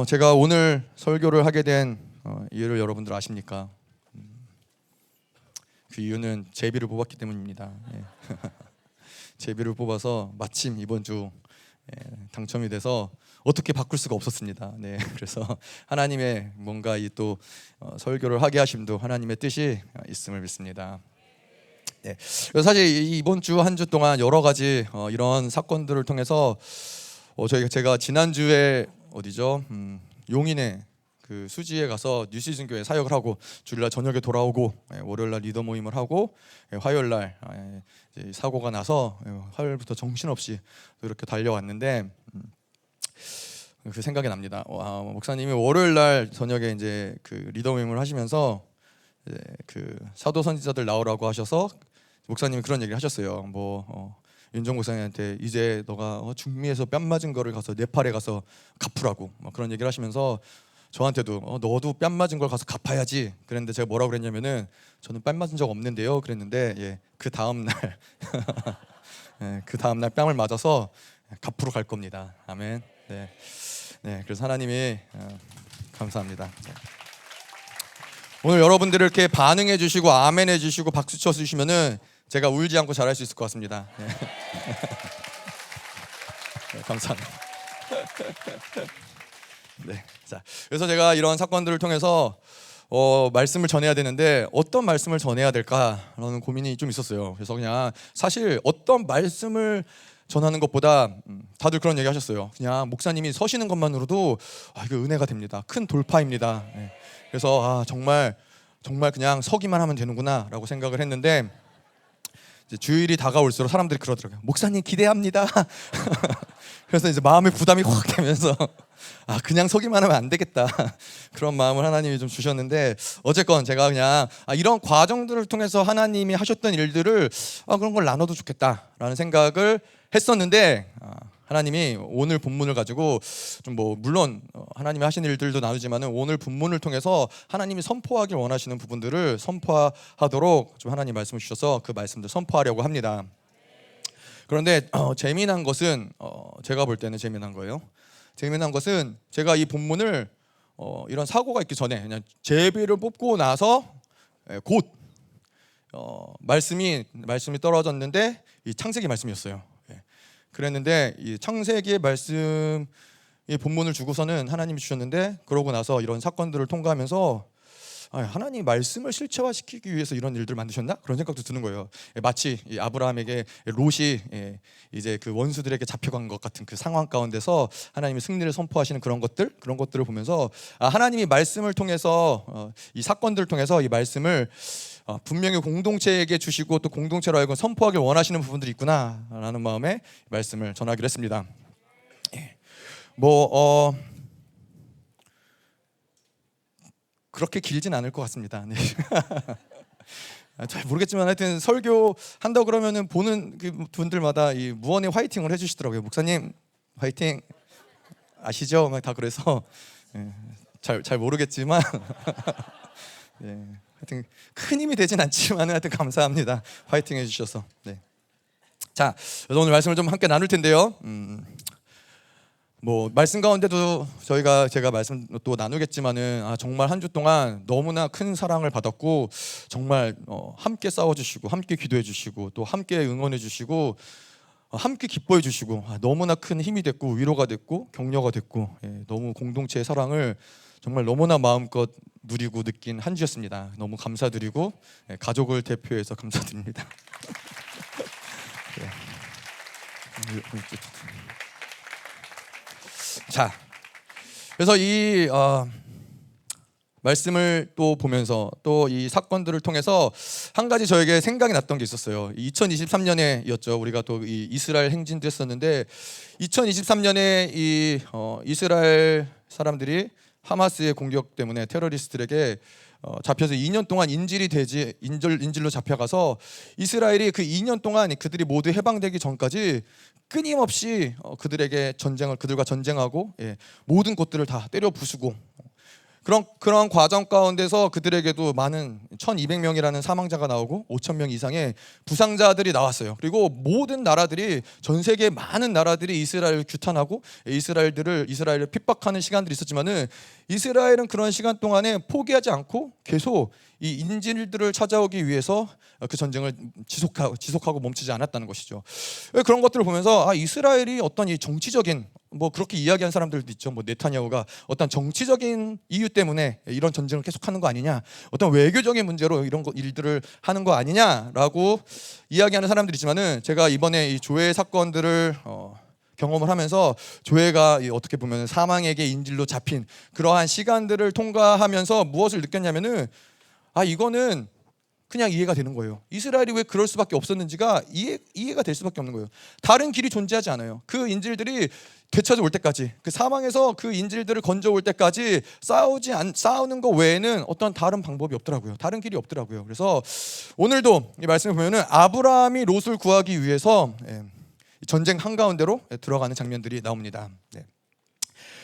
제가 오늘 설교를 하게 된 이유를 여러분들 아십니까? 그 이유는 제비를 뽑았기 때문입니다. 예. 제비를 뽑아서 마침 이번 주 당첨이 돼서 어떻게 바꿀 수가 없었습니다. 네, 그래서 하나님의 뭔가 이 또 설교를 하게 하심도 하나님의 뜻이 있음을 믿습니다. 네, 그래서 사실 이번 주 한 주 동안 여러 가지 이런 사건들을 통해서 제가 지난주에 어디죠? 용인에 그 수지에 가서 뉴시즌 교회 사역을 하고 주일날 저녁에 돌아오고 월요일날 리더 모임을 하고 화요일날 사고가 나서 화요일부터 정신없이 이렇게 달려왔는데 그 생각이 납니다. 목사님이 월요일날 저녁에 이제 그 리더 모임을 하시면서 이제 그 사도 선지자들 나오라고 하셔서 목사님이 그런 얘기를 하셨어요. 윤정 목사님한테 이제 너가 중미에서 뺨 맞은 거를 가서 네팔에 가서 갚으라고 그런 얘기를 하시면서 저한테도 너도 뺨 맞은 걸 가서 갚아야지 그랬는데 제가 뭐라고 그랬냐면은 저는 뺨 맞은 적 없는데요 그랬는데 그 다음날 그 다음날 뺨을 맞아서 갚으러 갈 겁니다. 아멘. 네, 그래서 하나님이 감사합니다. 오늘 여러분들을 이렇게 반응해 주시고 아멘 해 주시고 박수 쳐 주시면은 제가 울지 않고 잘할 수 있을 것 같습니다. 네. 네, 감사합니다. 네, 자, 그래서 제가 이런 사건들을 통해서 말씀을 전해야 되는데 어떤 말씀을 전해야 될까라는 고민이 좀 있었어요. 그래서 그냥 사실 어떤 말씀을 전하는 것보다 다들 그런 얘기 하셨어요. 그냥 목사님이 서시는 것만으로도 이거 은혜가 됩니다. 큰 돌파입니다. 네. 그래서 정말 그냥 서기만 하면 되는구나라고 생각을 했는데 이제 주일이 다가올수록 사람들이 그러더라고요. 목사님 기대합니다. 그래서 이제 마음의 부담이 확 되면서 그냥 서기만 하면 안 되겠다 그런 마음을 하나님이 좀 주셨는데 어쨌건 제가 그냥 이런 과정들을 통해서 하나님이 하셨던 일들을 그런 걸 나눠도 좋겠다라는 생각을 했었는데 하나님이 오늘 본문을 가지고 좀 물론 하나님이 하신 일들도 나누지만은 오늘 본문을 통해서 하나님이 선포하길 원하시는 부분들을 선포하도록 좀 하나님 말씀을 주셔서 그 말씀들 선포하려고 합니다. 그런데 재미난 것은 제가 볼 때는 재미난 거예요. 재미난 것은 제가 이 본문을 이런 사고가 있기 전에 그냥 제비를 뽑고 나서 곧 말씀이 떨어졌는데 이 창세기 말씀이었어요. 그랬는데 이 창세기의 말씀 이 본문을 주고서는 하나님이 주셨는데 그러고 나서 이런 사건들을 통과하면서 하나님 말씀을 실체화시키기 위해서 이런 일들 만드셨나? 그런 생각도 드는 거예요. 마치 이 아브라함에게 롯이 이제 그 원수들에게 잡혀간 것 같은 그 상황 가운데서 하나님이 승리를 선포하시는 그런 것들을 보면서 하나님이 말씀을 통해서 이 사건들을 통해서 이 말씀을 분명히 공동체에게 주시고 또 공동체로 하여금 선포하길 원하시는 부분들이 있구나라는 마음에 말씀을 전하기로 했습니다. 그렇게 길진 않을 것 같습니다. 네. 잘 모르겠지만 하여튼 설교 한다고 그러면은 보는 그 분들마다 이 무언의 화이팅을 해주시더라고요. 목사님 화이팅 아시죠? 막 다 그래서 잘 모르겠지만 네. 하여튼 큰 힘이 되진 않지만 하여튼 감사합니다. 화이팅 해주셔서. 네. 자, 오늘 말씀을 좀 함께 나눌 텐데요. 말씀 가운데도 제가 말씀 또 나누겠지만은 정말 한 주 동안 너무나 큰 사랑을 받았고 정말 함께 싸워주시고 함께 기도해주시고 또 함께 응원해주시고 함께 기뻐해주시고 너무나 큰 힘이 됐고 위로가 됐고 격려가 됐고 너무 공동체의 사랑을 정말 너무나 마음껏 누리고 느낀 한 주였습니다. 너무 감사드리고 가족을 대표해서 감사드립니다. 네. 자, 그래서 이 말씀을 또 보면서 또 이 사건들을 통해서 한 가지 저에게 생각이 났던 게 있었어요. 2023년에였죠. 우리가 또 이 이스라엘 행진도 했었는데 2023년에 이 이스라엘 사람들이 하마스의 공격 때문에 테러리스트들에게 잡혀서 2년 동안 인질로 잡혀가서 이스라엘이 그 2년 동안 그들이 모두 해방되기 전까지 끊임없이 그들과 전쟁하고 모든 곳들을 다 때려 부수고 그런 과정 가운데서 그들에게도 많은 1,200명이라는 사망자가 나오고 5,000명 이상의 부상자들이 나왔어요. 그리고 모든 나라들이, 전 세계 많은 나라들이 이스라엘을 규탄하고 이스라엘을 핍박하는 시간들이 있었지만은 이스라엘은 그런 시간 동안에 포기하지 않고 계속 이 인질들을 찾아오기 위해서 그 전쟁을 지속하고 멈추지 않았다는 것이죠. 그런 것들을 보면서 이스라엘이 어떤 이 정치적인, 뭐 그렇게 이야기하는 사람들도 있죠. 뭐 네타냐후가 어떤 정치적인 이유 때문에 이런 전쟁을 계속하는 거 아니냐, 어떤 외교적인 문제로 이런 일들을 하는 거 아니냐라고 이야기하는 사람들이 있지만은, 제가 이번에 이 조회 사건들을 경험을 하면서, 조회가 어떻게 보면 사망에게 인질로 잡힌 그러한 시간들을 통과하면서 무엇을 느꼈냐면은, 이거는 그냥 이해가 되는 거예요. 이스라엘이 왜 그럴 수밖에 없었는지가 이해가 될 수밖에 없는 거예요. 다른 길이 존재하지 않아요. 그 인질들이 되찾아 올 때까지, 그 사망에서 그 인질들을 건져 올 때까지 싸우는 거 외에는 어떤 다른 방법이 없더라고요. 다른 길이 없더라고요. 그래서 오늘도 이 말씀을 보면은 아브라함이 롯을 구하기 위해서 전쟁 한가운데로 들어가는 장면들이 나옵니다.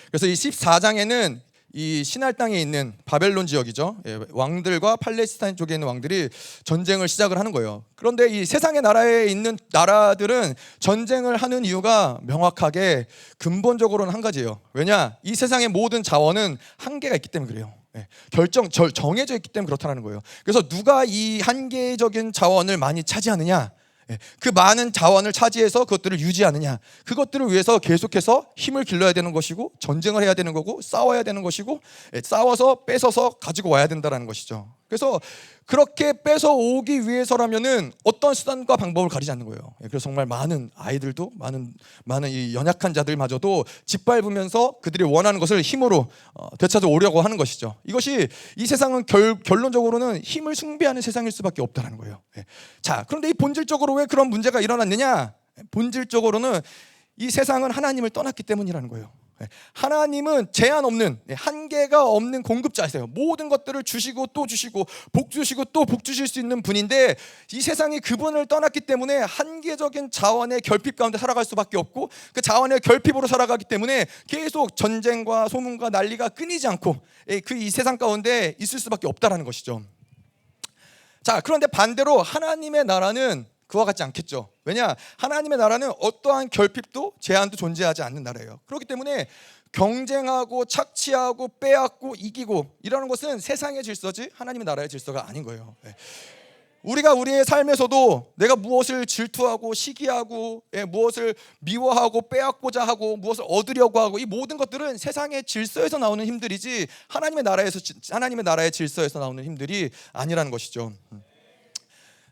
그래서 이 14장에는 이 시날 땅에 있는 바벨론 지역이죠. 왕들과 팔레스타인 쪽에 있는 왕들이 전쟁을 시작을 하는 거예요. 그런데 이 세상의 나라에 있는 나라들은 전쟁을 하는 이유가 명확하게 근본적으로는 한 가지예요. 왜냐? 이 세상의 모든 자원은 한계가 있기 때문에 그래요. 정해져 있기 때문에 그렇다는 거예요. 그래서 누가 이 한계적인 자원을 많이 차지하느냐, 그 많은 자원을 차지해서 그것들을 유지하느냐, 그것들을 위해서 계속해서 힘을 길러야 되는 것이고, 전쟁을 해야 되는 거고, 싸워야 되는 것이고, 싸워서 뺏어서 가지고 와야 된다는 것이죠. 그래서 그렇게 뺏어 오기 위해서라면은 어떤 수단과 방법을 가리지 않는 거예요. 그래서 정말 많은 아이들도, 많은 이 연약한 자들마저도 짓밟으면서 그들이 원하는 것을 힘으로 되찾아 오려고 하는 것이죠. 이것이 이 세상은 결론적으로는 힘을 숭배하는 세상일 수밖에 없다는 거예요. 자, 그런데 이 본질적으로 왜 그런 문제가 일어났느냐? 본질적으로는 이 세상은 하나님을 떠났기 때문이라는 거예요. 하나님은 제한 없는, 한계가 없는 공급자이세요. 모든 것들을 주시고 또 주시고, 복 주시고 또 복 주실 수 있는 분인데, 이 세상이 그분을 떠났기 때문에 한계적인 자원의 결핍 가운데 살아갈 수밖에 없고, 그 자원의 결핍으로 살아가기 때문에 계속 전쟁과 소문과 난리가 끊이지 않고 이 세상 가운데 있을 수밖에 없다라는 것이죠. 자, 그런데 반대로 하나님의 나라는 그와 같지 않겠죠. 왜냐? 하나님의 나라는 어떠한 결핍도 제한도 존재하지 않는 나라예요. 그렇기 때문에 경쟁하고 착취하고 빼앗고 이기고 이라는 것은 세상의 질서지 하나님의 나라의 질서가 아닌 거예요. 우리가 우리의 삶에서도 내가 무엇을 질투하고 시기하고, 무엇을 미워하고 빼앗고자 하고, 무엇을 얻으려고 하고, 이 모든 것들은 세상의 질서에서 나오는 힘들이지 하나님의 나라의 질서에서 나오는 힘들이 아니라는 것이죠.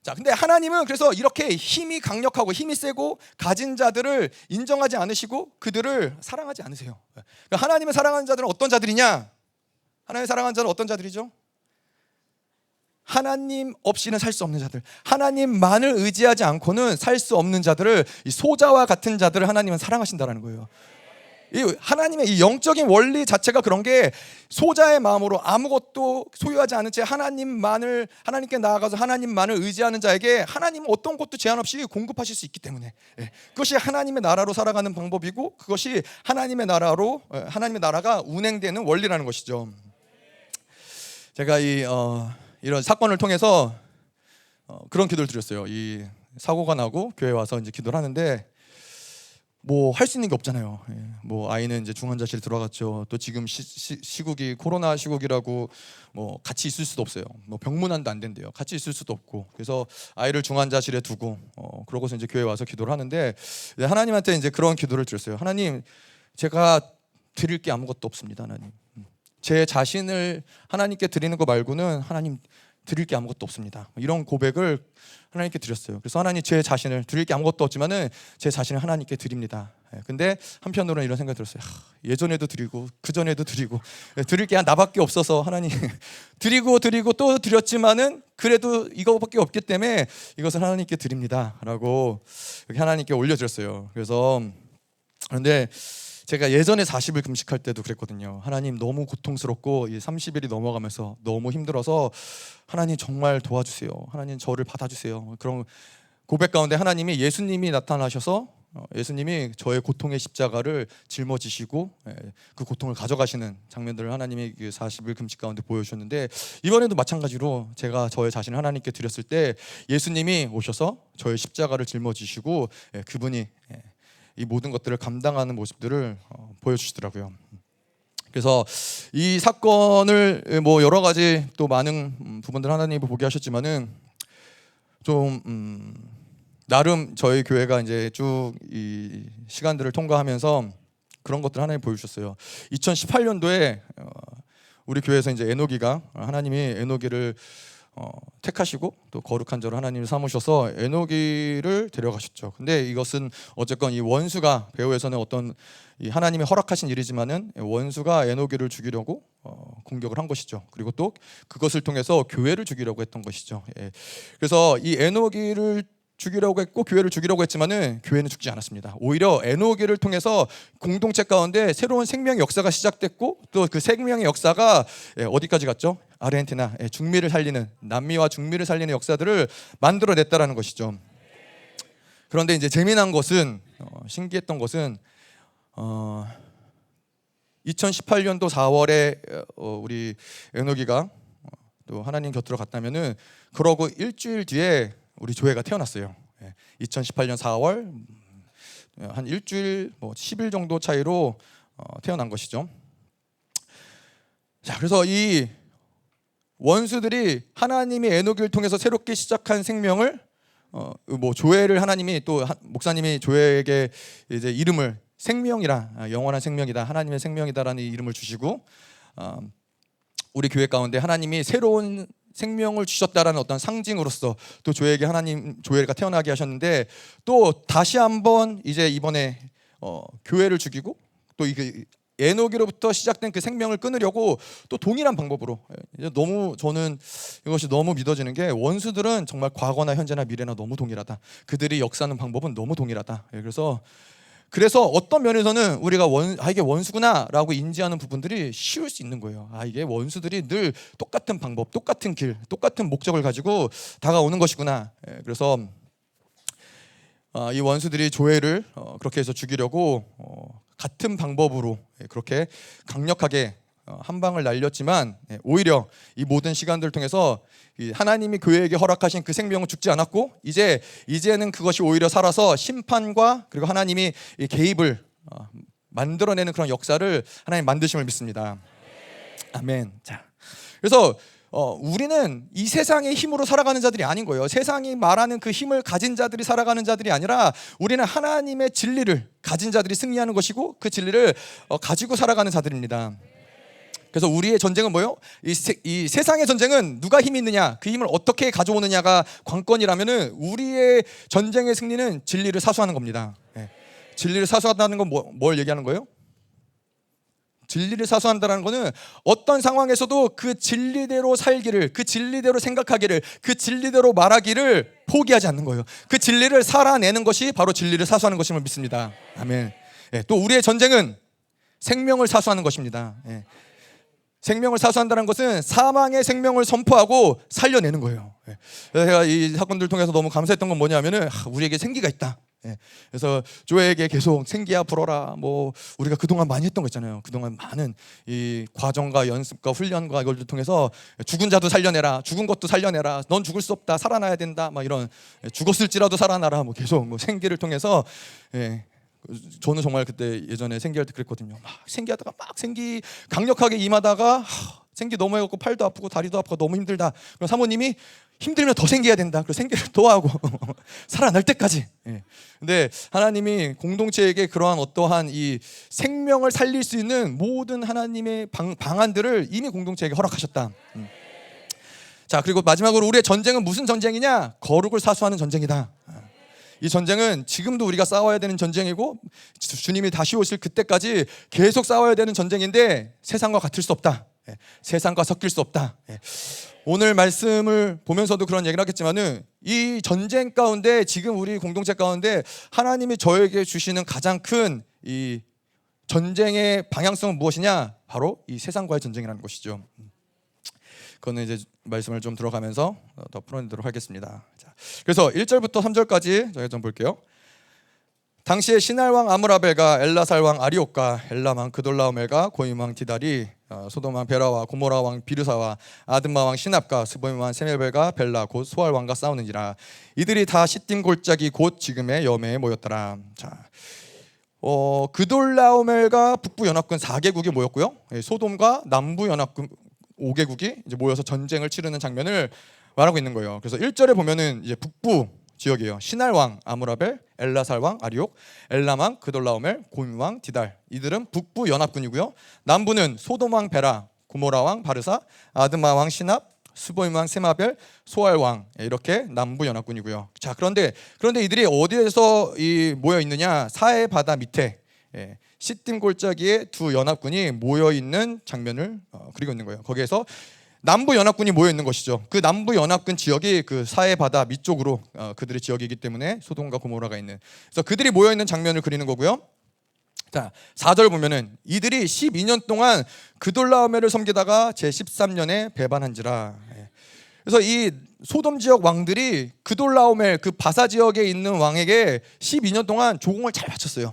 자, 근데 하나님은 그래서 이렇게 힘이 강력하고 힘이 세고 가진 자들을 인정하지 않으시고 그들을 사랑하지 않으세요. 그러니까 하나님을 사랑하는 자들은 어떤 자들이냐? 하나님을 사랑하는 자는 어떤 자들이죠? 하나님 없이는 살 수 없는 자들, 하나님만을 의지하지 않고는 살 수 없는 자들을, 이 소자와 같은 자들을 하나님은 사랑하신다라는 거예요. 이 하나님의 이 영적인 원리 자체가 그런 게, 소자의 마음으로 아무것도 소유하지 않은 채 하나님께 나아가서 하나님만을 의지하는 자에게 하나님은 어떤 것도 제한 없이 공급하실 수 있기 때문에, 그것이 하나님의 나라로 살아가는 방법이고, 그것이 하나님의 나라가 운행되는 원리라는 것이죠. 제가 이런 사건을 통해서 그런 기도를 드렸어요. 이 사고가 나고 교회 와서 이제 기도를 하는데, 뭐 할 수 있는 게 없잖아요. 뭐 아이는 이제 중환자실 들어갔죠. 또 지금 시국이 코로나 시국이라고 뭐 같이 있을 수도 없어요. 뭐 병문안도 안 된대요. 같이 있을 수도 없고. 그래서 아이를 중환자실에 두고 그러고서 이제 교회 와서 기도를 하는데, 하나님한테 이제 그런 기도를 드렸어요. 하나님, 제가 드릴 게 아무것도 없습니다. 하나님, 제 자신을 하나님께 드리는 거 말고는 하나님 드릴 게 아무것도 없습니다. 이런 고백을 하나님께 드렸어요. 그래서 하나님, 제 자신을 드릴 게 아무것도 없지만은 제 자신을 하나님께 드립니다. 근데 한편으로는 이런 생각이 들었어요. 예전에도 드리고 그전에도 드리고 드릴 게 나밖에 없어서 하나님 드리고 또 드렸지만은 그래도 이거밖에 없기 때문에 이것을 하나님께 드립니다라고 하나님께 올려드렸어요. 그런데 제가 예전에 40일 금식할 때도 그랬거든요. 하나님, 너무 고통스럽고 30일이 넘어가면서 너무 힘들어서 하나님 정말 도와주세요. 하나님 저를 받아주세요. 그런 고백 가운데 하나님이 예수님이 나타나셔서 예수님이 저의 고통의 십자가를 짊어지시고 그 고통을 가져가시는 장면들을 하나님이 그 40일 금식 가운데 보여주셨는데, 이번에도 마찬가지로 제가 저의 자신을 하나님께 드렸을 때 예수님이 오셔서 저의 십자가를 짊어지시고 그분이 이 모든 것들을 감당하는 모습들을 보여주시더라고요. 그래서 이 사건을 뭐 여러 가지 또 많은 부분들 하나님이 보게 하셨지만은 좀 나름 저희 교회가 이제 쭉 이 시간들을 통과하면서 그런 것들 하나님 보여주셨어요. 2018년도에 우리 교회에서 이제 에노기가 하나님이 에노기를 택하시고 또 거룩한 자로 하나님이 삼으셔서 에노기를 데려가셨죠. 근데 이것은 어쨌건 이 원수가, 배후에서는 어떤 이 하나님이 허락하신 일이지만은 원수가 에노기를 죽이려고 공격을 한 것이죠. 그리고 또 그것을 통해서 교회를 죽이려고 했던 것이죠. 그래서 이 에노기를 죽이려고 했고 교회를 죽이려고 했지만은 교회는 죽지 않았습니다. 오히려 에노기를 통해서 공동체 가운데 새로운 생명의 역사가 시작됐고, 또 그 생명의 역사가 어디까지 갔죠? 아르헨티나, 중미를 살리는, 남미와 중미를 살리는 역사들을 만들어냈다라는 것이죠. 그런데 이제 재미난 것은, 신기했던 것은 2018년도 4월에 우리 에노기가 또 하나님 곁으로 갔다면은, 그러고 일주일 뒤에 우리 조회가 태어났어요. 2018년 4월 한 일주일, 뭐 10일 정도 차이로 태어난 것이죠. 자, 그래서 이 원수들이 하나님이 에노기를 통해서 새롭게 시작한 생명을 뭐 조회를 하나님이 또 목사님이 조회에게 이제 이름을 생명이라, 영원한 생명이다, 하나님의 생명이다라는 이름을 주시고, 우리 교회 가운데 하나님이 새로운 생명을 주셨다라는 어떤 상징으로서 또 조회에게 하나님, 조회가 태어나게 하셨는데, 또 다시 한번 이제 이번에 교회를 죽이고 또 이 에노기로부터 시작된 그 생명을 끊으려고 또 동일한 방법으로, 너무 저는 이것이 너무 믿어지는 게, 원수들은 정말 과거나 현재나 미래나 너무 동일하다. 그들이 역사하는 방법은 너무 동일하다. 그래서 어떤 면에서는 우리가 이게 원수구나라고 인지하는 부분들이 쉬울 수 있는 거예요. 이게 원수들이 늘 똑같은 방법, 똑같은 길, 똑같은 목적을 가지고 다가오는 것이구나. 그래서 이 원수들이 조회를 그렇게 해서 죽이려고 같은 방법으로 그렇게 강력하게 한 방을 날렸지만, 오히려 이 모든 시간들을 통해서 하나님이 교회에게 허락하신 그 생명은 죽지 않았고, 이제는 그것이 오히려 살아서 심판과 그리고 하나님이 개입을 만들어내는 그런 역사를 하나님 만드심을 믿습니다. 아멘. 자, 그래서 우리는 이 세상의 힘으로 살아가는 자들이 아닌 거예요. 세상이 말하는 그 힘을 가진 자들이 살아가는 자들이 아니라, 우리는 하나님의 진리를 가진 자들이 승리하는 것이고, 그 진리를 가지고 살아가는 자들입니다. 그래서 우리의 전쟁은 뭐예요? 이 세상의 전쟁은 누가 힘이 있느냐, 그 힘을 어떻게 가져오느냐가 관건이라면은, 우리의 전쟁의 승리는 진리를 사수하는 겁니다. 진리를 사수한다는 건 뭘 얘기하는 거예요? 진리를 사수한다는 것은 어떤 상황에서도 그 진리대로 살기를, 그 진리대로 생각하기를, 그 진리대로 말하기를 포기하지 않는 거예요. 그 진리를 살아내는 것이 바로 진리를 사수하는 것임을 믿습니다. 아멘. 또 우리의 전쟁은 생명을 사수하는 것입니다. 생명을 사수한다는 것은 사망의 생명을 선포하고 살려내는 거예요. 제가 이 사건들 통해서 너무 감사했던 건 뭐냐면은, 우리에게 생기가 있다. 그래서 조회에게 계속 생기야 불어라, 뭐 우리가 그동안 많이 했던 거 있잖아요. 그동안 많은 이 과정과 연습과 훈련과 이걸 통해서 죽은 자도 살려내라, 죽은 것도 살려내라, 넌 죽을 수 없다, 살아나야 된다, 막 이런, 죽었을지라도 살아나라, 뭐 계속 뭐 생기를 통해서, 저는 정말 그때 예전에 생기할 때 그랬거든요. 막 생기하다가 막 생기 강력하게 임하다가 생기 너무 해갖고 팔도 아프고 다리도 아프고 너무 힘들다. 그럼 사모님이 힘들면 더 생기해야 된다. 그래서 생기를 더 하고 살아날 때까지. 근데 하나님이 공동체에게 그러한 어떠한 이 생명을 살릴 수 있는 모든 하나님의 방안들을 이미 공동체에게 허락하셨다. 자, 그리고 마지막으로 우리의 전쟁은 무슨 전쟁이냐? 거룩을 사수하는 전쟁이다. 이 전쟁은 지금도 우리가 싸워야 되는 전쟁이고, 주님이 다시 오실 그때까지 계속 싸워야 되는 전쟁인데, 세상과 같을 수 없다. 세상과 섞일 수 없다. 오늘 말씀을 보면서도 그런 얘기를 하겠지만은, 이 전쟁 가운데 지금 우리 공동체 가운데 하나님이 저에게 주시는 가장 큰 이 전쟁의 방향성은 무엇이냐? 바로 이 세상과의 전쟁이라는 것이죠. 그거는 이제 말씀을 좀 들어가면서 더 풀어내도록 하겠습니다. 자, 그래서 1절부터 3절까지 저희가 좀 볼게요. 당시에 신할 왕 아므라벨과 엘라살 왕 아리옥과 엘람 왕 그돌라오멜과 고임 왕 디달이 소돔 왕 베라와 고모라 왕 비르사와 아드마 왕 시납과 스보임 왕 세멜벨과 벨라 곧 소알 왕과 싸우느니라. 이들이 다 시딤 골짜기 곧 지금의 여매에 모였더라. 자, 그돌라오멜과 북부 연합군 4개국이 모였고요. 소돔과 남부 연합군 5개국이 이제 모여서 전쟁을 치르는 장면을 말하고 있는 거예요. 그래서 1절에 보면은 이제 북부 지역이에요. 신할 왕 아므라벨, 엘라살 왕 아리옥, 엘람 왕 그돌라오멜, 고임 왕 디달. 이들은 북부 연합군이고요. 남부는 소돔 왕 베라, 고모라 왕 바르사, 아드마 왕 시납, 스보임 왕 세마벨, 소알 왕, 이렇게 남부 연합군이고요. 자, 그런데 이들이 어디에서 모여 있느냐? 사해 바다 밑에 시딤 골짜기에 두 연합군이 모여 있는 장면을 그리고 있는 거예요. 거기에서 남부 연합군이 모여 있는 것이죠. 그 남부 연합군 지역이 그 사해 바다 밑쪽으로 그들의 지역이기 때문에 소돔과 고모라가 있는. 그래서 그들이 모여 있는 장면을 그리는 거고요. 자, 4절 보면은 이들이 12년 동안 그돌라오멜을 섬기다가 제 13년에 배반한지라. 그래서 이 소돔 지역 왕들이 그돌라오멜 그 바사 지역에 있는 왕에게 12년 동안 조공을 잘 바쳤어요.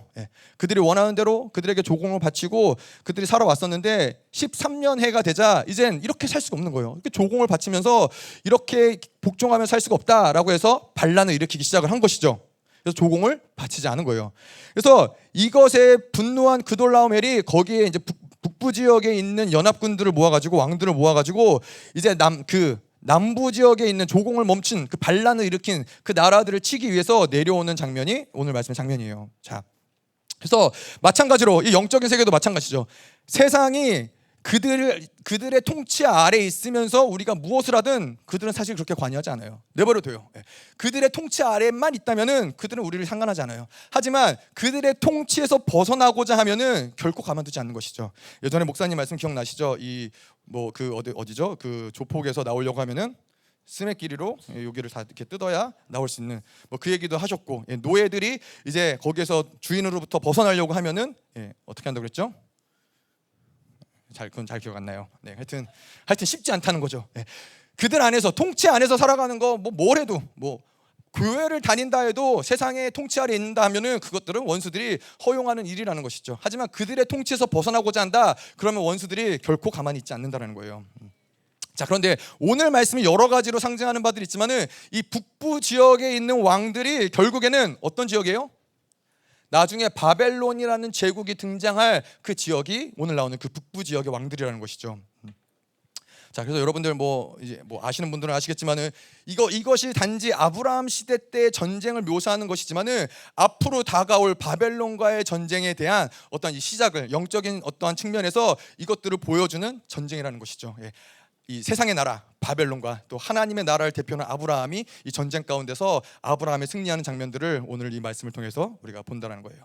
그들이 원하는 대로 그들에게 조공을 바치고 그들이 살아왔었는데 13년 해가 되자 이젠 이렇게 살 수가 없는 거예요. 이렇게 조공을 바치면서 이렇게 복종하며 살 수가 없다라고 해서 반란을 일으키기 시작을 한 것이죠. 그래서 조공을 바치지 않은 거예요. 그래서 이것에 분노한 그돌라오멜이 거기에 이제 북부 지역에 있는 연합군들을 모아가지고 왕들을 모아가지고 이제 남부 지역에 있는 조공을 멈춘 그 반란을 일으킨 그 나라들을 치기 위해서 내려오는 장면이 오늘 말씀의 장면이에요. 자, 그래서 마찬가지로 이 영적인 세계도 마찬가지죠. 세상이 그들의 통치 아래 있으면서 우리가 무엇을 하든 그들은 사실 그렇게 관여하지 않아요. 내버려둬요. 그들의 통치 아래만 있다면은 그들은 우리를 상관하지 않아요. 하지만 그들의 통치에서 벗어나고자 하면은 결코 가만두지 않는 것이죠. 예전에 목사님 말씀 기억나시죠? 어디죠? 그 조폭에서 나오려고 하면은 스매끼리로 여기를 다 이렇게 뜯어야 나올 수 있는 그 얘기도 하셨고, 노예들이 이제 거기에서 주인으로부터 벗어나려고 하면은 어떻게 한다고 그랬죠? 그건 잘 기억 안 나요. 하여튼 쉽지 않다는 거죠. 그들 안에서 통치 안에서 살아가는 거 뭘 해도 교회를 다닌다 해도 세상의 통치 아래 있는다 하면은 그것들은 원수들이 허용하는 일이라는 것이죠. 하지만 그들의 통치에서 벗어나고자 한다 그러면 원수들이 결코 가만히 있지 않는다는 거예요. 자, 그런데 오늘 말씀이 여러 가지로 상징하는 바들이 있지만은 이 북부 지역에 있는 왕들이 결국에는 어떤 지역이에요? 나중에 바벨론이라는 제국이 등장할 그 지역이 오늘 나오는 그 북부 지역의 왕들이라는 것이죠. 자, 그래서 여러분들 이제 아시는 분들은 아시겠지만은 이것이 단지 아브라함 시대 때 전쟁을 묘사하는 것이지만은 앞으로 다가올 바벨론과의 전쟁에 대한 어떤 이 시작을 영적인 어떠한 측면에서 이것들을 보여주는 전쟁이라는 것이죠. 이 세상의 나라 바벨론과 또 하나님의 나라를 대표하는 아브라함이 이 전쟁 가운데서 아브라함의 승리하는 장면들을 오늘 이 말씀을 통해서 우리가 본다는 거예요.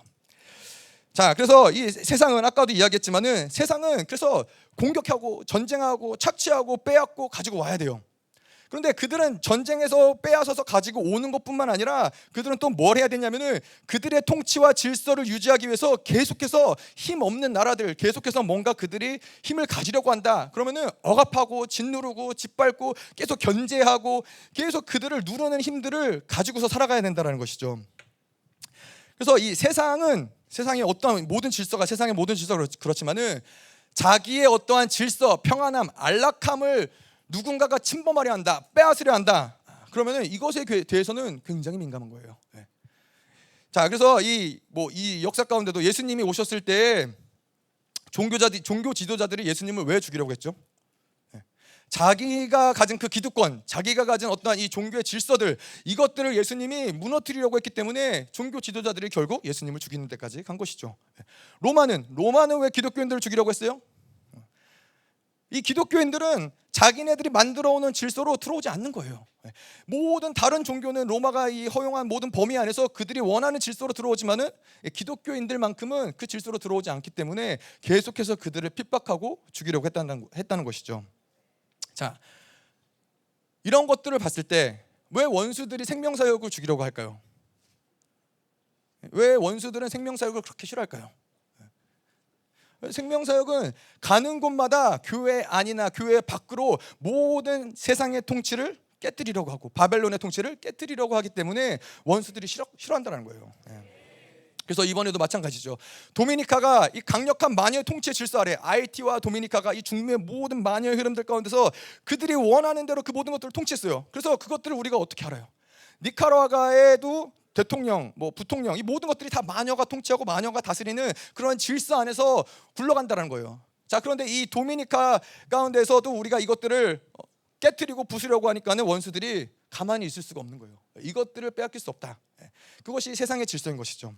자, 그래서 이 세상은 아까도 이야기했지만은 세상은 그래서 공격하고 전쟁하고 착취하고 빼앗고 가지고 와야 돼요. 그런데 그들은 전쟁에서 빼앗아서 가지고 오는 것뿐만 아니라 그들은 또 뭘 해야 되냐면은 그들의 통치와 질서를 유지하기 위해서 계속해서 힘 없는 나라들 계속해서 뭔가 그들이 힘을 가지려고 한다. 그러면은 억압하고 짓누르고 짓밟고 계속 견제하고 계속 그들을 누르는 힘들을 가지고서 살아가야 된다는 것이죠. 그래서 이 세상의 어떠한 모든 질서가 세상의 모든 질서가 그렇지만은 자기의 어떠한 질서, 평안함, 안락함을 누군가가 침범하려 한다, 빼앗으려 한다. 그러면은 이것에 대해서는 굉장히 민감한 거예요. 자, 그래서 이 역사 가운데도 예수님이 오셨을 때 종교 지도자들이 예수님을 왜 죽이려고 했죠? 자기가 가진 그 기득권, 자기가 가진 어떠한 이 종교의 질서들 이것들을 예수님이 무너뜨리려고 했기 때문에 종교 지도자들이 결국 예수님을 죽이는 데까지 간 것이죠. 로마는 왜 기독교인들을 죽이려고 했어요? 이 기독교인들은 자기네들이 만들어오는 질서로 들어오지 않는 거예요. 모든 다른 종교는 로마가 이 허용한 모든 범위 안에서 그들이 원하는 질서로 들어오지만은 기독교인들만큼은 그 질서로 들어오지 않기 때문에 계속해서 그들을 핍박하고 죽이려고 했다는 것이죠. 자, 이런 것들을 봤을 때 왜 원수들이 생명사역을 죽이려고 할까요? 왜 원수들은 생명사역을 그렇게 싫어할까요? 생명사역은 가는 곳마다 교회 안이나 교회 밖으로 모든 세상의 통치를 깨뜨리려고 하고 바벨론의 통치를 깨뜨리려고 하기 때문에 원수들이 싫어한다는 거예요. 그래서 이번에도 마찬가지죠. 도미니카가 이 강력한 마녀의 통치의 질서 아래, 아이티와 도미니카가 이 중미의 모든 마녀의 흐름들 가운데서 그들이 원하는 대로 그 모든 것들을 통치했어요. 그래서 그것들을 우리가 어떻게 알아요? 니카라과에도 대통령, 뭐 부통령, 이 모든 것들이 다 마녀가 통치하고 마녀가 다스리는 그런 질서 안에서 굴러간다는 거예요. 자, 그런데 이 도미니카 가운데서도 우리가 이것들을 깨트리고 부수려고 하니까는 원수들이 가만히 있을 수가 없는 거예요. 이것들을 빼앗길 수 없다. 그것이 세상의 질서인 것이죠.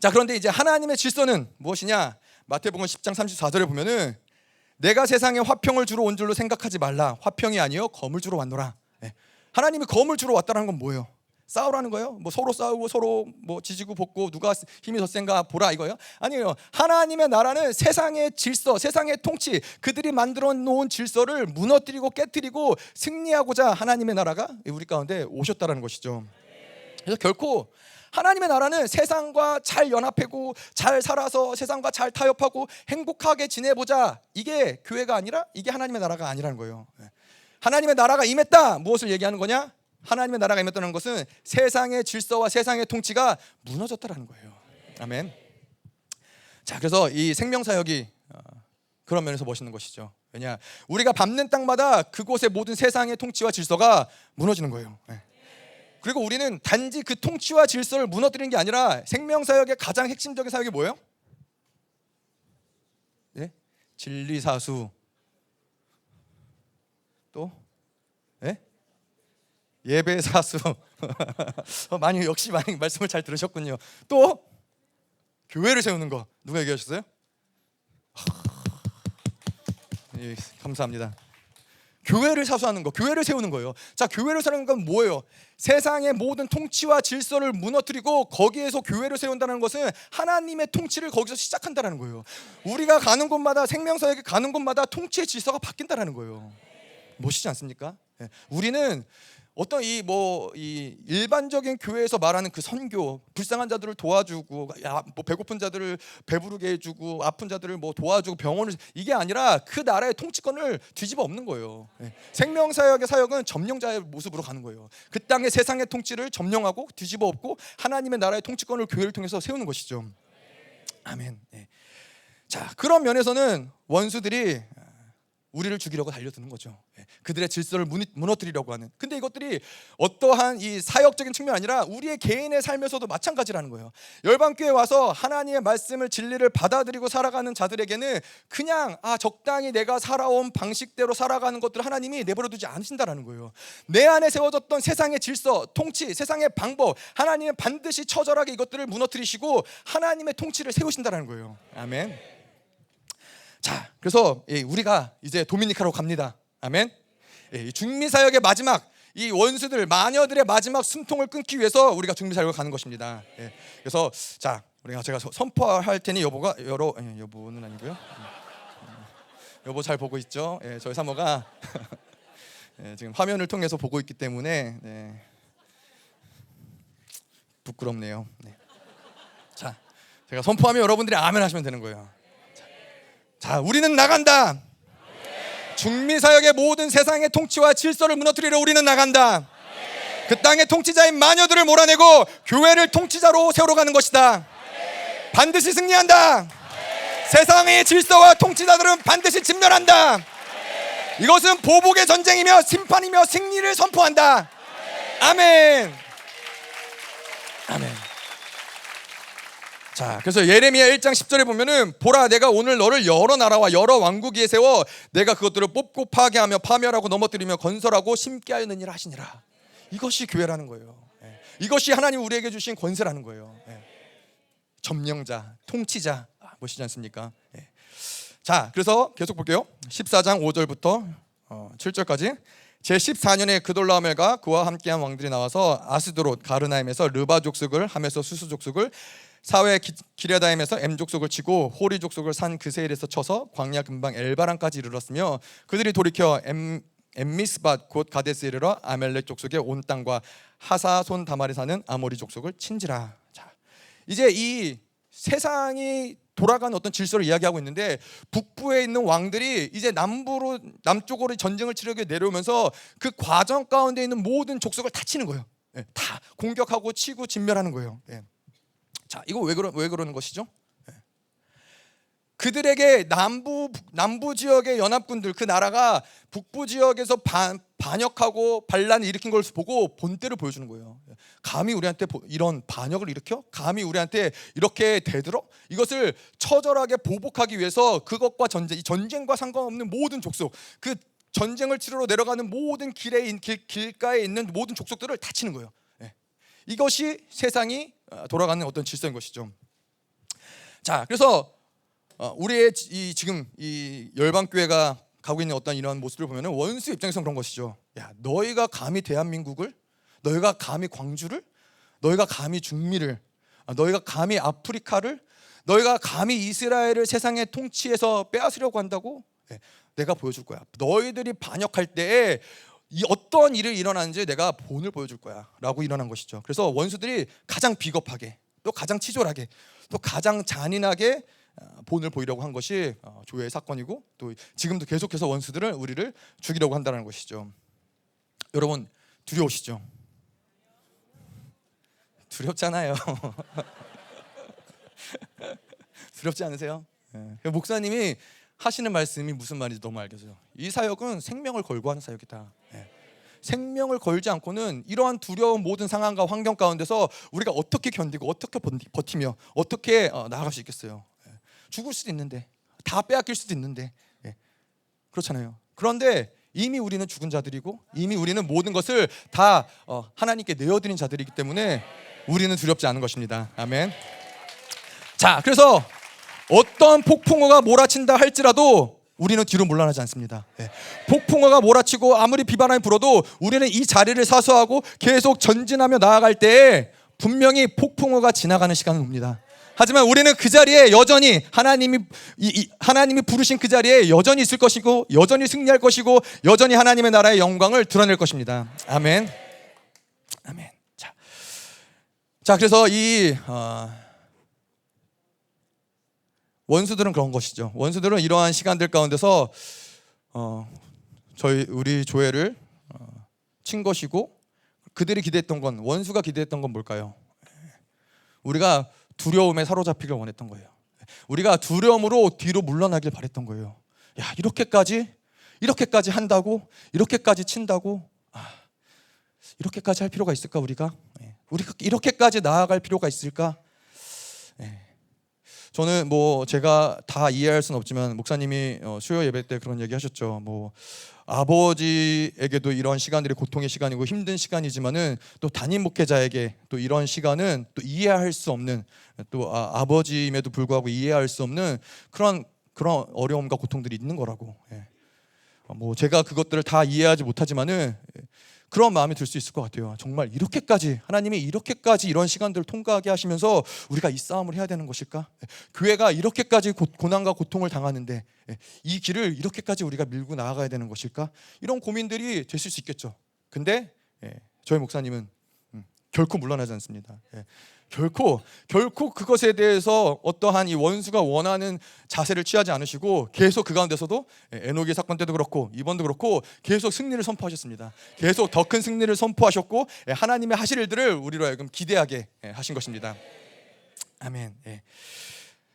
자, 그런데 이제 하나님의 질서는 무엇이냐? 마태복음 10장 34절에 보면은 내가 세상에 화평을 주러 온 줄로 생각하지 말라. 화평이 아니요 검을 주러 왔노라. 하나님이 검을 주러 왔다는 건 뭐예요? 싸우라는 거예요? 뭐 서로 싸우고 서로 뭐 지지고 볶고 누가 힘이 더 센가 보라 이거예요? 아니에요. 하나님의 나라는 세상의 질서, 세상의 통치, 그들이 만들어 놓은 질서를 무너뜨리고 깨뜨리고 승리하고자 하나님의 나라가 우리 가운데 오셨다는 것이죠. 그래서 결코 하나님의 나라는 세상과 잘 연합하고 잘 살아서 세상과 잘 타협하고 행복하게 지내보자, 이게 교회가 아니라 이게 하나님의 나라가 아니라는 거예요. 하나님의 나라가 임했다, 무엇을 얘기하는 거냐? 하나님의 나라가 임했다는 것은 세상의 질서와 세상의 통치가 무너졌다는 거예요. 아멘. 자, 그래서 이 생명사역이 그런 면에서 멋있는 것이죠. 왜냐? 우리가 밟는 땅마다 그곳의 모든 세상의 통치와 질서가 무너지는 거예요. 그리고 우리는 단지 그 통치와 질서를 무너뜨리는 게 아니라 생명사역의 가장 핵심적인 사역이 뭐예요? 네? 진리사수, 또 네? 예배사수. 역시 많이 말씀을 잘 들으셨군요. 또 교회를 세우는 거 누가 얘기하셨어요? 예, 감사합니다. 교회를 사수하는 거, 교회를 세우는 거예요. 자, 교회를 세우는 건 뭐예요? 세상의 모든 통치와 질서를 무너뜨리고 거기에서 교회를 세운다는 것은 하나님의 통치를 거기서 시작한다는 거예요. 우리가 가는 곳마다, 생명사역에 가는 곳마다 통치의 질서가 바뀐다는 거예요. 멋있지 않습니까? 우리는 어떤 이 일반적인 교회에서 말하는 그 선교, 불쌍한 자들을 도와주고, 뭐 배고픈 자들을 배부르게 해주고, 아픈 자들을 뭐 도와주고, 병원을, 이게 아니라 그 나라의 통치권을 뒤집어 엎는 거예요. 생명사역의 사역은 점령자의 모습으로 가는 거예요. 그 땅의 세상의 통치를 점령하고 뒤집어 엎고 하나님의 나라의 통치권을 교회를 통해서 세우는 것이죠. 아멘. 자, 그런 면에서는 원수들이 우리를 죽이려고 달려드는 거죠. 그들의 질서를 무너뜨리려고 하는. 근데 이것들이 어떠한 이 사역적인 측면이 아니라 우리의 개인의 삶에서도 마찬가지라는 거예요. 열방교회에 와서 하나님의 말씀을, 진리를 받아들이고 살아가는 자들에게는 그냥 적당히 내가 살아온 방식대로 살아가는 것들을 하나님이 내버려두지 않으신다는 거예요. 내 안에 세워졌던 세상의 질서, 통치, 세상의 방법, 하나님은 반드시 처절하게 이것들을 무너뜨리시고 하나님의 통치를 세우신다는 거예요. 아멘. 자, 그래서 우리가 이제 도미니카로 갑니다. 아멘. 중미사역의 마지막, 이 원수들, 마녀들의 마지막 숨통을 끊기 위해서 우리가 중미사역을 가는 것입니다. 그래서 자, 제가 선포할 테니 여보는 아니고요. 여보 잘 보고 있죠? 저희 사모가 지금 화면을 통해서 보고 있기 때문에 부끄럽네요. 자, 제가 선포하면 여러분들이 아멘 하시면 되는 거예요. 자, 우리는 나간다. 중미사역의 모든 세상의 통치와 질서를 무너뜨리려 우리는 나간다. 그 땅의 통치자인 마녀들을 몰아내고 교회를 통치자로 세우러 가는 것이다. 반드시 승리한다. 세상의 질서와 통치자들은 반드시 진멸한다. 이것은 보복의 전쟁이며 심판이며 승리를 선포한다. 아멘. 아멘. 자, 그래서 예레미야 1장 10절에 보면은 보라, 내가 오늘 너를 여러 나라와 여러 왕국 위에 세워 내가 그것들을 뽑고 파괴하며 파멸하고 넘어뜨리며 건설하고 심게 하였느니라 하시니라. 이것이 교회라는 거예요. 이것이 하나님 우리에게 주신 권세라는 거예요. 점령자, 통치자, 멋있지 않습니까? 자, 그래서 계속 볼게요. 14장 5절부터 7절까지. 제14년에 그돌라오멜과 그와 함께한 왕들이 나와서 아스드롯 가르나임에서 르바 족속을, 함에서 수수 족속을, 사회 기레다임에서 M 족속을 치고 호리 족속을 산 그세일에서 쳐서 광야 근방 엘바란까지 이르렀으며 그들이 돌이켜 엠미스밭 곧 가데스에 이르러 아멜렉 족속의 온 땅과 하사손 다말에 사는 아모리 족속을 친지라. 자, 이제 이 세상이 돌아가는 어떤 질서를 이야기하고 있는데 북부에 있는 왕들이 이제 남쪽으로 전쟁을 치르게 내려오면서 그 과정 가운데 있는 모든 족속을 다 치는 거예요. 다 공격하고 치고 진멸하는 거예요. 자, 이거 왜 그러는 것이죠? 그들에게 남부 지역의 연합군들, 그 나라가 북부 지역에서 반역하고 반란을 일으킨 걸 보고 본때를 보여주는 거예요. 감히 우리한테 이런 반역을 일으켜? 감히 우리한테 이렇게 대들어? 이것을 처절하게 보복하기 위해서 그것과 전쟁과 상관없는 모든 족속, 그 전쟁을 치르러 내려가는 모든 길가에 있는 모든 족속들을 다 치는 거예요. 이것이 세상이 돌아가는 어떤 질서인 것이죠. 자, 그래서 우리의 지금 이 열방교회가 가고 있는 어떤 이런 모습을 보면 원수 입장에서 그런 것이죠. 야, 너희가 감히 대한민국을, 너희가 감히 광주를, 너희가 감히 중미를, 너희가 감히 아프리카를, 너희가 감히 이스라엘을 세상의 통치에서 빼앗으려고 한다고? 내가 보여줄 거야. 너희들이 반역할 때에 어떤 일이 일어나는지 내가 본을 보여줄 거야 라고 일어난 것이죠. 그래서 원수들이 가장 비겁하게, 또 가장 치졸하게, 또 가장 잔인하게 본을 보이려고 한 것이 조회의 사건이고, 또 지금도 계속해서 원수들은 우리를 죽이려고 한다는 것이죠. 여러분, 두려우시죠? 두렵잖아요. 두렵지 않으세요? 목사님이 하시는 말씀이 무슨 말인지 너무 알겠어요. 이 사역은 생명을 걸고 하는 사역이다. 생명을 걸지 않고는 이러한 두려운 모든 상황과 환경 가운데서 우리가 어떻게 견디고 어떻게 버티며 어떻게 나아갈 수 있겠어요? 죽을 수도 있는데, 다 빼앗길 수도 있는데, 그렇잖아요. 그런데 이미 우리는 죽은 자들이고, 이미 우리는 모든 것을 다 하나님께 내어드린 자들이기 때문에 우리는 두렵지 않은 것입니다. 아멘. 자, 그래서 어떤 폭풍우가 몰아친다 할지라도 우리는 뒤로 물러나지 않습니다. 폭풍우가 몰아치고 아무리 비바람이 불어도 우리는 이 자리를 사수하고 계속 전진하며 나아갈 때에 분명히 폭풍우가 지나가는 시간은 옵니다. 하지만 우리는 그 자리에 여전히 하나님이 부르신 그 자리에 여전히 있을 것이고, 여전히 승리할 것이고, 여전히 하나님의 나라의 영광을 드러낼 것입니다. 아멘. 아멘. 자, 그래서 이 원수들은 그런 것이죠. 원수들은 이러한 시간들 가운데서 우리 조회를 친 것이고, 그들이 기대했던 건, 원수가 기대했던 건 뭘까요? 우리가 두려움에 사로잡히길 원했던 거예요. 우리가 두려움으로 뒤로 물러나길 바랬던 거예요. 야, 이렇게까지 한다고, 이렇게까지 친다고, 이렇게까지 할 필요가 있을까? 우리가 이렇게까지 나아갈 필요가 있을까? 저는 제가 다 이해할 수는 없지만, 목사님이 수요 예배 때 그런 얘기 하셨죠. 아버지에게도 이런 시간들이 고통의 시간이고 힘든 시간이지만은, 또 담임 목회자에게 또 이런 시간은 또 이해할 수 없는, 또 아버지임에도 불구하고 이해할 수 없는 그런 어려움과 고통들이 있는 거라고. 제가 그것들을 다 이해하지 못하지만은 그런 마음이 들 수 있을 것 같아요. 정말 하나님이 이렇게까지 이런 시간들을 통과하게 하시면서 우리가 이 싸움을 해야 되는 것일까? 교회가 이렇게까지 고난과 고통을 당하는데 이 길을 이렇게까지 우리가 밀고 나아가야 되는 것일까? 이런 고민들이 되실 수 있겠죠. 근데 저희 목사님은 결코 물러나지 않습니다. 결코 그것에 대해서 어떠한 이 원수가 원하는 자세를 취하지 않으시고, 계속 그 가운데서도 에녹의 사건 때도 그렇고 이번도 그렇고 계속 승리를 선포하셨습니다. 계속 더 큰 승리를 선포하셨고, 하나님의 하실 일들을 우리로 하여금 기대하게 하신 것입니다. 아멘.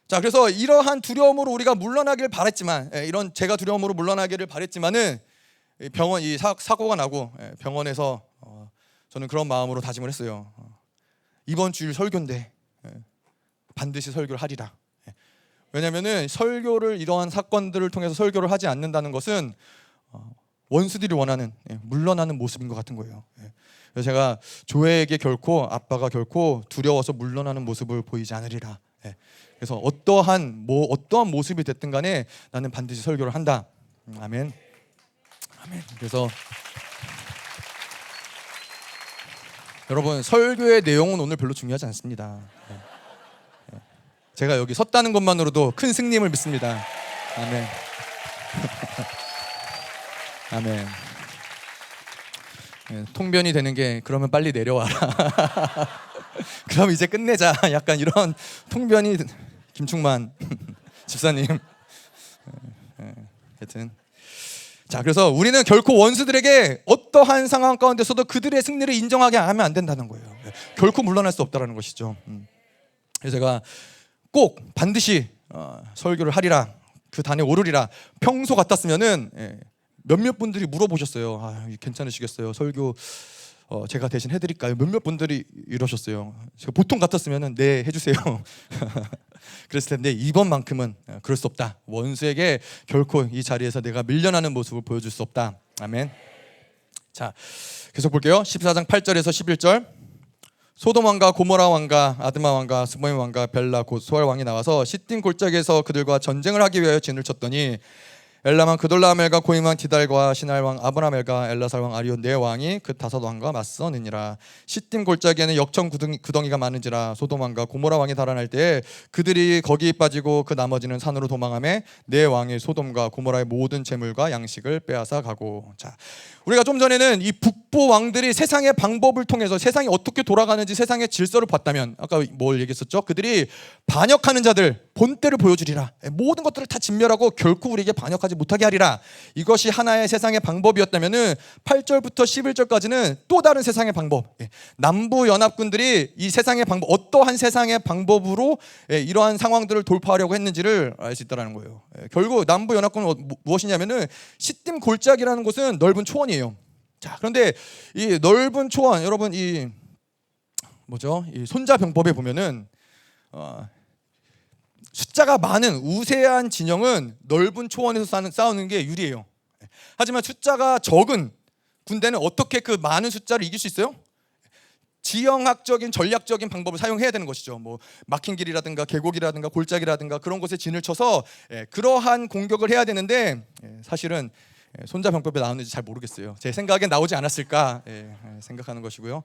자, 그래서 이러한 두려움으로 우리가 물러나길 바랬지만, 제가 두려움으로 물러나기를 바랬지만은 이 사고가 나고 병원에서 저는 그런 마음으로 다짐을 했어요. 이번 주일 설교인데 반드시 설교를 하리라. 왜냐하면은 이러한 사건들을 통해서 설교를 하지 않는다는 것은 원수들이 원하는 물러나는 모습인 것 같은 거예요. 그래서 제가 조회에게 아빠가 결코 두려워서 물러나는 모습을 보이지 않으리라. 그래서 어떠한 모습이 됐든 간에 나는 반드시 설교를 한다. 아멘. 아멘. 그래서 여러분, 설교의 내용은 오늘 별로 중요하지 않습니다. 제가 여기 섰다는 것만으로도 큰 승리임을 믿습니다. 아멘. 아멘. 통변이 되는 게, 그러면 빨리 내려와라. 그럼 이제 끝내자. 약간 이런 통변이, 김충만 집사님. 하여튼. 자, 그래서 우리는 결코 원수들에게 어떠한 상황 가운데서도 그들의 승리를 인정하게 하면 안 된다는 거예요. 결코 물러날 수 없다는 것이죠. 그래서 제가 꼭 반드시 설교를 하리라, 그 단에 오르리라. 평소 같았으면은 몇몇 분들이 물어보셨어요. 괜찮으시겠어요? 설교 제가 대신 해드릴까요? 몇몇 분들이 이러셨어요. 제가 보통 같았으면은 네, 해주세요. 그랬을 텐데 이번만큼은 그럴 수 없다. 원수에게 결코 이 자리에서 내가 밀려나는 모습을 보여줄 수 없다. 아멘. 자, 계속 볼게요. 14장 8절에서 11절. 소돔 왕과 고모라 왕과 아드마 왕과 스보임 왕과 벨라 곧 소알 왕이 나와서 시딤 골짜기에서 그들과 전쟁을 하기 위하여 진을 쳤더니 엘라만 그돌라멜과 고임왕 디달과 시날왕 아브라멜과 엘라살 왕 아리온 네 왕이 그 다섯 왕과 맞서느니라. 시딤 골짜기에는 역청 구덩이가 많은지라 소돔 왕과 고모라 왕이 달아날 때에 그들이 거기 빠지고 그 나머지는 산으로 도망하며 네 왕이 소돔과 고모라의 모든 재물과 양식을 빼앗아 가고. 자, 우리가 좀 전에는 이 북부 왕들이 세상의 방법을 통해서 세상이 어떻게 돌아가는지 세상의 질서를 봤다면, 아까 뭘 얘기했었죠? 그들이 반역하는 자들 본때를 보여주리라. 모든 것들을 다 진멸하고 결코 우리에게 반역하지 못하게 하리라. 이것이 하나의 세상의 방법이었다면은 8절부터 11절까지는 또 다른 세상의 방법, 남부 연합군들이 이 세상의 방법, 어떠한 세상의 방법으로 이러한 상황들을 돌파하려고 했는지를 알 수 있다는 거예요. 결국 남부 연합군은 무엇이냐면은 시딤 골짜기라는 곳은 넓은 초원이에요. 자, 그런데 이 넓은 초원, 여러분 이 뭐죠? 이 손자병법에 보면은 숫자가 많은 우세한 진영은 넓은 초원에서 싸우는 게 유리해요. 하지만 숫자가 적은 군대는 어떻게 그 많은 숫자를 이길 수 있어요? 지형학적인 전략적인 방법을 사용해야 되는 것이죠. 뭐 막힌 길이라든가 계곡이라든가 골짜기라든가 그런 곳에 진을 쳐서 그러한 공격을 해야 되는데 사실은 손자병법에 나오는지 잘 모르겠어요. 제 생각엔 나오지 않았을까 생각하는 것이고요.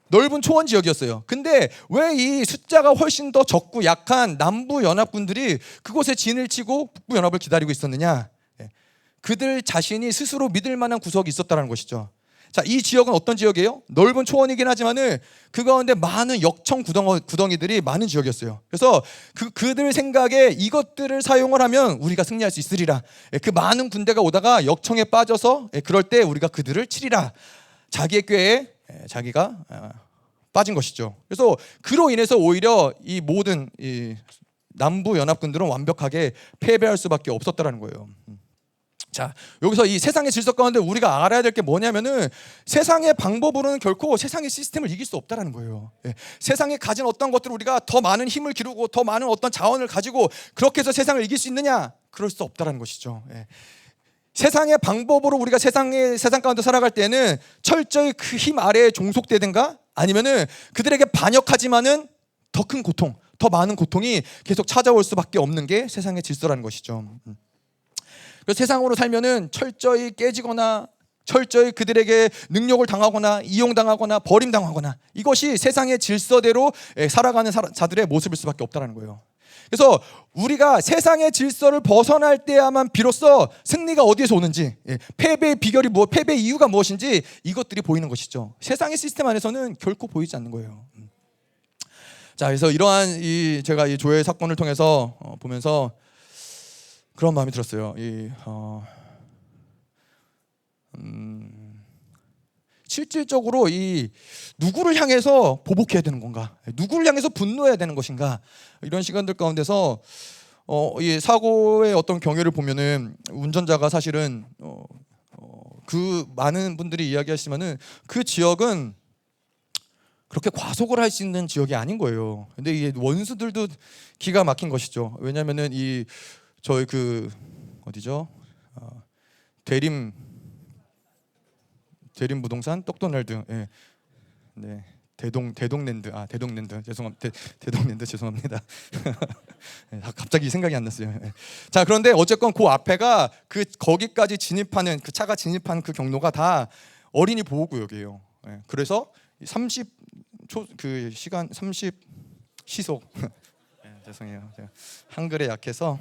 넓은 초원 지역이었어요. 근데 왜 이 숫자가 훨씬 더 적고 약한 남부 연합군들이 그곳에 진을 치고 북부 연합을 기다리고 있었느냐? 그들 자신이 스스로 믿을 만한 구석이 있었다는 것이죠. 자, 이 지역은 어떤 지역이에요? 넓은 초원이긴 하지만은 그 가운데 많은 역청 구덩이들이 많은 지역이었어요. 그래서 그들 생각에 이것들을 사용을 하면 우리가 승리할 수 있으리라. 그 많은 군대가 오다가 역청에 빠져서 그럴 때 우리가 그들을 치리라. 자기의 꾀에 자기가 빠진 것이죠. 그래서 그로 인해서 오히려 이 모든 이 남부 연합군들은 완벽하게 패배할 수밖에 없었다라는 거예요. 자, 여기서 이 세상의 질서 가운데 우리가 알아야 될 게 뭐냐면은 세상의 방법으로는 결코 세상의 시스템을 이길 수 없다라는 거예요. 세상에 가진 어떤 것들을 우리가 더 많은 힘을 기르고 더 많은 어떤 자원을 가지고 그렇게 해서 세상을 이길 수 있느냐? 그럴 수 없다라는 것이죠. 세상의 방법으로 우리가 세상 가운데 살아갈 때는 철저히 그 힘 아래에 종속되든가 아니면은 그들에게 반역하지만은 더 큰 고통, 더 많은 고통이 계속 찾아올 수밖에 없는 게 세상의 질서라는 것이죠. 그래서 세상으로 살면은 철저히 깨지거나 철저히 그들에게 능욕을 당하거나 이용당하거나 버림당하거나 이것이 세상의 질서대로 살아가는 자들의 모습일 수밖에 없다는 거예요. 그래서 우리가 세상의 질서를 벗어날 때야만 비로소 승리가 어디에서 오는지, 패배의 비결이 패배의 이유가 무엇인지 이것들이 보이는 것이죠. 세상의 시스템 안에서는 결코 보이지 않는 거예요. 자, 그래서 이러한 제가 이 조의 사건을 통해서 보면서 그런 마음이 들었어요. 실질적으로 이 누구를 향해서 보복해야 되는 건가? 누구를 향해서 분노해야 되는 것인가? 이런 시간들 가운데서 이 사고의 어떤 경위를 보면은 운전자가 사실은 그 많은 분들이 이야기하시면은 그 지역은 그렇게 과속을 할 수 있는 지역이 아닌 거예요. 근데 이 원수들도 기가 막힌 것이죠. 왜냐하면은 저희 어디죠? 대림 부동산 똑도널드, 네, 대동랜드, 대동랜드 죄송합니다. 대동랜드 죄송합니다. 갑자기 생각이 안 났어요. 자, 그런데 어쨌건 그 앞에가 거기까지 진입하는 그 차가 진입한 그 경로가 다 어린이 보호구역이에요. 그래서 30 시속 죄송해요. 제가 한글에 약해서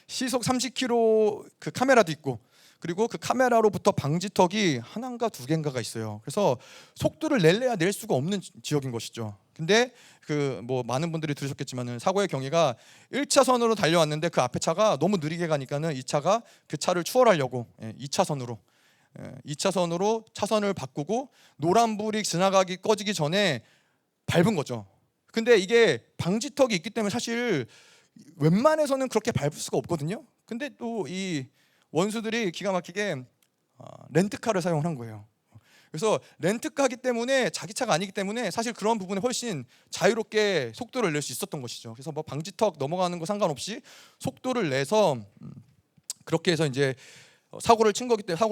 시속 30km 그 카메라도 있고 그리고 그 카메라로부터 방지턱이 하나인가 두 개인가가 있어요. 그래서 속도를 낼래야 낼 수가 없는 지역인 것이죠. 근데 많은 분들이 들으셨겠지만은 사고의 경위가 1차선으로 달려왔는데 그 앞에 차가 너무 느리게 가니까는 이 차가 그 차를 추월하려고 2차선으로 차선을 바꾸고 노란불이 꺼지기 전에 밟은 거죠. 근데 이게 방지턱이 있기 때문에 사실 웬만해서는 그렇게 밟을 수가 없거든요. 근데 또 이 원수들이 기가 막히게 렌트카를 사용을 한 거예요. 그래서 렌트카기 때문에 자기 차가 아니기 때문에 사실 그런 부분에 훨씬 자유롭게 속도를 낼 수 있었던 것이죠. 그래서 뭐 방지턱 넘어가는 거 상관없이 속도를 내서 그렇게 해서 이제 사고를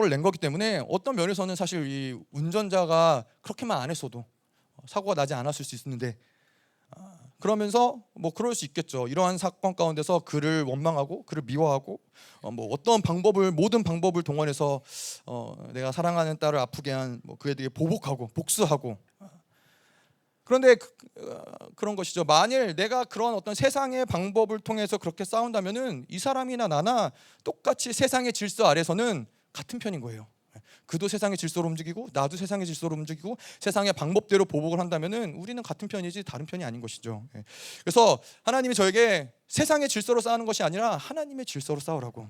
낸 거기 때문에 어떤 면에서는 사실 이 운전자가 그렇게만 안 했어도 사고가 나지 않았을 수 있는데, 그러면서 뭐 그럴 수 있겠죠. 이러한 사건 가운데서 그를 원망하고 그를 미워하고 뭐 모든 방법을 동원해서 내가 사랑하는 딸을 아프게 한 그에 대해 보복하고 복수하고. 그런데 그런 것이죠. 만일 내가 그런 어떤 세상의 방법을 통해서 그렇게 싸운다면은 이 사람이나 나나 똑같이 세상의 질서 아래서는 같은 편인 거예요. 그도 세상의 질서로 움직이고 나도 세상의 질서로 움직이고 세상의 방법대로 보복을 한다면은 우리는 같은 편이지 다른 편이 아닌 것이죠. 그래서 하나님이 저에게 세상의 질서로 싸우는 것이 아니라 하나님의 질서로 싸우라고.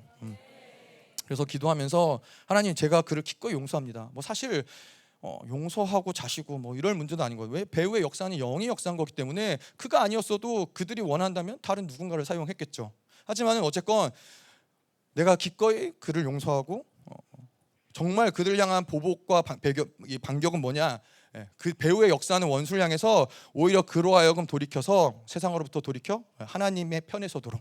그래서 기도하면서 하나님, 제가 그를 기꺼이 용서합니다. 뭐 사실 용서하고 자시고 뭐 이럴 문제도 아닌 거예요. 왜? 배후의 역사는 영의 역사인 거기 때문에 그가 아니었어도 그들이 원한다면 다른 누군가를 사용했겠죠. 하지만 어쨌건 내가 기꺼이 그를 용서하고 정말 그들 향한 보복과 반격은 뭐냐? 그 배후의 역사는 원수를 향해서 오히려 그로 하여금 돌이켜서 세상으로부터 돌이켜 하나님의 편에 서도록,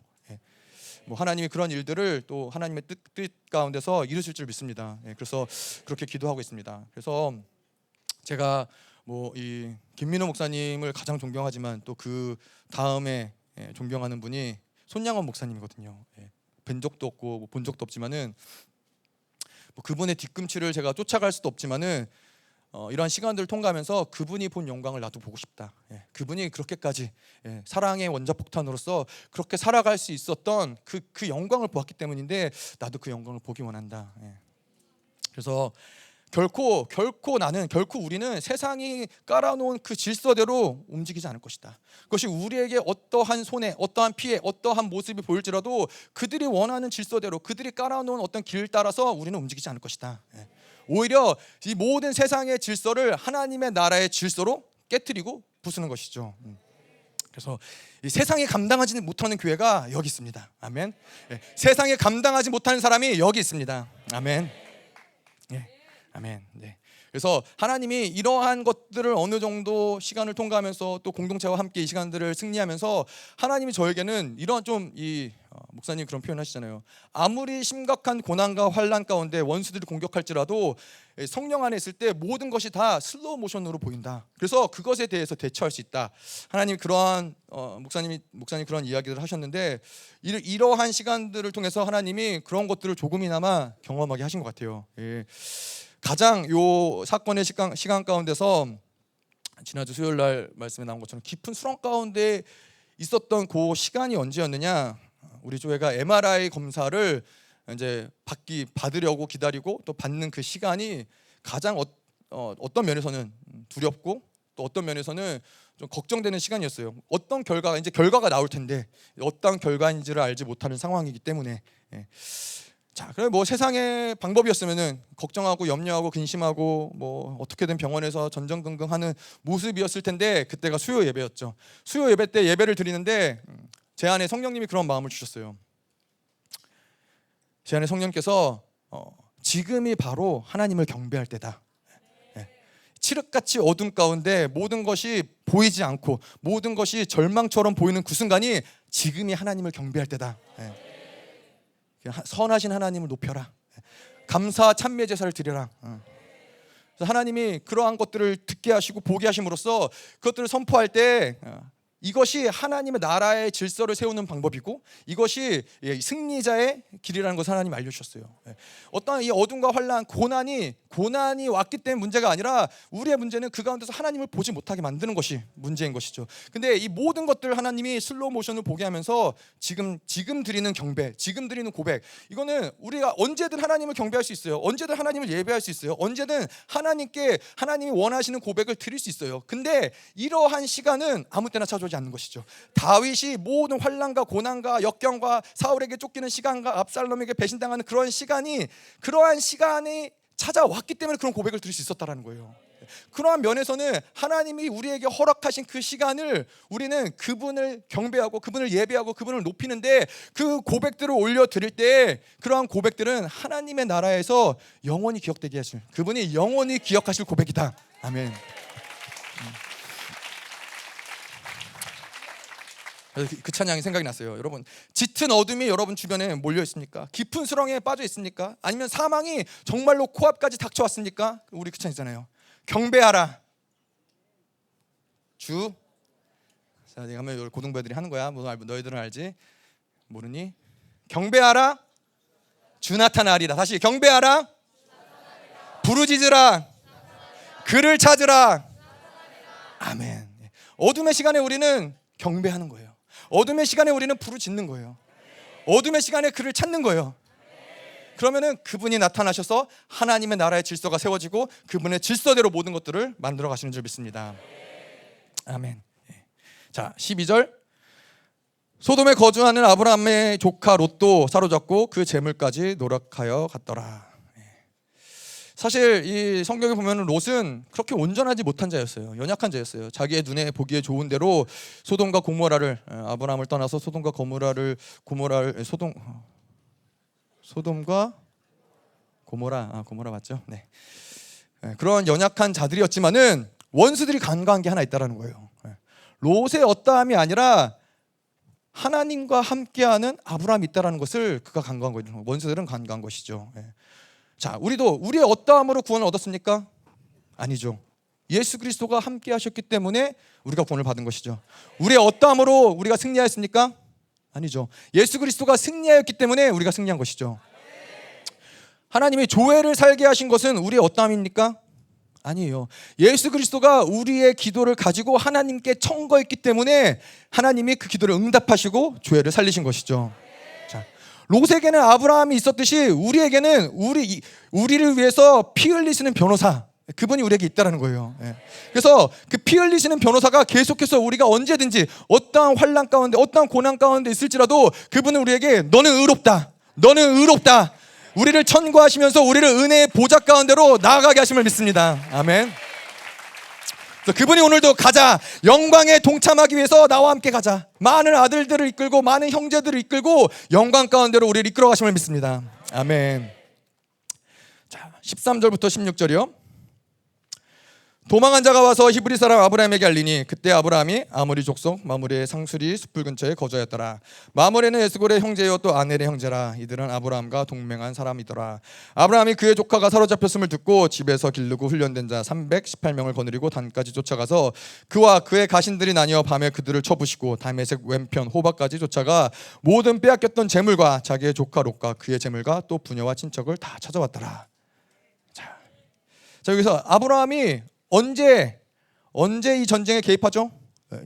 뭐 하나님이 그런 일들을 또 하나님의 뜻 가운데서 이루실 줄 믿습니다. 그래서 그렇게 기도하고 있습니다. 그래서 제가 뭐 이 김민호 목사님을 가장 존경하지만 또 그 다음에 존경하는 분이 손양원 목사님이거든요. 뵌 적도 없고 본 적도 없지만은 뭐 그분의 뒤꿈치를 제가 쫓아갈 수도 없지만은 이러한 시간들을 통과하면서 그분이 본 영광을 나도 보고 싶다. 그분이 그렇게까지 사랑의 원자폭탄으로서 그렇게 살아갈 수 있었던 그 영광을 보았기 때문인데 나도 그 영광을 보기 원한다. 그래서 결코 우리는 세상이 깔아놓은 그 질서대로 움직이지 않을 것이다. 그것이 우리에게 어떠한 손해, 어떠한 피해, 어떠한 모습이 보일지라도 그들이 원하는 질서대로 그들이 깔아놓은 어떤 길 따라서 우리는 움직이지 않을 것이다. 오히려 이 모든 세상의 질서를 하나님의 나라의 질서로 깨트리고 부수는 것이죠. 그래서 이 세상이 감당하지 못하는 교회가 여기 있습니다. 아멘. 세상에 감당하지 못하는 사람이 여기 있습니다. 아멘. 아멘. 그래서 하나님이 이러한 것들을 어느 정도 시간을 통과하면서 또 공동체와 함께 이 시간들을 승리하면서 하나님이 저에게는 이런 목사님 그런 표현하시잖아요. 아무리 심각한 고난과 환난 가운데 원수들이 공격할지라도 성령 안에 있을 때 모든 것이 다 슬로우 모션으로 보인다. 그래서 그것에 대해서 대처할 수 있다. 하나님 그러한 목사님 그런 이야기를 하셨는데 이러한 시간들을 통해서 하나님이 그런 것들을 조금이나마 경험하게 하신 것 같아요. 가장 요 사건의 시간 가운데서 지난주 수요일 날 말씀에 나온 것처럼 깊은 수렁 가운데 있었던 그 시간이 언제였느냐? 우리 교회가 MRI 검사를 이제 받으려고 기다리고 또 받는 그 시간이 가장 어떤 면에서는 두렵고 또 어떤 면에서는 좀 걱정되는 시간이었어요. 어떤 결과가 나올 텐데 어떤 결과인지를 알지 못하는 상황이기 때문에. 자, 그럼 뭐 세상의 방법이었으면은 걱정하고 염려하고 근심하고 뭐 어떻게든 병원에서 전전긍긍하는 모습이었을 텐데 그때가 수요 예배였죠. 수요 예배 때 예배를 드리는데 제 안에 성령님이 그런 마음을 주셨어요. 제 안에 성령께서 지금이 바로 하나님을 경배할 때다. 칠흑같이 어둠 가운데 모든 것이 보이지 않고 모든 것이 절망처럼 보이는 그 순간이 지금이 하나님을 경배할 때다. 선하신 하나님을 높여라. 감사 찬미의 제사를 드려라. 그래서 하나님이 그러한 것들을 듣게 하시고 보게 하심으로써 그것들을 선포할 때 이것이 하나님의 나라의 질서를 세우는 방법이고 이것이 승리자의 길이라는 것을 하나님이 알려주셨어요. 어떠한 이 어둠과 환난, 고난이 왔기 때문에 문제가 아니라 우리의 문제는 그 가운데서 하나님을 보지 못하게 만드는 것이 문제인 것이죠. 근데 이 모든 것들을 하나님이 슬로우 모션을 보게 하면서 지금 드리는 경배, 지금 드리는 고백, 이거는 우리가 언제든 하나님을 경배할 수 있어요. 언제든 하나님을 예배할 수 있어요. 언제든 하나님께 하나님이 원하시는 고백을 드릴 수 있어요. 근데 이러한 시간은 아무 때나 찾아오지 않는 것이죠. 다윗이 모든 환난과 고난과 역경과 사울에게 쫓기는 시간과 압살롬에게 배신당하는 그러한 시간이 찾아왔기 때문에 그런 고백을 드릴 수 있었다라는 거예요. 그러한 면에서는 하나님이 우리에게 허락하신 그 시간을 우리는 그분을 경배하고 그분을 예배하고 그분을 높이는데 그 고백들을 올려드릴 때 그러한 고백들은 하나님의 나라에서 영원히 기억되게 하실, 그분이 영원히 기억하실 고백이다. 아멘. 그 찬양이 생각이 났어요. 여러분, 짙은 어둠이 여러분 주변에 몰려 있습니까? 깊은 수렁에 빠져 있습니까? 아니면 사망이 정말로 코앞까지 닥쳐왔습니까? 우리 그 찬이잖아요. 경배하라 주. 자, 내가 하면 고등부들이 하는 거야. 너희들은 알지? 모르니? 경배하라 주 나타나리라. 다시 경배하라 부르짖으라 그를 찾으라. 아멘. 어둠의 시간에 우리는 경배하는 거예요. 어둠의 시간에 우리는 부르짖는 거예요. 어둠의 시간에 그를 찾는 거예요. 그러면은 그분이 나타나셔서 하나님의 나라의 질서가 세워지고 그분의 질서대로 모든 것들을 만들어 가시는 줄 믿습니다. 아멘. 자, 12절. 소돔에 거주하는 아브라함의 조카 롯도 사로잡고 그 재물까지 노력하여 갔더라. 사실 이 성경에 보면 롯은 그렇게 온전하지 못한 자였어요. 연약한 자였어요. 자기의 눈에 보기에 좋은 대로 소돔과 고모라를, 아브라함을 떠나서 소돔과 소돔과 고모라 맞죠? 네. 그런 연약한 자들이었지만은 원수들이 간과한 게 하나 있다라는 거예요. 롯의 어떠함이 아니라 하나님과 함께하는 아브라함이 있다라는 것을 그가 간과한 거죠. 원수들은 간과한 것이죠. 자, 우리도 우리의 어떠함으로 구원을 얻었습니까? 아니죠. 예수 그리스도가 함께 하셨기 때문에 우리가 구원을 받은 것이죠. 우리의 어떠함으로 우리가 승리하였습니까? 아니죠. 예수 그리스도가 승리하였기 때문에 우리가 승리한 것이죠. 하나님이 교회를 살게 하신 것은 우리의 어떠함입니까? 아니에요. 예수 그리스도가 우리의 기도를 가지고 하나님께 청거했기 때문에 하나님이 그 기도를 응답하시고 교회를 살리신 것이죠. 롯에게는 아브라함이 있었듯이 우리에게는 우리를 위해서 피 흘리시는 변호사, 그분이 우리에게 있다라는 거예요. 그래서 그 피 흘리시는 변호사가 계속해서 우리가 언제든지 어떠한 환난 가운데 어떠한 고난 가운데 있을지라도 그분은 우리에게 너는 의롭다, 너는 의롭다, 우리를 천거하시면서 우리를 은혜의 보좌 가운데로 나아가게 하심을 믿습니다. 아멘. 그분이 오늘도 가자, 영광에 동참하기 위해서 나와 함께 가자, 많은 아들들을 이끌고 많은 형제들을 이끌고 영광 가운데로 우리를 이끌어 가심을 믿습니다. 아멘. 자, 13절부터 16절이요. 도망한 자가 와서 히브리 사람 아브라함에게 알리니 그때 아브라함이 아모리 족속 마므레의 상수리 숲을 근처에 거주하였더라. 마므레는 에스골의 형제요 또 아넬의 형제라. 이들은 아브라함과 동맹한 사람이더라. 아브라함이 그의 조카가 사로잡혔음을 듣고 집에서 기르고 훈련된 자 318명을 거느리고 단까지 쫓아가서 그와 그의 가신들이 나뉘어 밤에 그들을 쳐부시고 다메섹 왼편 호박까지 쫓아가 모든 빼앗겼던 재물과 자기의 조카 롯과 그의 재물과 또 부녀와 친척을 다 찾아왔더라. 자, 여기서 아브라함이 언제 이 전쟁에 개입하죠?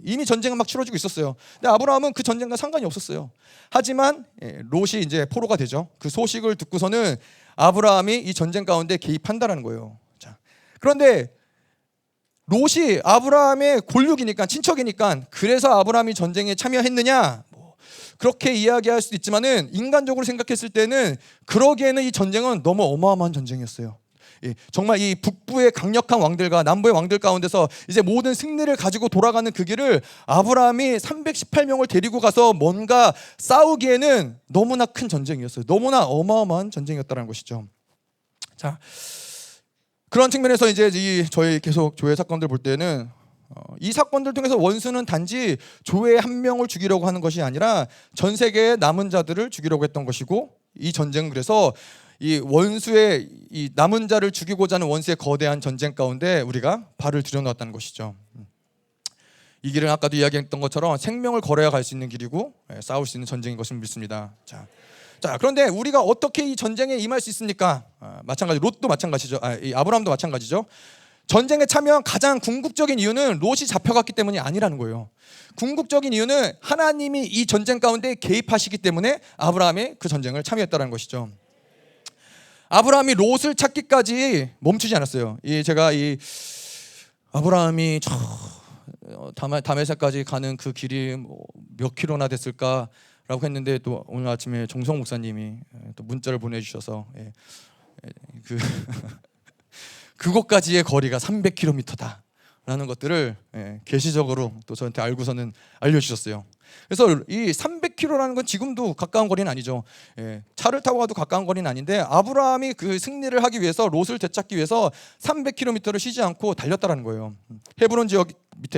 이미 전쟁은 막 치러지고 있었어요. 근데 아브라함은 그 전쟁과 상관이 없었어요. 하지만 롯이 이제 포로가 되죠. 그 소식을 듣고서는 아브라함이 이 전쟁 가운데 개입한다라는 거예요. 자, 그런데 롯이 아브라함의 골육이니까, 친척이니까 그래서 아브라함이 전쟁에 참여했느냐? 그렇게 이야기할 수도 있지만은 인간적으로 생각했을 때는 그러기에는 이 전쟁은 너무 어마어마한 전쟁이었어요. 정말 이 북부의 강력한 왕들과 남부의 왕들 가운데서 이제 모든 승리를 가지고 돌아가는 그 길을 아브라함이 318명을 데리고 가서 뭔가 싸우기에는 너무나 큰 전쟁이었어요. 너무나 어마어마한 전쟁이었다는 것이죠. 자, 그런 측면에서 이제 저희 계속 조회 사건들 볼 때는 이 사건들 통해서 원수는 단지 조회 한 명을 죽이려고 하는 것이 아니라 전 세계의 남은 자들을 죽이려고 했던 것이고, 이 전쟁은 그래서 이 원수의 이 남은 자를 죽이고자 하는 원수의 거대한 전쟁 가운데 우리가 발을 들여놓았다는 것이죠. 이 길은 아까도 이야기했던 것처럼 생명을 걸어야 갈 수 있는 길이고 싸울 수 있는 전쟁인 것을 믿습니다. 자, 그런데 우리가 어떻게 이 전쟁에 임할 수 있습니까? 마찬가지 롯도 마찬가지죠. 이 아브라함도 마찬가지죠. 전쟁에 참여한 가장 궁극적인 이유는 롯이 잡혀갔기 때문이 아니라는 거예요. 궁극적인 이유는 하나님이 이 전쟁 가운데 개입하시기 때문에 아브라함이 그 전쟁을 참여했다는 것이죠. 아브라함이 롯을 찾기까지 멈추지 않았어요. 제가 아브라함이 다메섹까지 가는 그 길이 몇 킬로나 됐을까라고 했는데 또 오늘 아침에 정성 목사님이 또 문자를 보내주셔서 그곳까지의 거리가 300km다 라는 것들을 계시적으로 또 저한테 알고서는 알려주셨어요. 그래서 이 300km라는 건 지금도 가까운 거리는 아니죠. 차를 타고 가도 가까운 거리는 아닌데 아브라함이 그 승리를 하기 위해서 롯을 되찾기 위해서 300km를 쉬지 않고 달렸다라는 거예요. 헤브론 지역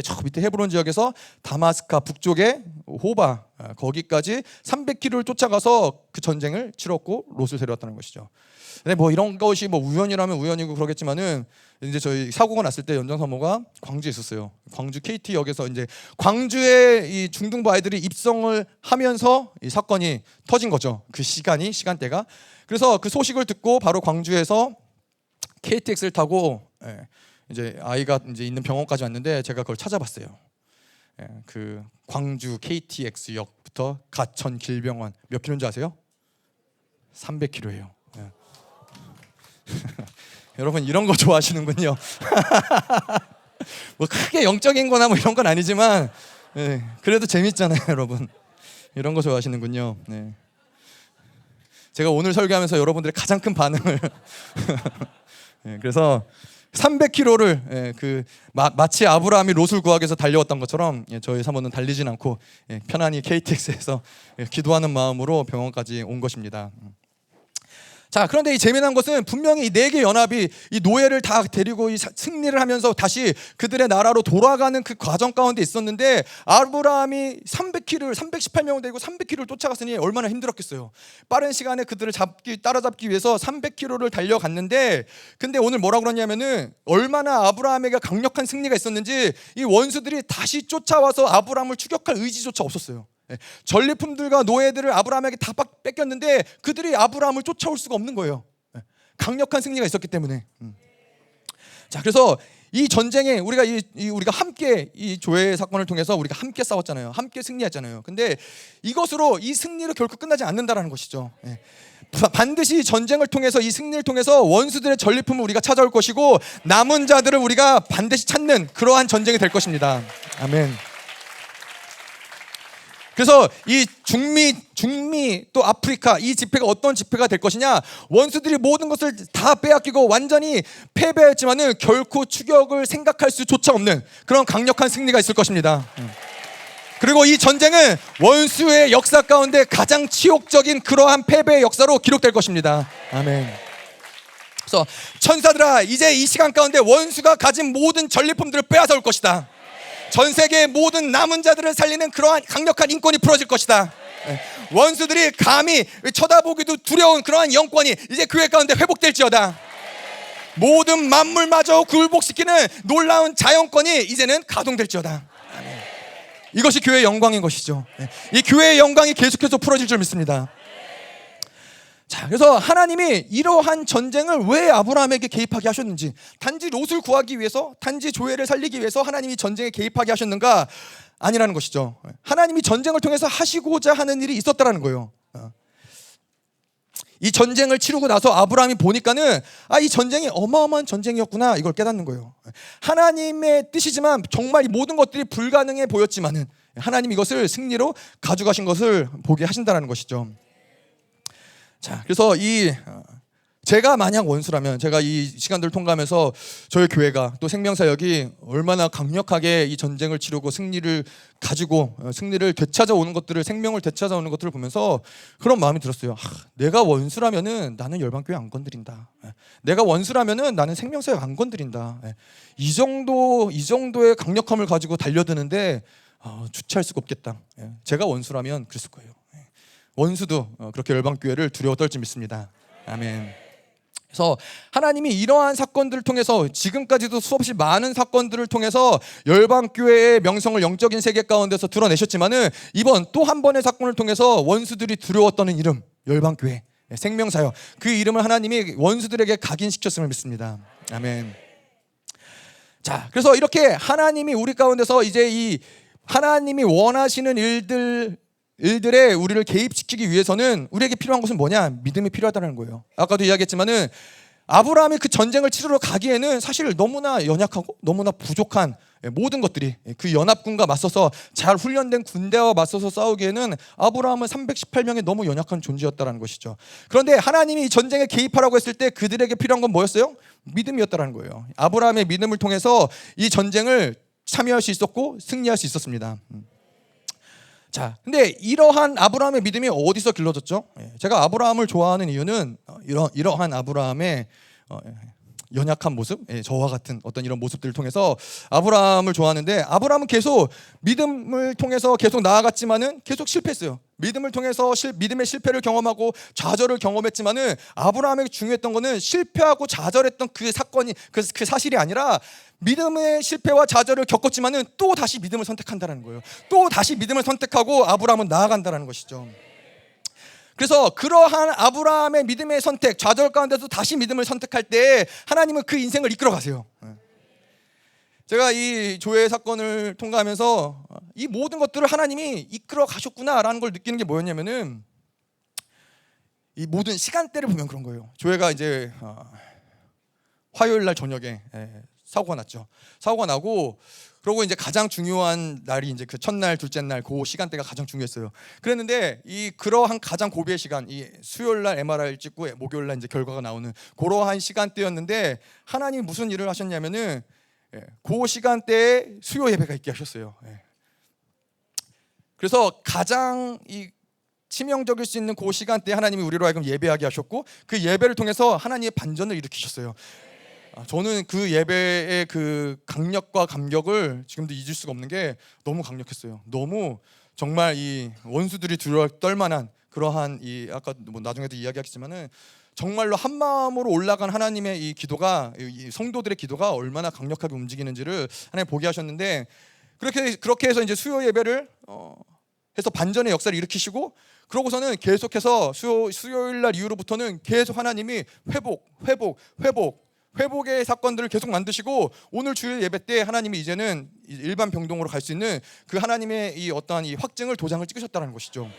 저 밑에 헤브론 지역에서 다마스카 북쪽에 호바 거기까지 300km를 쫓아가서 그 전쟁을 치렀고 롯을 데려왔다는 것이죠. 근데 뭐 이런 것이 뭐 우연이라면 우연이고 그러겠지만은 이제 저희 사고가 났을 때 연장사모가 광주에 있었어요. 광주 KT역에서 이제 광주에 이 중등부 아이들이 입성을 하면서 이 사건이 터진 거죠. 그 시간대가. 그래서 그 소식을 듣고 바로 광주에서 KTX를 타고 이제 아이가 이제 있는 병원까지 왔는데 제가 그걸 찾아봤어요. 그 광주 KTX역부터 가천 길병원 몇 킬로인지 아세요? 300km예요. 여러분 이런 거 좋아하시는군요. 뭐 크게 영적인 거나 뭐 이런 건 아니지만 그래도 재밌잖아요, 여러분. 이런 거 좋아하시는군요. 제가 오늘 설교하면서 여러분들의 가장 큰 반응을 그래서 300km를 마치 아브라함이 롯을 구하기 위해서 달려왔던 것처럼 저희 사모는 달리진 않고 편안히 KTX에서 기도하는 마음으로 병원까지 온 것입니다. 자, 그런데 이 재미난 것은 분명히 이 4개 연합이 이 노예를 다 데리고 이 승리를 하면서 다시 그들의 나라로 돌아가는 그 과정 가운데 있었는데 아브라함이 318명을 데리고 300km를 쫓아갔으니 얼마나 힘들었겠어요. 빠른 시간에 그들을 따라잡기 위해서 300km를 달려갔는데 근데 오늘 뭐라고 그러냐면은 얼마나 아브라함에게 강력한 승리가 있었는지 이 원수들이 다시 쫓아와서 아브라함을 추격할 의지조차 없었어요. 전리품들과 노예들을 아브라함에게 다 뺏겼는데 그들이 아브라함을 쫓아올 수가 없는 거예요. 강력한 승리가 있었기 때문에. 자, 그래서 이 전쟁에 우리가 함께 이 조회 사건을 통해서 우리가 함께 싸웠잖아요. 함께 승리했잖아요. 근데 이것으로 이 승리로 결코 끝나지 않는다라는 것이죠. 반드시 이 전쟁을 통해서 이 승리를 통해서 원수들의 전리품을 우리가 찾아올 것이고 남은 자들을 우리가 반드시 찾는 그러한 전쟁이 될 것입니다. 아멘. 그래서 이 중미 또 아프리카 이 집회가 어떤 집회가 될 것이냐, 원수들이 모든 것을 다 빼앗기고 완전히 패배했지만은 결코 추격을 생각할 수조차 없는 그런 강력한 승리가 있을 것입니다. 그리고 이 전쟁은 원수의 역사 가운데 가장 치욕적인 그러한 패배의 역사로 기록될 것입니다. 아멘. 그래서 천사들아, 이제 이 시간 가운데 원수가 가진 모든 전리품들을 빼앗아 올 것이다. 전 세계의 모든 남은 자들을 살리는 그러한 강력한 인권이 풀어질 것이다. 원수들이 감히 쳐다보기도 두려운 그러한 영권이 이제 교회 가운데 회복될지어다. 모든 만물마저 굴복시키는 놀라운 자연권이 이제는 가동될지어다. 이것이 교회의 영광인 것이죠. 이 교회의 영광이 계속해서 풀어질 줄 믿습니다. 자, 그래서 하나님이 이러한 전쟁을 왜 아브라함에게 개입하게 하셨는지, 단지 롯을 구하기 위해서, 단지 조회를 살리기 위해서 하나님이 전쟁에 개입하게 하셨는가? 아니라는 것이죠. 하나님이 전쟁을 통해서 하시고자 하는 일이 있었다라는 거예요. 이 전쟁을 치르고 나서 아브라함이 보니까는 이 전쟁이 어마어마한 전쟁이었구나, 이걸 깨닫는 거예요. 하나님의 뜻이지만 정말 이 모든 것들이 불가능해 보였지만은 하나님이 이것을 승리로 가져가신 것을 보게 하신다는 것이죠. 자, 그래서 제가 만약 원수라면, 제가 이 시간들을 통과하면서 저희 교회가 또 생명사역이 얼마나 강력하게 이 전쟁을 치르고 승리를 가지고 승리를 되찾아오는 것들을, 생명을 되찾아오는 것들을 보면서 그런 마음이 들었어요. 내가 원수라면은 나는 열방교회 안 건드린다. 내가 원수라면은 나는 생명사역 안 건드린다. 이 정도의 강력함을 가지고 달려드는데 주체할 수가 없겠다. 제가 원수라면 그랬을 거예요. 원수도 그렇게 열방교회를 두려워 떨지 믿습니다. 아멘. 그래서 하나님이 이러한 사건들을 통해서 지금까지도 수없이 많은 사건들을 통해서 열방교회의 명성을 영적인 세계 가운데서 드러내셨지만은 이번 또 한 번의 사건을 통해서 원수들이 두려웠던 이름, 열방교회, 생명사역, 그 이름을 하나님이 원수들에게 각인시켰음을 믿습니다. 아멘. 자, 그래서 이렇게 하나님이 우리 가운데서 이제 이 하나님이 원하시는 일들에 우리를 개입시키기 위해서는 우리에게 필요한 것은 뭐냐? 믿음이 필요하다는 거예요. 아까도 이야기했지만은 아브라함이 그 전쟁을 치르러 가기에는 사실 너무나 연약하고 너무나 부족한 모든 것들이 그 연합군과 맞서서 잘 훈련된 군대와 맞서서 싸우기에는 아브라함은 318명이 너무 연약한 존재였다는 것이죠. 그런데 하나님이 이 전쟁에 개입하라고 했을 때 그들에게 필요한 건 뭐였어요? 믿음이었다는 거예요. 아브라함의 믿음을 통해서 이 전쟁을 참여할 수 있었고 승리할 수 있었습니다. 자, 근데 이러한 아브라함의 믿음이 어디서 길러졌죠? 제가 아브라함을 좋아하는 이유는 이러한 아브라함의 연약한 모습, 저와 같은 어떤 이런 모습들을 통해서 아브라함을 좋아하는데, 아브라함은 계속 믿음을 통해서 계속 나아갔지만은 계속 실패했어요. 믿음을 통해서 믿음의 실패를 경험하고 좌절을 경험했지만은 아브라함에게 중요했던 거는 실패하고 좌절했던 그 사건이 그 사실이 아니라 믿음의 실패와 좌절을 겪었지만은 또 다시 믿음을 선택한다는 거예요. 또 다시 믿음을 선택하고 아브라함은 나아간다는 것이죠. 그래서 그러한 아브라함의 믿음의 선택, 좌절 가운데서 다시 믿음을 선택할 때 하나님은 그 인생을 이끌어 가세요. 제가 이 조회 사건을 통과하면서 이 모든 것들을 하나님이 이끌어 가셨구나라는 걸 느끼는 게 뭐였냐면은, 이 모든 시간대를 보면 그런 거예요. 조회가 이제 화요일 날 저녁에 사고가 났죠. 사고가 나고, 그리고 이제 가장 중요한 날이 이제 그 첫날, 둘째 날 그 시간대가 가장 중요했어요. 그랬는데 그러한 가장 고비의 시간, 이 수요일 날 MRI 찍고 목요일 날 이제 결과가 나오는 그러한 시간대였는데, 하나님이 무슨 일을 하셨냐면은 그 시간대에 수요 예배가 있게 하셨어요. 그래서 가장 이 치명적일 수 있는 그 시간대에 하나님이 우리로 하여금 예배하게 하셨고, 그 예배를 통해서 하나님의 반전을 일으키셨어요. 저는 그 예배의 그 강력과 감격을 지금도 잊을 수가 없는 게 너무 강력했어요. 너무 정말 이 원수들이 두려워 떨 만한 그러한 이 아까 뭐 나중에도 이야기하겠지만은 정말로 한 마음으로 올라간 하나님의 이 기도가, 이 성도들의 기도가 얼마나 강력하게 움직이는지를 하나님 보게 하셨는데, 그렇게 해서 이제 수요 예배를 해서 반전의 역사를 일으키시고, 그러고서는 계속해서 수요일 날 이후로부터는 계속 하나님이 회복의 사건들을 계속 만드시고, 오늘 주일 예배 때 하나님이 이제는 일반 병동으로 갈 수 있는 그 하나님의 이 어떠한 이 확증을 도장을 찍으셨다는 것이죠.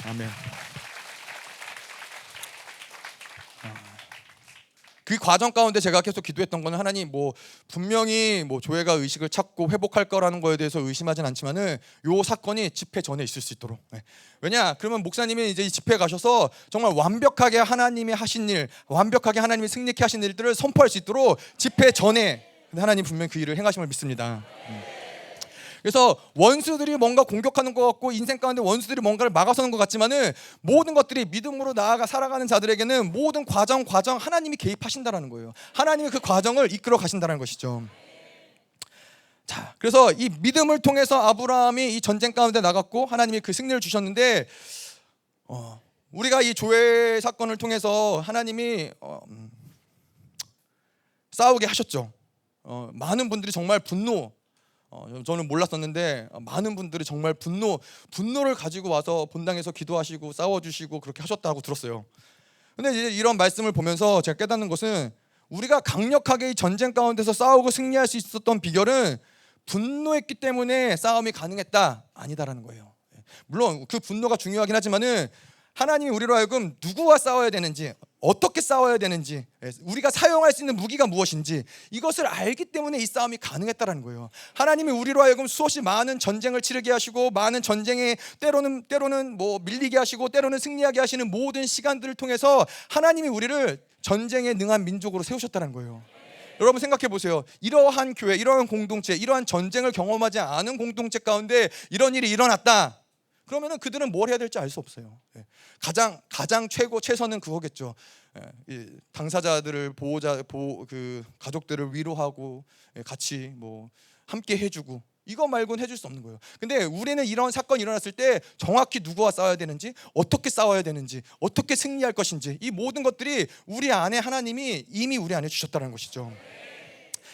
아멘. 그 과정 가운데 제가 계속 기도했던 거는, 하나님 뭐 분명히 뭐 조회가 의식을 찾고 회복할 거라는 거에 대해서 의심하진 않지만은 요 사건이 집회 전에 있을 수 있도록. 왜냐? 그러면 목사님이 이제 이 집회에 가셔서 정말 완벽하게 하나님이 하신 일, 완벽하게 하나님이 승리케 하신 일들을 선포할 수 있도록 집회 전에 하나님 분명히 그 일을 행하심을 믿습니다. 그래서 원수들이 뭔가 공격하는 것 같고, 인생 가운데 원수들이 뭔가를 막아서는 것 같지만은, 모든 것들이 믿음으로 나아가 살아가는 자들에게는 모든 과정 하나님이 개입하신다라는 거예요. 하나님이 그 과정을 이끌어 가신다는 것이죠. 자, 그래서 이 믿음을 통해서 아브라함이 이 전쟁 가운데 나갔고 하나님이 그 승리를 주셨는데, 우리가 이 조회 사건을 통해서 하나님이 싸우게 하셨죠. 많은 분들이 정말 저는 몰랐었는데 많은 분들이 정말 분노를 가지고 와서 본당에서 기도하시고 싸워주시고 그렇게 하셨다고 들었어요. 근데 이제 이런 말씀을 보면서 제가 깨닫는 것은, 우리가 강력하게 이 전쟁 가운데서 싸우고 승리할 수 있었던 비결은 분노했기 때문에 싸움이 가능했다, 아니다라는 거예요. 물론 그 분노가 중요하긴 하지만은 하나님이 우리로 하여금 누구와 싸워야 되는지, 어떻게 싸워야 되는지, 우리가 사용할 수 있는 무기가 무엇인지 이것을 알기 때문에 이 싸움이 가능했다라는 거예요. 하나님이 우리로 하여금 수없이 많은 전쟁을 치르게 하시고, 많은 전쟁에 때로는 뭐 밀리게 하시고, 때로는 승리하게 하시는 모든 시간들을 통해서 하나님이 우리를 전쟁에 능한 민족으로 세우셨다는 거예요. 여러분 생각해 보세요. 이러한 교회, 이러한 공동체, 이러한 전쟁을 경험하지 않은 공동체 가운데 이런 일이 일어났다, 그러면은 그들은 뭘 해야 될지 알 수 없어요. 가장 최선은 그거겠죠. 당사자들을 그 가족들을 위로하고 같이 뭐 함께 해주고, 이거 말고는 해줄 수 없는 거예요. 근데 우리는 이런 사건이 일어났을 때 정확히 누구와 싸워야 되는지, 어떻게 싸워야 되는지, 어떻게 승리할 것인지, 이 모든 것들이 우리 안에 하나님이 이미 우리 안에 주셨다는 것이죠.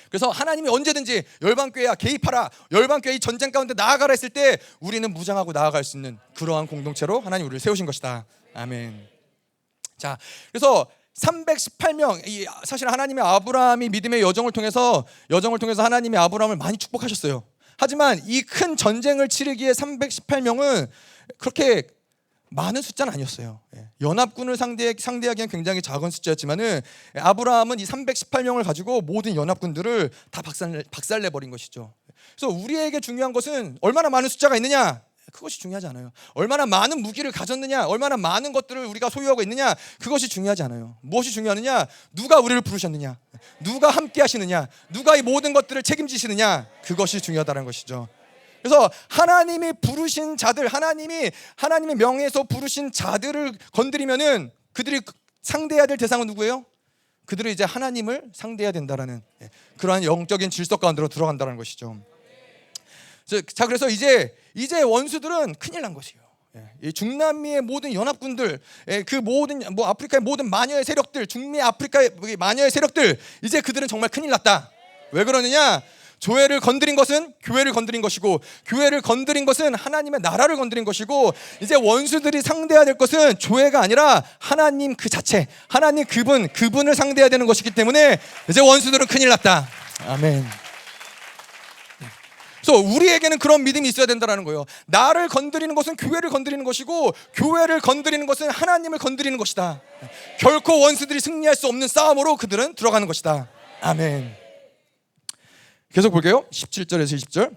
그래서 하나님이 언제든지 열방교회야 개입하라, 열방교회 이 전쟁 가운데 나아가라 했을 때 우리는 무장하고 나아갈 수 있는 그러한 공동체로 하나님 우리를 세우신 것이다. 아멘. 자, 그래서 318명, 사실 하나님의 아브라함이 믿음의 여정을 통해서 하나님이 아브라함을 많이 축복하셨어요. 하지만 이 큰 전쟁을 치르기에 318명은 그렇게 많은 숫자는 아니었어요. 연합군을 상대하기엔 굉장히 작은 숫자였지만은 아브라함은 이 318명을 가지고 모든 연합군들을 다 박살내 버린 것이죠. 그래서 우리에게 중요한 것은 얼마나 많은 숫자가 있느냐, 그것이 중요하지 않아요. 얼마나 많은 무기를 가졌느냐, 얼마나 많은 것들을 우리가 소유하고 있느냐, 그것이 중요하지 않아요. 무엇이 중요하느냐, 누가 우리를 부르셨느냐, 누가 함께 하시느냐, 누가 이 모든 것들을 책임지시느냐, 그것이 중요하다는 것이죠. 그래서 하나님이 부르신 자들, 하나님의 명예에서 부르신 자들을 건드리면은 그들이 상대해야 될 대상은 누구예요? 그들은 이제 하나님을 상대해야 된다라는 그러한 영적인 질서 가운데로 들어간다는 것이죠. 자, 그래서 이제 원수들은 큰일 난 것이에요. 이 중남미의 모든 연합군들, 그 모든 아프리카의 모든 마녀의 세력들, 중미 아프리카의 마녀의 세력들, 이제 그들은 정말 큰일 났다. 왜 그러느냐? 교회를 건드린 것은 교회를 건드린 것이고, 교회를 건드린 것은 하나님의 나라를 건드린 것이고, 이제 원수들이 상대해야 될 것은 교회가 아니라 하나님 그 자체, 하나님 그분을 상대해야 되는 것이기 때문에 이제 원수들은 큰일 났다. 아멘. 그래서 우리에게는 그런 믿음이 있어야 된다는 거예요. 나를 건드리는 것은 교회를 건드리는 것이고, 교회를 건드리는 것은 하나님을 건드리는 것이다. 결코 원수들이 승리할 수 없는 싸움으로 그들은 들어가는 것이다. 아멘. 계속 볼게요. 17절에서 20절.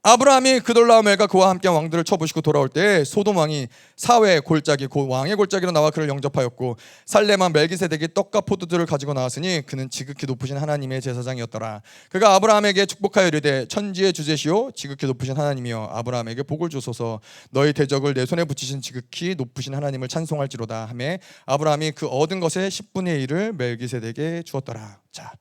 아브라함이 그돌라오멜과 그와 함께 왕들을 쳐부시고 돌아올 때 소돔 왕이 사회의 골짜기 곧 왕의 골짜기로 나와 그를 영접하였고, 살렘한 멜기세덱이 떡과 포도주를 가지고 나왔으니 그는 지극히 높으신 하나님의 제사장이었더라. 그가 아브라함에게 축복하여 이르되 천지의 주제시오 지극히 높으신 하나님이여 아브라함에게 복을 주소서. 너희 대적을 내 손에 붙이신 지극히 높으신 하나님을 찬송할지로다 하매 아브라함이 그 얻은 것의 10분의 1을 멜기세덱에게 주었더라. 자,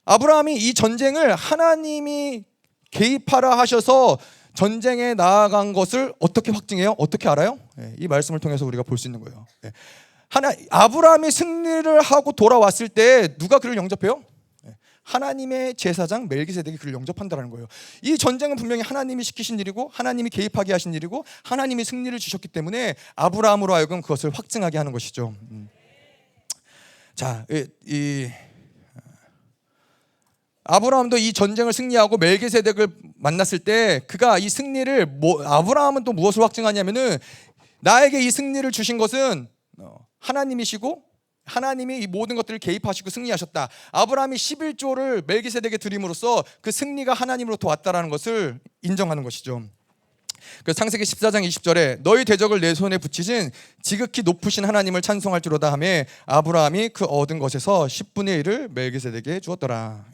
아브라함이 이 전쟁을 하나님이 개입하라 하셔서 전쟁에 나아간 것을 어떻게 확증해요? 어떻게 알아요? 이 말씀을 통해서 우리가 볼 수 있는 거예요. 아브라함이 승리를 하고 돌아왔을 때 누가 그를 영접해요? 하나님의 제사장 멜기세덱이 그를 영접한다는 거예요. 이 전쟁은 분명히 하나님이 시키신 일이고, 하나님이 개입하게 하신 일이고, 하나님이 승리를 주셨기 때문에 아브라함으로 하여금 그것을 확증하게 하는 것이죠. 자, 아브라함도 이 전쟁을 승리하고 멜기세덱을 만났을 때 그가 이 승리를 아브라함은 또 무엇을 확증하냐면은, 나에게 이 승리를 주신 것은 하나님이시고 하나님이 이 모든 것들을 개입하시고 승리하셨다. 아브라함이 11조를 멜기세덱에 드림으로써 그 승리가 하나님으로부터 왔다라는 것을 인정하는 것이죠. 그 창세기 14장 20절에 너희 대적을 내 손에 붙이신 지극히 높으신 하나님을 찬송할지로다 하며 아브라함이 그 얻은 것에서 10분의 1을 멜기세덱에게 주었더라.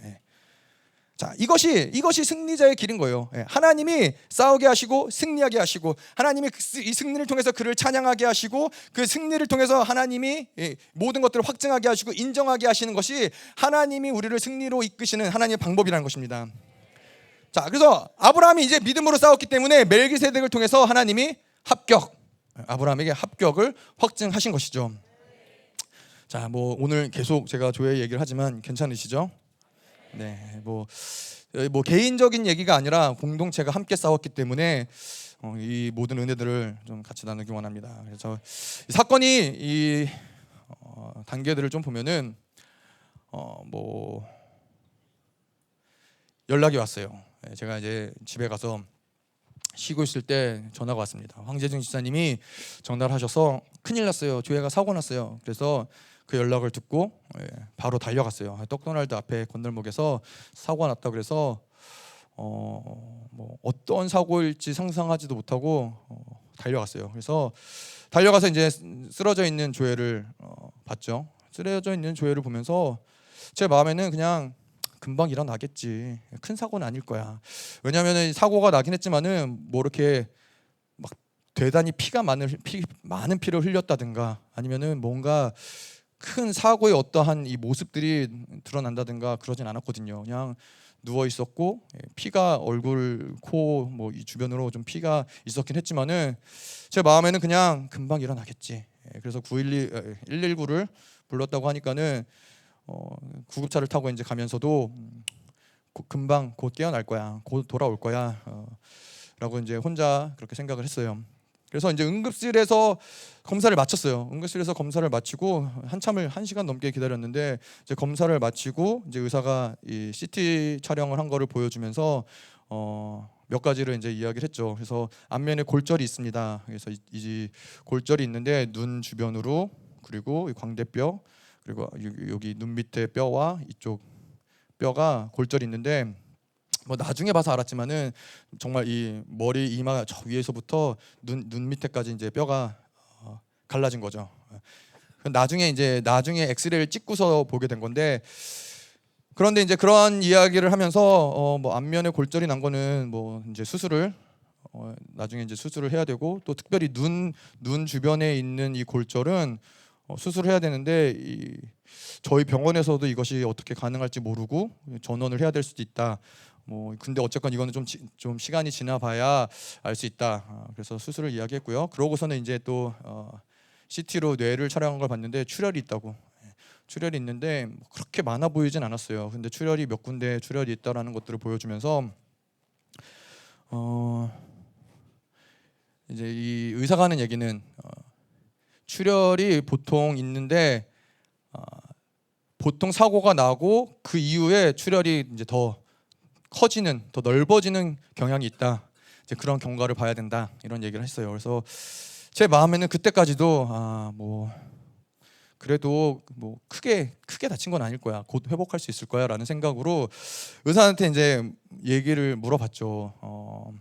자, 이것이 승리자의 길인 거예요. 하나님이 싸우게 하시고 승리하게 하시고, 하나님이 이 승리를 통해서 그를 찬양하게 하시고, 그 승리를 통해서 하나님이 모든 것들을 확증하게 하시고 인정하게 하시는 것이 하나님이 우리를 승리로 이끄시는 하나님의 방법이라는 것입니다. 자, 그래서 아브라함이 이제 믿음으로 싸웠기 때문에 멜기세덱을 통해서 하나님이 아브라함에게 합격을 확증하신 것이죠. 자, 오늘 계속 제가 조회 얘기를 하지만 괜찮으시죠? 네, 개인적인 얘기가 아니라 공동체가 함께 싸웠기 때문에 이 모든 은혜들을 좀 같이 나누기 원합니다. 그래서 이 사건이 이 단계들을 좀 보면은 연락이 왔어요. 제가 이제 집에 가서 쉬고 있을 때 전화가 왔습니다. 황재중 집사님이 전화를 하셔서 큰일 났어요. 교회가 사고 났어요. 그래서 그 연락을 듣고 바로 달려갔어요. 떡도날드 앞에 건널목에서 사고가 났다 그래서 어떤 사고일지 상상하지도 못하고 달려갔어요. 그래서 달려가서 이제 쓰러져 있는 조회를 봤죠. 쓰러져 있는 조회를 보면서 제 마음에는 그냥 금방 일어나겠지, 큰 사고는 아닐 거야. 왜냐하면 사고가 나긴 했지만은 이렇게 막 대단히 많은 피를 흘렸다든가 아니면은 뭔가 큰 사고의 어떠한 이 모습들이 드러난다든가 그러진 않았거든요. 그냥 누워 있었고 피가 얼굴, 코 이 주변으로 좀 피가 있었긴 했지만은 제 마음에는 그냥 금방 일어나겠지. 그래서 119를 불렀다고 하니까는 구급차를 타고 이제 가면서도 금방 곧 깨어날 거야, 곧 돌아올 거야 라고 이제 혼자 그렇게 생각을 했어요. 그래서 이제 응급실에서 검사를 마쳤어요. 응급실에서 검사를 마치고 한참을 1시간 넘게 기다렸는데, 이제 검사를 마치고 이제 의사가 이 CT 촬영을 한 거를 보여주면서 몇 가지를 이제 이야기를 했죠. 그래서 안면에 골절이 있습니다. 그래서 이 골절이 있는데 눈 주변으로, 그리고 이 광대뼈, 그리고 여기 눈 밑에 뼈와 이쪽 뼈가 골절이 있는데, 뭐 나중에 봐서 알았지만은 정말 이 머리 이마 저 위에서부터 눈 밑에까지 이제 뼈가 갈라진 거죠. 나중에 엑스레이를 찍고서 보게 된 건데, 그런데 이제 그러한 이야기를 하면서 뭐 안면에 골절이 난 거는 뭐 이제 수술을 나중에 이제 수술을 해야 되고, 또 특별히 눈 주변에 있는 이 골절은 수술을 해야 되는데, 저희 병원에서도 이것이 어떻게 가능할지 모르고 전원을 해야 될 수도 있다. 뭐 근데 어쨌건 이거는 좀 시간이 지나봐야 알 수 있다. 그래서 수술을 이야기했고요. 그러고서는 이제 또 CT로 뇌를 촬영한 걸 봤는데 출혈이 있다고. 출혈이 있는데 그렇게 많아 보이진 않았어요. 근데 출혈이 몇 군데 출혈이 있다라는 것들을 보여주면서 이제 이 의사가 하는 얘기는 출혈이 보통 있는데 보통 사고가 나고 그 이후에 출혈이 이제 더 커지는, 더 넓어지는 경향이 있다. 이제 그런 경과를 봐야 된다. 이런 얘기를 했어요. 그래서 제 마음에는 그때까지도 뭐 그래도 뭐 크게 다친 건 아닐 거야. 곧 회복할 수 있을 거야라는 생각으로 의사한테 이제 얘기를 물어봤죠.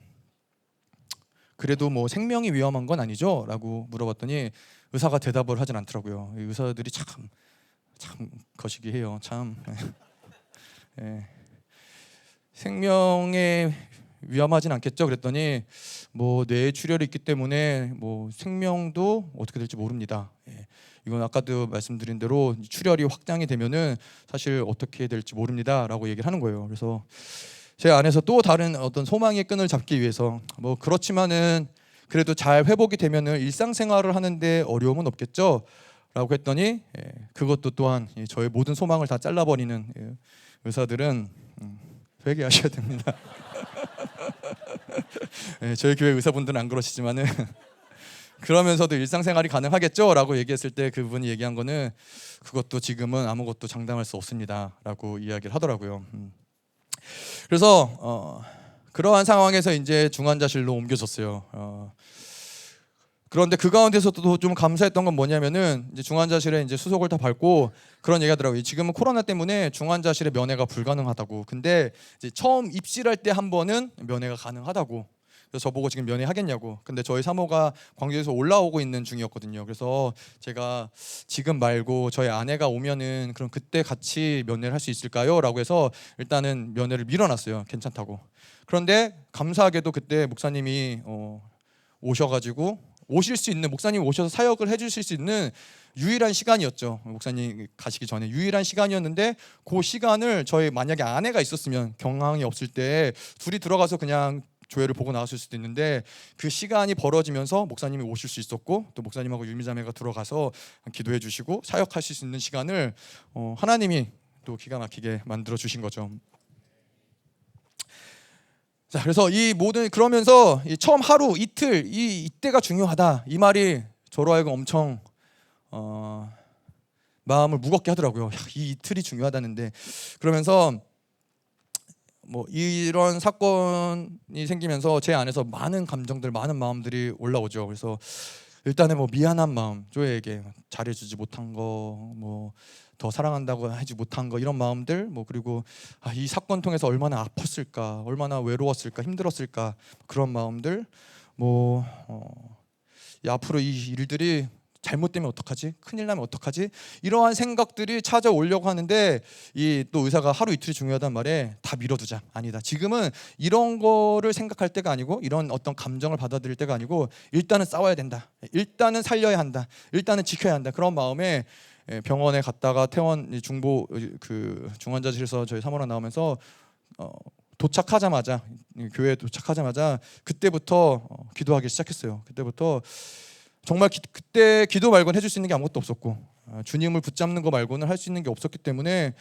그래도 뭐 생명이 위험한 건 아니죠?라고 물어봤더니 의사가 대답을 하진 않더라고요. 의사들이 참 거시기해요. 참. 예. 생명에 위험하진 않겠죠? 그랬더니 뭐 뇌에 출혈이 있기 때문에 뭐 생명도 어떻게 될지 모릅니다. 이건 아까도 말씀드린 대로 출혈이 확장이 되면은 사실 어떻게 될지 모릅니다라고 얘기를 하는 거예요. 그래서 제 안에서 또 다른 어떤 소망의 끈을 잡기 위해서 뭐 그렇지만은 그래도 잘 회복이 되면은 일상생활을 하는데 어려움은 없겠죠? 라고 했더니 그것도 또한 저의 모든 소망을 다 잘라버리는 의사들은 회개하셔야 됩니다. 저희 교회 의사분들은 안 그러시지만은 그러면서도 일상생활이 가능하겠죠? 라고 얘기했을 때 그분이 얘기한 거는 그것도 지금은 아무것도 장담할 수 없습니다 라고 이야기를 하더라고요. 그래서 그러한 상황에서 이제 중환자실로 옮겨졌어요. 그런데 그 가운데서도 좀 감사했던 건 뭐냐면은 이제 중환자실에 이제 수속을 다 밟고 그런 얘기하더라고요. 지금은 코로나 때문에 중환자실에 면회가 불가능하다고. 근데 이제 처음 입실할 때 한 번은 면회가 가능하다고. 그래서 저보고 지금 면회하겠냐고. 근데 저희 사모가 광주에서 올라오고 있는 중이었거든요. 그래서 제가 지금 말고 저희 아내가 오면은 그럼 그때 같이 면회를 할 수 있을까요? 라고 해서 일단은 면회를 밀어놨어요. 괜찮다고. 그런데 감사하게도 그때 목사님이 오셔가지고 오실 수 있는, 목사님 오셔서 사역을 해주실 수 있는 유일한 시간이었죠. 목사님 가시기 전에 유일한 시간이었는데 그 시간을 저희 만약에 아내가 있었으면 경황이 없을 때 둘이 들어가서 그냥 조회를 보고 나왔을 수도 있는데 그 시간이 벌어지면서 목사님이 오실 수 있었고 또 목사님하고 유미자매가 들어가서 기도해 주시고 사역하실 수 있는 시간을 하나님이 또 기가 막히게 만들어 주신 거죠. 자, 그래서 이 모든 그러면서 이 처음 하루 이틀 이때가 중요하다 이 말이 저로 하여금 엄청 마음을 무겁게 하더라고요. 이 이틀이 중요하다는데. 그러면서 뭐 이런 사건이 생기면서 제 안에서 많은 감정들, 많은 마음들이 올라오죠. 그래서 일단은 뭐 미안한 마음, 조에게 잘해주지 못한 거, 뭐 더 사랑한다고 하지 못한 거, 이런 마음들, 뭐 그리고 이 사건 통해서 얼마나 아팠을까, 얼마나 외로웠을까, 힘들었을까, 그런 마음들, 뭐 앞으로 이 일들이 잘못되면 어떡하지? 큰일 나면 어떡하지? 이러한 생각들이 찾아오려고 하는데 이 또 의사가 하루 이틀이 중요하단 말에 다 밀어두자. 아니다. 지금은 이런 거를 생각할 때가 아니고 이런 어떤 감정을 받아들일 때가 아니고 일단은 싸워야 된다. 일단은 살려야 한다. 일단은 지켜야 한다. 그런 마음에 병원에 갔다가 퇴원 중보 그 중환자실에서 저희 사모랑 나오면서 도착하자마자 교회에 도착하자마자 그때부터 기도하기 시작했어요. 그때부터 정말 그때 기도 말고는 해줄 수 있는 게 아무것도 없었고 주님을 붙잡는 거 말고는 할 수 있는 게 없었기 때문에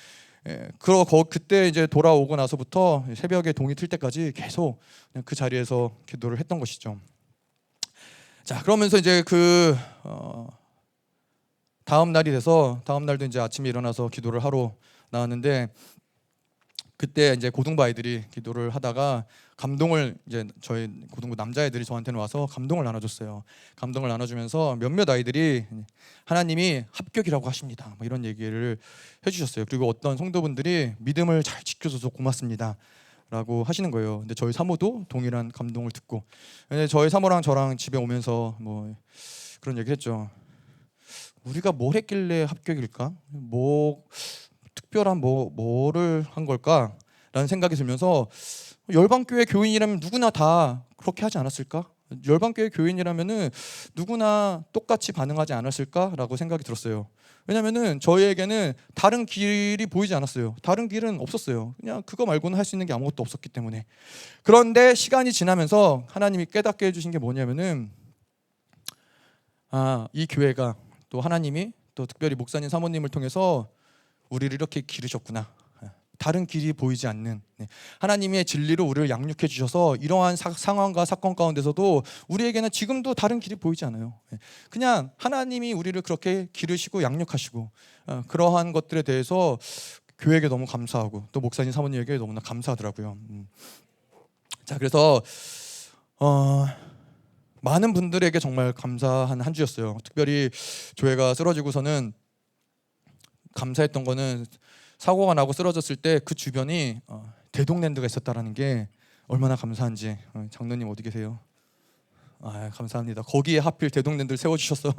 그때 이제 돌아오고 나서부터 새벽에 동이 틀 때까지 계속 그냥 그 자리에서 기도를 했던 것이죠. 자, 그러면서 이제 다음 날이 돼서 다음 날도 이제 아침에 일어나서 기도를 하러 나왔는데 그때 이제 고등부 아이들이 기도를 하다가 감동을 이제 저희 고등부 남자애들이 저한테는 와서 감동을 나눠줬어요. 감동을 나눠주면서 몇몇 아이들이 하나님이 합격이라고 하십니다, 뭐 이런 얘기를 해주셨어요. 그리고 어떤 성도분들이 믿음을 잘 지켜줘서 고맙습니다 라고 하시는 거예요. 근데 저희 사모도 동일한 감동을 듣고, 근데 저희 사모랑 저랑 집에 오면서 뭐 그런 얘기를 했죠. 우리가 뭘 했길래 합격일까? 뭐 특별한 뭐를 한 걸까라는 생각이 들면서, 열방교회 교인이라면 누구나 다 그렇게 하지 않았을까? 열방교회 교인이라면은 누구나 똑같이 반응하지 않았을까라고 생각이 들었어요. 왜냐면은 저희에게는 다른 길이 보이지 않았어요. 다른 길은 없었어요. 그냥 그거 말고는 할 수 있는 게 아무것도 없었기 때문에. 그런데 시간이 지나면서 하나님이 깨닫게 해주신 게 뭐냐면은, 이 교회가 또 하나님이 또 특별히 목사님 사모님을 통해서 우리를 이렇게 기르셨구나. 다른 길이 보이지 않는, 하나님의 진리로 우리를 양육해 주셔서 이러한 상황과 사건 가운데서도 우리에게는 지금도 다른 길이 보이지 않아요. 그냥 하나님이 우리를 그렇게 기르시고 양육하시고, 그러한 것들에 대해서 교회에게 너무 감사하고 또 목사님 사모님에게 너무나 감사하더라고요. 자, 그래서 많은 분들에게 정말 감사한 한 주였어요. 특별히 교회가 쓰러지고서는 감사했던 거는, 사고가 나고 쓰러졌을 때 그 주변이 대동랜드가 있었다라는 게 얼마나 감사한지. 장로님 어디 계세요? 감사합니다. 거기에 하필 대동랜드를 세워주셔서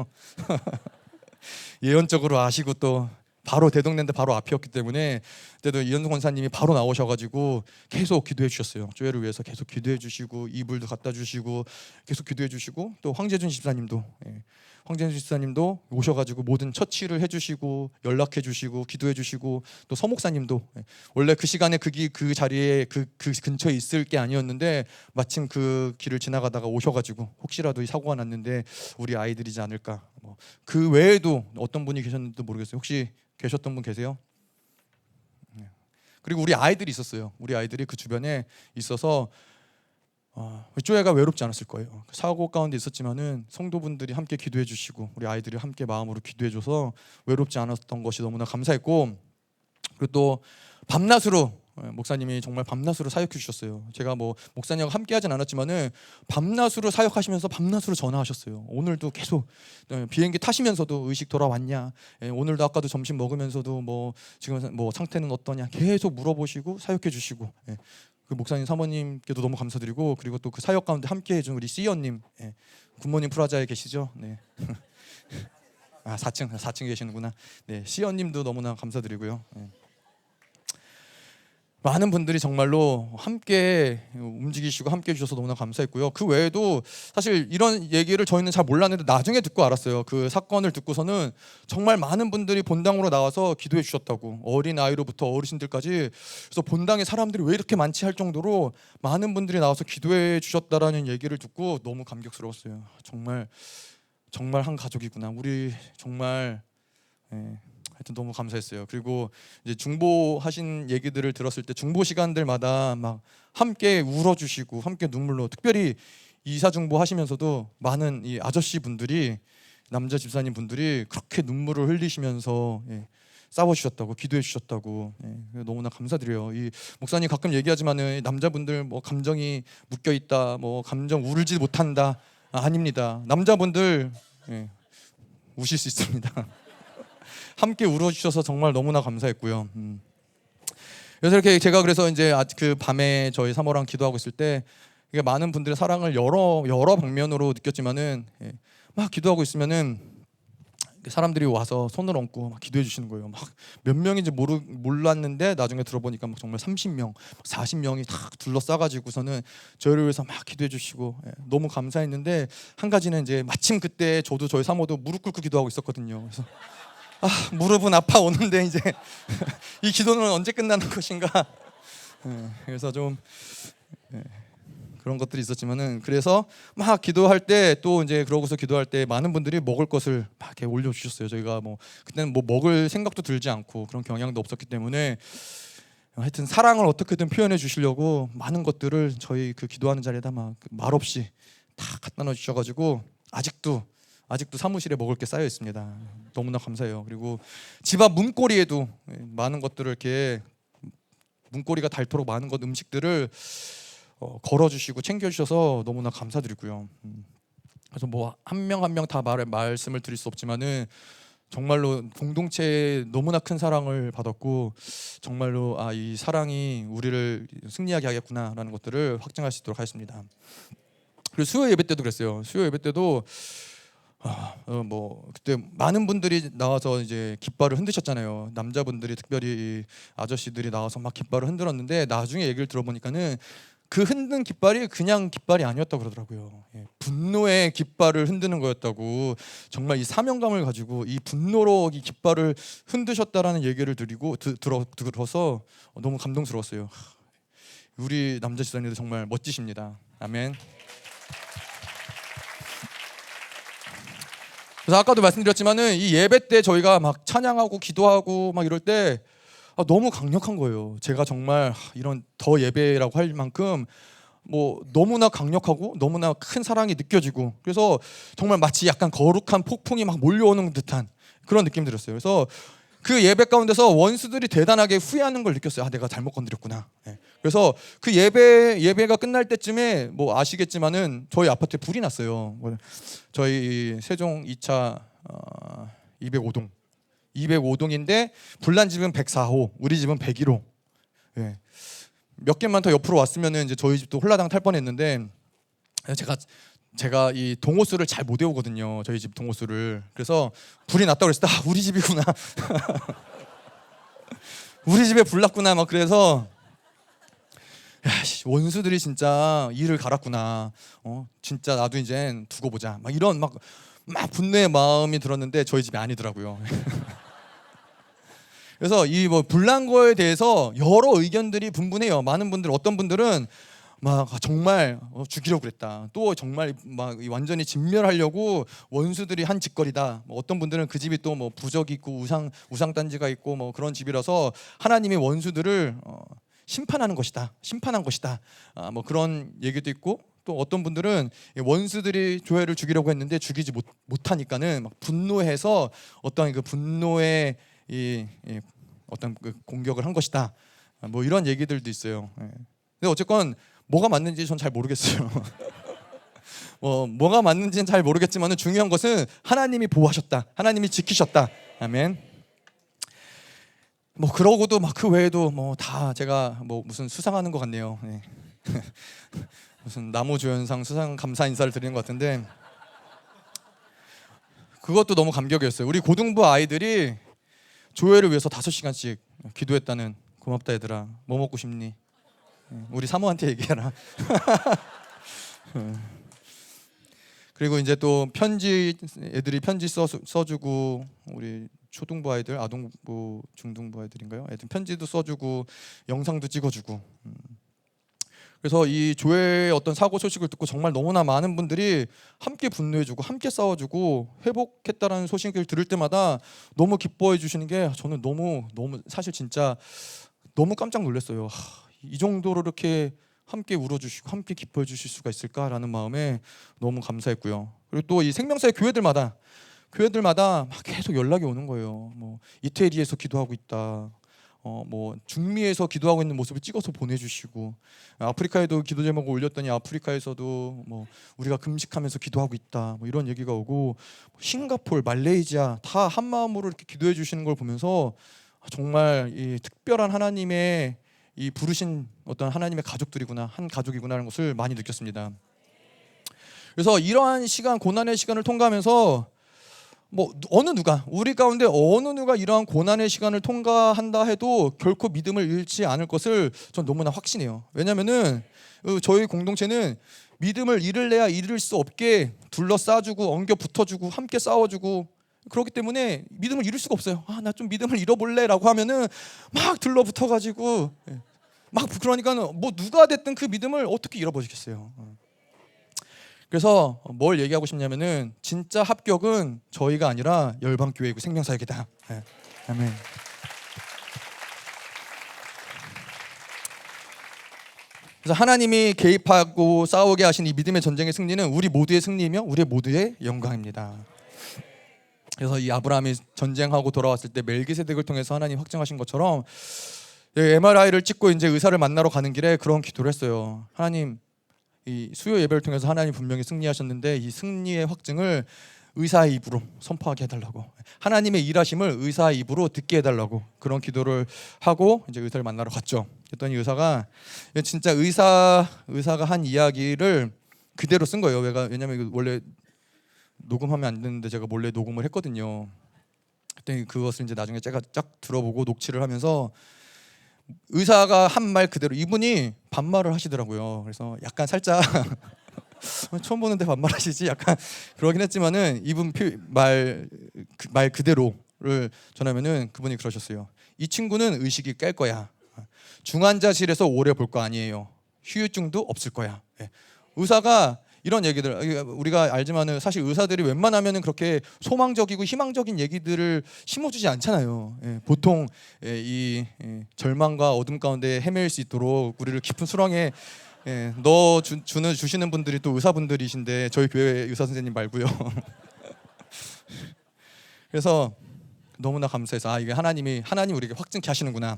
예언적으로 아시고 또 바로 대동랜드 바로 앞이었기 때문에 그때도 이현승 권사님이 바로 나오셔가지고 계속 기도해 주셨어요. 교회를 위해서 계속 기도해 주시고 이불도 갖다 주시고 계속 기도해 주시고, 또 황재준 집사님도 황재준 집사님도 오셔가지고 모든 처치를 해주시고 연락해 주시고 기도해 주시고, 또 서목사님도 원래 그 시간에 그 자리에 그 근처에 있을 게 아니었는데 마침 그 길을 지나가다가 오셔가지고 혹시라도 이 사고가 났는데 우리 아이들이지 않을까. 그 외에도 어떤 분이 계셨는지도 모르겠어요. 혹시 계셨던 분 계세요? 그리고 우리 아이들이 있었어요. 우리 아이들이 그 주변에 있어서 조회가 외롭지 않았을 거예요. 사고 가운데 있었지만은 성도분들이 함께 기도해 주시고 우리 아이들이 함께 마음으로 기도해 줘서 외롭지 않았던 것이 너무나 감사했고, 그리고 또 밤낮으로 목사님이 정말 밤낮으로 사역해 주셨어요. 제가 뭐 목사님과 함께 하진 않았지만은 밤낮으로 사역하시면서 밤낮으로 전화하셨어요. 오늘도 계속 비행기 타시면서도 의식 돌아왔냐, 오늘도 아까도 점심 먹으면서도 뭐 지금 뭐 상태는 어떠냐 계속 물어보시고 사역해 주시고, 그 목사님 사모님께도 너무 감사드리고, 그리고 또 그 사역 가운데 함께 해준 우리 시연님, 굿모닝 프라자에 계시죠? 네. 4층 계시는구나. 네, 시연님도 너무나 감사드리고요. 많은 분들이 정말로 함께 움직이시고 함께 해주셔서 너무나 감사했고요. 그 외에도 사실 이런 얘기를 저희는 잘 몰랐는데 나중에 듣고 알았어요. 그 사건을 듣고서는 정말 많은 분들이 본당으로 나와서 기도해 주셨다고, 어린 아이로부터 어르신들까지. 그래서 본당에 사람들이 왜 이렇게 많지 할 정도로 많은 분들이 나와서 기도해 주셨다라는 얘기를 듣고 너무 감격스러웠어요. 정말 한 가족이구나. 우리 정말 하여튼 너무 감사했어요. 그리고 이제 중보하신 얘기들을 들었을 때 중보 시간들마다 막 함께 울어주시고 함께 눈물로, 특별히 이사 중보하시면서도 많은 이 아저씨 분들이, 남자 집사님 분들이 그렇게 눈물을 흘리시면서 싸워주셨다고, 기도해 주셨다고, 너무나 감사드려요. 이 목사님 가끔 얘기하지만은 남자분들 뭐 감정이 묶여 있다, 뭐 감정 울지 못한다. 아닙니다. 남자분들 우실 수 있습니다. 함께 울어주셔서 정말 너무나 감사했고요. 그래서 이렇게 제가 그래서 이제 그 밤에 저희 사모랑 기도하고 있을 때 많은 분들의 사랑을 여러 방면으로 느꼈지만은, 막 기도하고 있으면은 사람들이 와서 손을 얹고 막 기도해 주시는 거예요. 막 몇 명인지 몰랐는데 나중에 들어보니까 막 정말 30명, 40명이 다 둘러싸가지고서는 저희를 위해서 막 기도해 주시고, 너무 감사했는데, 한 가지는 이제 마침 그때 저도 저희 사모도 무릎 꿇고 기도하고 있었거든요. 그래서 무릎은 아파 오는데 이제 이 기도는 언제 끝나는 것인가. 그래서 좀 그런 것들이 있었지만은, 그래서 막 기도할 때 또 이제 그러고서 기도할 때 많은 분들이 먹을 것을 막 이렇게 올려주셨어요. 저희가 뭐 그때는 뭐 먹을 생각도 들지 않고 그런 경향도 없었기 때문에 하여튼 사랑을 어떻게든 표현해 주시려고 많은 것들을 저희 그 기도하는 자리에다 막 말없이 다 갖다 넣어 주셔가지고 아직도 사무실에 먹을 게 쌓여 있습니다. 너무나 감사해요. 그리고 집 앞 문고리에도 많은 것들을 이렇게 문고리가 닳도록 많은 것 음식들을 걸어주시고 챙겨주셔서 너무나 감사드리고요. 그래서 뭐 한 명 한 명 다 말씀을 드릴 수 없지만은 정말로 공동체에 너무나 큰 사랑을 받았고 정말로 이 사랑이 우리를 승리하게 하겠구나라는 것들을 확증할 수 있도록 하겠습니다. 그리고 수요 예배 때도 그랬어요. 수요 예배 때도 뭐 그때 많은 분들이 나와서 이제 깃발을 흔드셨잖아요. 남자분들이 특별히 아저씨들이 나와서 막 깃발을 흔들었는데 나중에 얘기를 들어보니까는 그 흔든 깃발이 그냥 깃발이 아니었다고 그러더라고요. 분노의 깃발을 흔드는 거였다고. 정말 이 사명감을 가지고 이 분노로 이 깃발을 흔드셨다라는 얘기를 들어서 너무 감동스러웠어요. 우리 남자 지사님들 정말 멋지십니다. 아멘. 그래서 아까도 말씀드렸지만은 이 예배 때 저희가 막 찬양하고 기도하고 막 이럴 때 너무 강력한 거예요. 제가 정말 이런 더 예배라고 할 만큼 뭐 너무나 강력하고 너무나 큰 사랑이 느껴지고 그래서 정말 마치 약간 거룩한 폭풍이 막 몰려오는 듯한 그런 느낌이 들었어요. 그래서 그 예배 가운데서 원수들이 대단하게 후회하는 걸 느꼈어요. 내가 잘못 건드렸구나. 그래서 그 예배가 끝날 때쯤에 뭐 아시겠지만은 저희 아파트에 불이 났어요. 저희 세종 2차 205동 205동인데 불난 집은 104호, 우리 집은 101호. 몇 개만 더 옆으로 왔으면은 이제 저희 집도 홀라당 탈 뻔했는데 제가 이 동호수를 잘 못 외우거든요. 저희 집 동호수를. 그래서 불이 났다고 그랬을 때 우리 집이구나. 우리 집에 불 났구나. 막 그래서 원수들이 진짜 이를 갈았구나. 진짜 나도 이제 두고 보자. 막 이런 막 분노의 마음이 들었는데 저희 집이 아니더라고요. 그래서 이 뭐 불난 거에 대해서 여러 의견들이 분분해요. 많은 분들 어떤 분들은 막 정말 죽이려고 그랬다. 또 정말 막 완전히 진멸하려고 원수들이 한 짓거리다. 어떤 분들은 그 집이 또 뭐 부적이 있고 우상 단지가 있고 뭐 그런 집이라서 하나님이 원수들을 심판하는 것이다. 심판한 것이다. 뭐 그런 얘기도 있고 또 어떤 분들은 원수들이 교회를 죽이려고 했는데 죽이지 못하니까는 막 분노해서 어떤 그 분노의 어떤 그 공격을 한 것이다. 뭐 이런 얘기들도 있어요. 근데 어쨌건 뭐가 맞는지 전 잘 모르겠어요. 뭐가 맞는지는 잘 모르겠지만 중요한 것은 하나님이 보호하셨다. 하나님이 지키셨다. 아멘. 뭐 그러고도 막 그 외에도 뭐 다 제가 뭐 무슨 수상하는 것 같네요. 무슨 나무조연상 수상 감사 인사를 드리는 것 같은데 그것도 너무 감격이었어요. 우리 고등부 아이들이 조회를 위해서 5시간씩 기도했다는. 고맙다 얘들아. 뭐 먹고 싶니? 우리 사모한테 얘기해라. 그리고 이제 또 애들이 편지 써주고 우리 초등부 아이들, 아동부, 중등부 아이들인가요? 애들 편지도 써주고 영상도 찍어주고. 그래서 이 교회의 어떤 사고 소식을 듣고 정말 너무나 많은 분들이 함께 분노해주고 함께 싸워주고 회복했다라는 소식을 들을 때마다 너무 기뻐해 주시는 게 저는 너무 사실 진짜 너무 깜짝 놀랐어요. 이 정도로 이렇게 함께 울어주시고 함께 기뻐해 주실 수가 있을까라는 마음에 너무 감사했고요. 그리고 또 이 생명사의 교회들마다 막 계속 연락이 오는 거예요. 뭐 이태리에서 기도하고 있다. 뭐 중미에서 기도하고 있는 모습을 찍어서 보내주시고 아프리카에도 기도 제목을 올렸더니 아프리카에서도 뭐 우리가 금식하면서 기도하고 있다. 뭐 이런 얘기가 오고 싱가포르, 말레이시아 다 한 마음으로 이렇게 기도해 주시는 걸 보면서 정말 이 특별한 하나님의 이 부르신 어떤 하나님의 가족들이구나, 한 가족이구나라는 것을 많이 느꼈습니다. 그래서 이러한 시간, 고난의 시간을 통과하면서 뭐 우리 가운데 어느 누가 이러한 고난의 시간을 통과한다 해도 결코 믿음을 잃지 않을 것을 전 너무나 확신해요. 왜냐면은 저희 공동체는 믿음을 잃을래야 잃을 수 없게 둘러싸주고 엉겨 붙어주고 함께 싸워주고 그렇기 때문에 믿음을 잃을 수가 없어요. 나 좀 믿음을 잃어볼래라고 하면은 막 들러붙어가지고 막 그러니까는 뭐 누가 됐든 그 믿음을 어떻게 잃어버리겠어요. 그래서 뭘 얘기하고 싶냐면은 진짜 합격은 저희가 아니라 열방교회이고 생명사역이다. 아멘. 그래서 하나님이 개입하고 싸우게 하신 이 믿음의 전쟁의 승리는 우리 모두의 승리이며 우리 모두의 영광입니다. 그래서 이 아브라함이 전쟁하고 돌아왔을 때 멜기세덱을 통해서 하나님 확증하신 것처럼 네, MRI를 찍고 이제 의사를 만나러 가는 길에 그런 기도를 했어요. 하나님, 이 수요 예배를 통해서 하나님 분명히 승리하셨는데 이 승리의 확증을 의사의 입으로 선포하게 해달라고, 하나님의 일하심을 의사의 입으로 듣게 해달라고 그런 기도를 하고 이제 의사를 만나러 갔죠. 그랬더니 의사가 진짜 의사가 한 이야기를 그대로 쓴 거예요. 왜냐면 원래 녹음하면 안 되는데 제가 몰래 녹음을 했거든요. 그랬더니 그것을 이제 나중에 제가 쫙 들어보고 녹취를 하면서 의사가 한 말 그대로, 이분이 반말을 하시더라고요. 그래서 약간 살짝 처음 보는데 반말하시지 약간 그러긴 했지만은 이분 말 그대로를 전하면은 그분이 그러셨어요. 이 친구는 의식이 깰 거야. 중환자실에서 오래 볼 거 아니에요. 후유증도 없을 거야. 의사가 이런 얘기들, 우리가 알지만은 사실 의사들이 웬만하면은 그렇게 소망적이고 희망적인 얘기들을 심어주지 않잖아요. 보통 이 절망과 어둠 가운데 헤매일 수 있도록 우리를 깊은 수렁에 주시는 분들이 또 의사분들이신데 저희 교회 의사 선생님 말고요. 그래서 너무나 감사해서 이게 하나님 우리에게 확증케 하시는구나.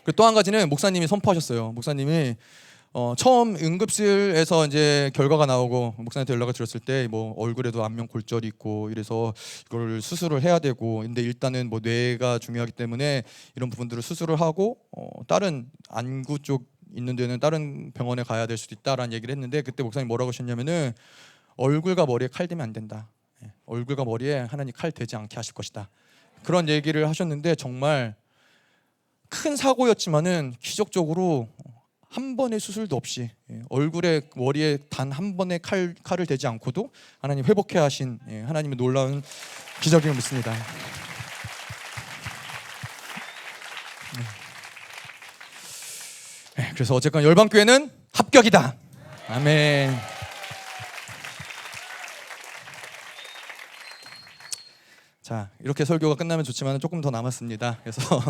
그리고 또 한 가지는 목사님이 선포하셨어요. 목사님이 처음 응급실에서 이제 결과가 나오고 목사님한테 연락을 드렸을 때 뭐 얼굴에도 안면 골절이 있고 이래서 이걸 수술을 해야 되고, 근데 일단은 뭐 뇌가 중요하기 때문에 이런 부분들을 수술을 하고 다른 안구 쪽 있는 데는 다른 병원에 가야 될 수도 있다라는 얘기를 했는데, 그때 목사님 뭐라고 하셨냐면은 얼굴과 머리에 칼 대면 안 된다. 얼굴과 머리에 하나님 칼 대지 않게 하실 것이다. 그런 얘기를 하셨는데 정말 큰 사고였지만은 기적적으로 한 번의 수술도 없이 얼굴에 머리에 단 한 번의 칼을 대지 않고도 하나님 회복해 하신 하나님의 놀라운 기적임을 믿습니다. 그래서 어쨌건 열방교회는 합격이다. 아멘. 자, 이렇게 설교가 끝나면 좋지만 조금 더 남았습니다. 그래서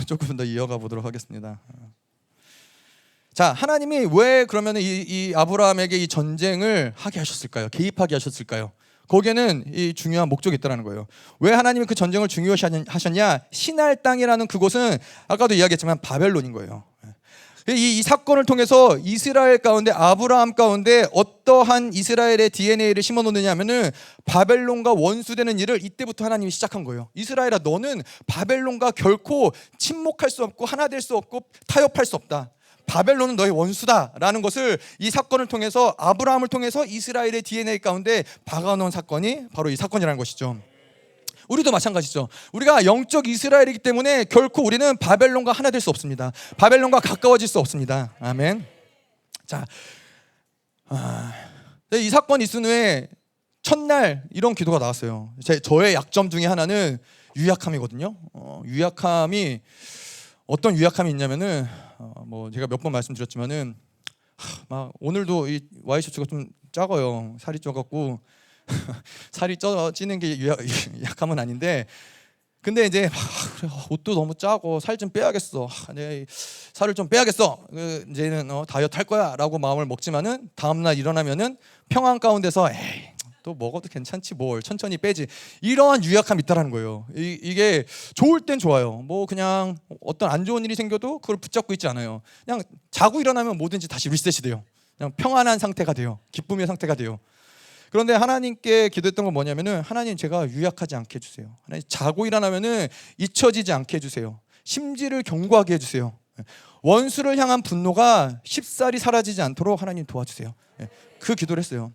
조금 더 이어가 보도록 하겠습니다. 자, 하나님이 왜 그러면 이 아브라함에게 이 전쟁을 하게 하셨을까요? 개입하게 하셨을까요? 거기에는 이 중요한 목적이 있다는 거예요. 왜 하나님이 그 전쟁을 중요시 하셨냐? 시날 땅이라는 그곳은 아까도 이야기했지만 바벨론인 거예요. 이 사건을 통해서 이스라엘 가운데, 아브라함 가운데 어떠한 이스라엘의 DNA를 심어놓느냐 하면은 바벨론과 원수되는 일을 이때부터 하나님이 시작한 거예요. 이스라엘아, 너는 바벨론과 결코 침묵할 수 없고 하나 될 수 없고 타협할 수 없다. 바벨론은 너의 원수다라는 것을 이 사건을 통해서, 아브라함을 통해서 이스라엘의 DNA 가운데 박아놓은 사건이 바로 이 사건이라는 것이죠. 우리도 마찬가지죠. 우리가 영적 이스라엘이기 때문에 결코 우리는 바벨론과 하나 될 수 없습니다. 바벨론과 가까워질 수 없습니다. 아멘. 자, 이 사건이 있은 후에 첫날 이런 기도가 나왔어요. 저의 약점 중에 하나는 유약함이거든요. 유약함이 어떤 유약함이 있냐면은 뭐 제가 몇 번 말씀드렸지만은 막 오늘도 이 와이셔츠가 좀 작아요. 살이 쪄갖고 살이 찌는 게 약함은 아닌데, 근데 이제 그래, 옷도 너무 짜고 살 좀 빼야겠어. 내 살을 좀 빼야겠어. 이제는 다이어트 할 거야라고 마음을 먹지만은 다음날 일어나면은 평안 가운데서 에이, 또 먹어도 괜찮지 뭘, 천천히 빼지, 이러한 유약함이 있다라는 거예요. 이게 좋을 땐 좋아요. 뭐 그냥 어떤 안 좋은 일이 생겨도 그걸 붙잡고 있지 않아요. 그냥 자고 일어나면 뭐든지 다시 리셋이 돼요. 그냥 평안한 상태가 돼요. 기쁨의 상태가 돼요. 그런데 하나님께 기도했던 건 뭐냐면은, 하나님 제가 유약하지 않게 해주세요. 하나님 자고 일어나면은 잊혀지지 않게 해주세요. 심지를 견고하게 해주세요. 원수를 향한 분노가 쉽사리 사라지지 않도록 하나님 도와주세요. 그 기도를 했어요.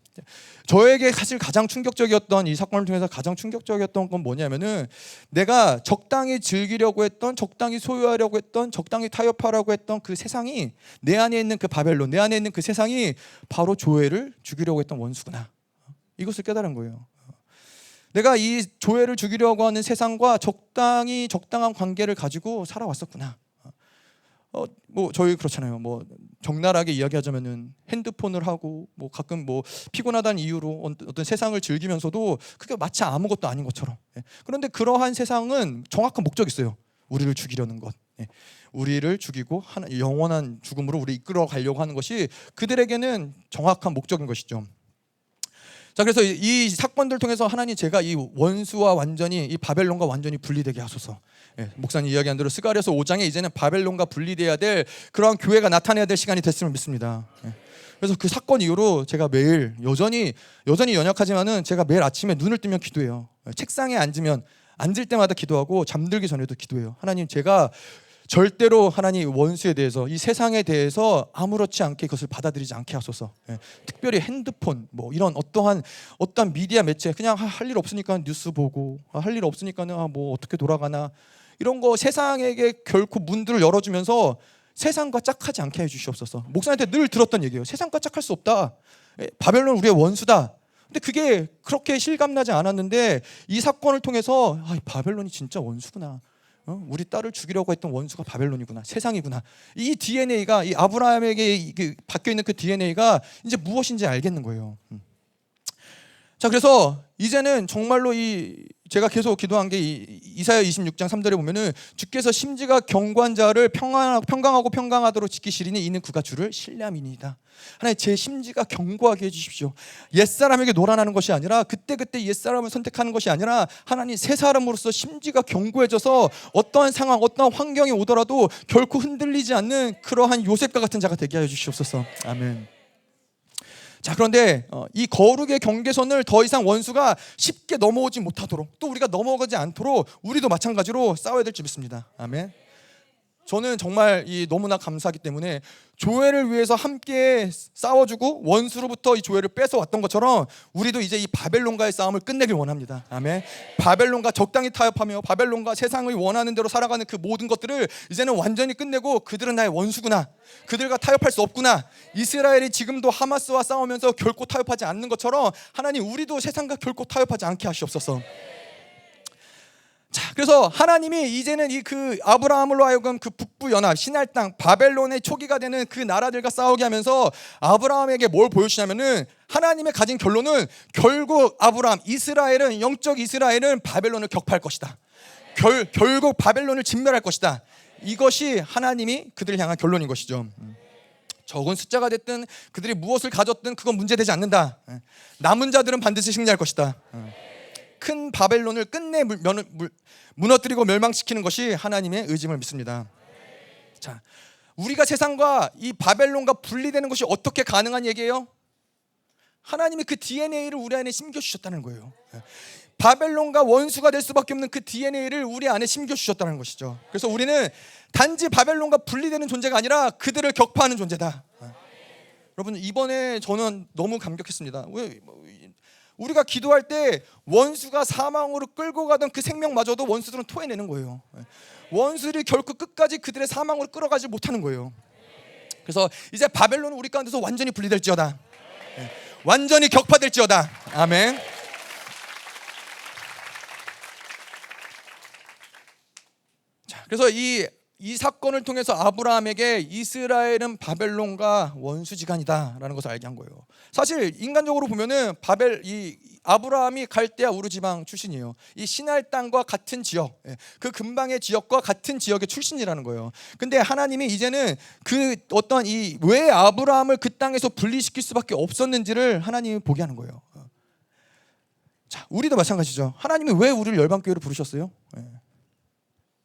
저에게 사실 가장 충격적이었던, 이 사건을 통해서 가장 충격적이었던 건 뭐냐면은, 내가 적당히 즐기려고 했던, 적당히 소유하려고 했던, 적당히 타협하려고 했던 그 세상이, 내 안에 있는 그 바벨론, 내 안에 있는 그 세상이 바로 조엘을 죽이려고 했던 원수구나. 이것을 깨달은 거예요. 내가 이 조엘을 죽이려고 하는 세상과 적당한 관계를 가지고 살아왔었구나. 뭐 저희 그렇잖아요. 뭐 적나라하게 이야기하자면은 핸드폰을 하고 뭐 가끔 뭐 피곤하다는 이유로 어떤 세상을 즐기면서도 그게 마치 아무것도 아닌 것처럼. 그런데 그러한 세상은 정확한 목적이 있어요. 우리를 죽이려는 것. 우리를 죽이고 영원한 죽음으로 우리 이끌어 가려고 하는 것이 그들에게는 정확한 목적인 것이죠. 자, 그래서 이 사건들 통해서 하나님 제가 이 원수와 완전히 이 바벨론과 완전히 분리되게 하소서. 예, 목사님 이야기한 대로 스가랴서 5장에 이제는 바벨론과 분리돼야 될 그러한 교회가 나타나야 될 시간이 됐음을 믿습니다. 예. 그래서 그 사건 이후로 제가 매일 여전히 연약하지만은 제가 매일 아침에 눈을 뜨면 기도해요. 책상에 앉을 때마다 기도하고 잠들기 전에도 기도해요. 하나님, 제가 절대로 하나님 원수에 대해서, 이 세상에 대해서 아무렇지 않게 그것을 받아들이지 않게 하소서. 예. 특별히 핸드폰, 뭐 이런 어떠한 미디어 매체, 그냥 할 일 없으니까 뉴스 보고, 할 일 없으니까는 뭐 어떻게 돌아가나, 이런 거 세상에게 결코 문들을 열어주면서 세상과 짝하지 않게 해주시옵소서. 목사님한테 늘 들었던 얘기예요. 세상과 짝할 수 없다. 바벨론 우리의 원수다. 근데 그게 그렇게 실감나지 않았는데 이 사건을 통해서 바벨론이 진짜 원수구나. 우리 딸을 죽이려고 했던 원수가 바벨론이구나. 세상이구나. 이 DNA가, 이 아브라함에게 박혀 있는 그 DNA가 이제 무엇인지 알겠는 거예요. 자, 그래서 이제는 정말로 제가 계속 기도한 게 이사야 26장 3절에 보면은 주께서 심지가 견고한 자를 평강하고 평강하도록 지키시리니 이는 그가 주를 신뢰함이니이다. 하나님, 제 심지가 견고하게 해주십시오. 옛사람에게 놀아나는 것이 아니라 그때그때 옛사람을 선택하는 것이 아니라 하나님, 새 사람으로서 심지가 견고해져서 어떠한 상황, 어떠한 환경이 오더라도 결코 흔들리지 않는 그러한 요셉과 같은 자가 되게 하여 주시옵소서. 아멘. 자, 그런데 이 거룩의 경계선을 더 이상 원수가 쉽게 넘어오지 못하도록, 또 우리가 넘어가지 않도록 우리도 마찬가지로 싸워야 될 줄 믿습니다. 아멘. 저는 정말 너무나 감사하기 때문에 교회를 위해서 함께 싸워주고 원수로부터 이 교회를 뺏어왔던 것처럼 우리도 이제 이 바벨론과의 싸움을 끝내길 원합니다. 아멘. 바벨론과 적당히 타협하며 바벨론과 세상의 원하는 대로 살아가는 그 모든 것들을 이제는 완전히 끝내고, 그들은 나의 원수구나, 그들과 타협할 수 없구나, 이스라엘이 지금도 하마스와 싸우면서 결코 타협하지 않는 것처럼 하나님, 우리도 세상과 결코 타협하지 않게 하시옵소서. 자, 그래서 하나님이 이제는 그 아브라함으로 하여금 그 북부 연합 시날 땅 바벨론의 초기가 되는 그 나라들과 싸우게 하면서 아브라함에게 뭘 보여주냐면은, 하나님의 가진 결론은 결국 이스라엘은, 영적 이스라엘은 바벨론을 격파할 것이다. 결국 바벨론을 진멸할 것이다. 이것이 하나님이 그들을 향한 결론인 것이죠. 적은 숫자가 됐든 그들이 무엇을 가졌든 그건 문제되지 않는다. 남은 자들은 반드시 승리할 것이다. 큰 바벨론을 끝내 무너뜨리고 멸망시키는 것이 하나님의 의지임을 믿습니다. 자, 우리가 세상과 이 바벨론과 분리되는 것이 어떻게 가능한 얘기예요? 하나님이 그 DNA를 우리 안에 심겨주셨다는 거예요. 바벨론과 원수가 될 수밖에 없는 그 DNA를 우리 안에 심겨주셨다는 것이죠. 그래서 우리는 단지 바벨론과 분리되는 존재가 아니라 그들을 격파하는 존재다. 여러분, 이번에 저는 너무 감격했습니다. 우리가 기도할 때 원수가 사망으로 끌고 가던 그 생명마저도 원수들은 토해내는 거예요. 원수들이 결코 끝까지 그들의 사망으로 끌어가지 못하는 거예요. 그래서 이제 바벨론은 우리 가운데서 완전히 분리될지어다. 완전히 격파될지어다. 아멘. 자, 그래서 이 사건을 통해서 아브라함에게 이스라엘은 바벨론과 원수지간이다라는 것을 알게 한 거예요. 사실 인간적으로 보면은 아브라함이 갈대아 우르 지방 출신이에요. 이 시날 땅과 같은 지역, 그 근방의 지역과 같은 지역의 출신이라는 거예요. 근데 하나님이 이제는 왜 아브라함을 그 땅에서 분리시킬 수밖에 없었는지를 하나님이 보게 하는 거예요. 자, 우리도 마찬가지죠. 하나님이 왜 우리를 열방교회로 부르셨어요?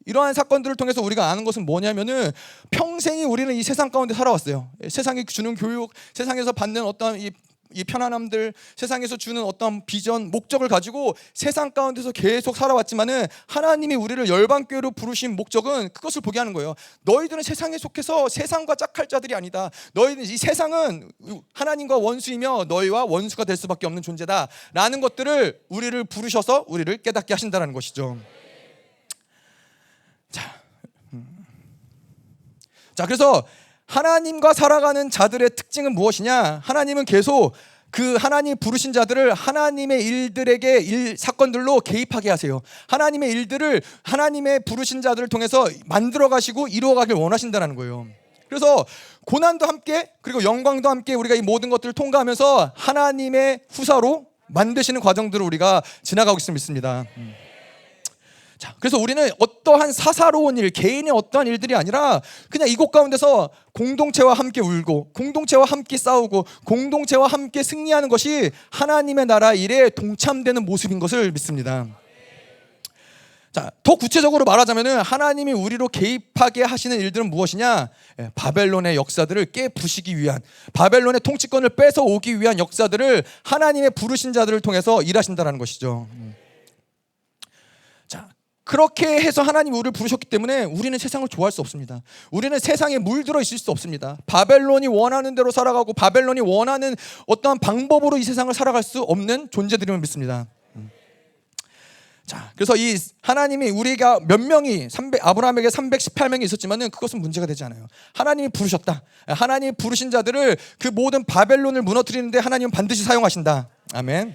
이러한 사건들을 통해서 우리가 아는 것은 뭐냐면은, 평생이 우리는 이 세상 가운데 살아왔어요. 세상이 주는 교육, 세상에서 받는 어떤 이 편안함들, 세상에서 주는 어떤 비전, 목적을 가지고 세상 가운데서 계속 살아왔지만은 하나님이 우리를 열방교회로 부르신 목적은 그것을 보게 하는 거예요. 너희들은 세상에 속해서 세상과 짝할 자들이 아니다. 이 세상은 하나님과 원수이며 너희와 원수가 될 수밖에 없는 존재다 라는 것들을 우리를 부르셔서 우리를 깨닫게 하신다는 것이죠. 자, 그래서 하나님과 살아가는 자들의 특징은 무엇이냐? 하나님은 계속 그 하나님 부르신 자들을 하나님의 사건들로 개입하게 하세요. 하나님의 일들을 하나님의 부르신 자들을 통해서 만들어 가시고 이루어 가길 원하신다는 거예요. 그래서 고난도 함께, 그리고 영광도 함께 우리가 이 모든 것들을 통과하면서 하나님의 후사로 만드시는 과정들을 우리가 지나가고 있음을 믿습니다. 자, 그래서 우리는 어떠한 사사로운 일, 개인의 어떠한 일들이 아니라 그냥 이곳 가운데서 공동체와 함께 울고, 공동체와 함께 싸우고, 공동체와 함께 승리하는 것이 하나님의 나라 일에 동참되는 모습인 것을 믿습니다. 자, 더 구체적으로 말하자면은 하나님이 우리로 개입하게 하시는 일들은 무엇이냐? 바벨론의 역사들을 깨부시기 위한, 바벨론의 통치권을 뺏어오기 위한 역사들을 하나님의 부르신 자들을 통해서 일하신다라는 것이죠. 자, 그렇게 해서 하나님이 우리를 부르셨기 때문에 우리는 세상을 좋아할 수 없습니다. 우리는 세상에 물들어 있을 수 없습니다. 바벨론이 원하는 대로 살아가고 바벨론이 원하는 어떠한 방법으로 이 세상을 살아갈 수 없는 존재들임을 믿습니다. 자, 그래서 이 하나님이 우리가 몇 명이 아브라함에게 318명이 있었지만은 그것은 문제가 되지 않아요. 하나님이 부르셨다. 하나님이 부르신 자들을 그 모든 바벨론을 무너뜨리는데 하나님은 반드시 사용하신다. 아멘.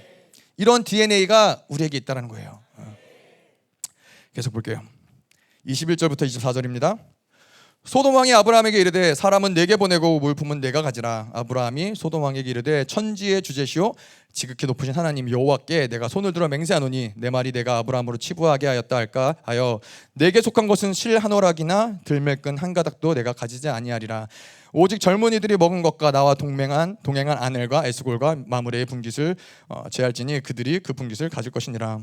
이런 DNA가 우리에게 있다는 거예요. 계속 볼게요. 21절부터 24절입니다. 소돔 왕이 아브라함에게 이르되 사람은 내게 보내고 물품은 내가 가지라. 아브라함이 소돔 왕에게 이르되 천지의 주제시오 지극히 높으신 하나님 여호와께 내가 손을 들어 맹세하노니 내 말이 내가 아브라함으로 치부하게 하였다 할까 하여 내게 속한 것은 실 한 오락이나 들매끈 한 가닥도 내가 가지지 아니하리라. 오직 젊은이들이 먹은 것과 나와 동행한 아넬과 에스골과 마므레의 분깃을 제할지니 그들이 그 분깃을 가질 것이니라.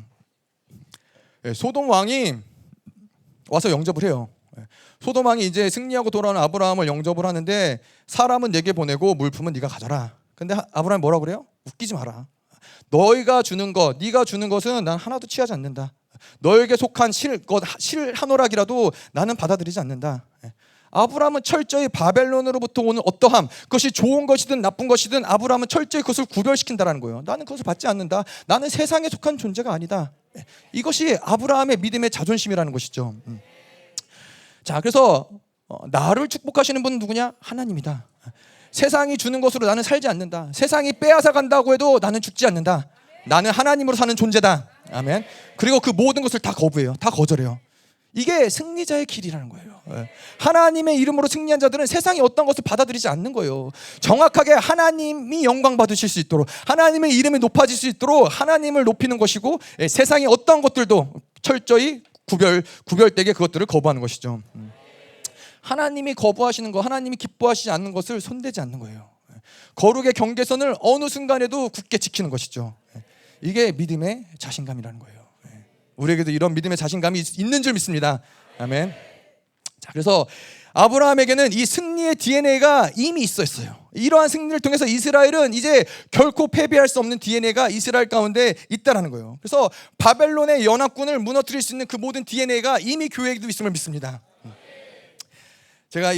소돔 왕이 와서 영접을 해요. 소돔 왕이 이제 승리하고 돌아오는 아브라함을 영접을 하는데 사람은 내게 보내고 물품은 네가 가져라. 근데 아브라함이 뭐라고 그래요? 웃기지 마라. 너희가 주는 것, 네가 주는 것은 난 하나도 취하지 않는다. 너에게 속한 실 한 오락이라도 나는 받아들이지 않는다. 아브라함은 철저히 바벨론으로부터 오는 어떠함, 그것이 좋은 것이든 나쁜 것이든 아브라함은 철저히 그것을 구별시킨다라는 거예요. 나는 그것을 받지 않는다. 나는 세상에 속한 존재가 아니다. 이것이 아브라함의 믿음의 자존심이라는 것이죠. 자, 그래서 나를 축복하시는 분은 누구냐? 하나님이다. 세상이 주는 것으로 나는 살지 않는다. 세상이 빼앗아 간다고 해도 나는 죽지 않는다. 나는 하나님으로 사는 존재다. 아멘. 그리고 그 모든 것을 다 거부해요. 다 거절해요. 이게 승리자의 길이라는 거예요. 하나님의 이름으로 승리한 자들은 세상이 어떤 것을 받아들이지 않는 거예요. 정확하게 하나님이 영광 받으실 수 있도록, 하나님의 이름이 높아질 수 있도록 하나님을 높이는 것이고, 세상의 어떤 것들도 철저히 구별되게 그것들을 거부하는 것이죠. 하나님이 거부하시는 것, 하나님이 기뻐하시지 않는 것을 손대지 않는 거예요. 거룩의 경계선을 어느 순간에도 굳게 지키는 것이죠. 이게 믿음의 자신감이라는 거예요. 우리에게도 이런 믿음의 자신감이 있는 줄 믿습니다. 아멘. 자, 그래서 아브라함에게는 이 승리의 DNA가 이미 있었어요. 이러한 승리를 통해서 이스라엘은 이제 결코 패배할 수 없는 DNA가 이스라엘 가운데 있다라는 거예요. 그래서 바벨론의 연합군을 무너뜨릴 수 있는 그 모든 DNA가 이미 교회에도 있음을 믿습니다. 제가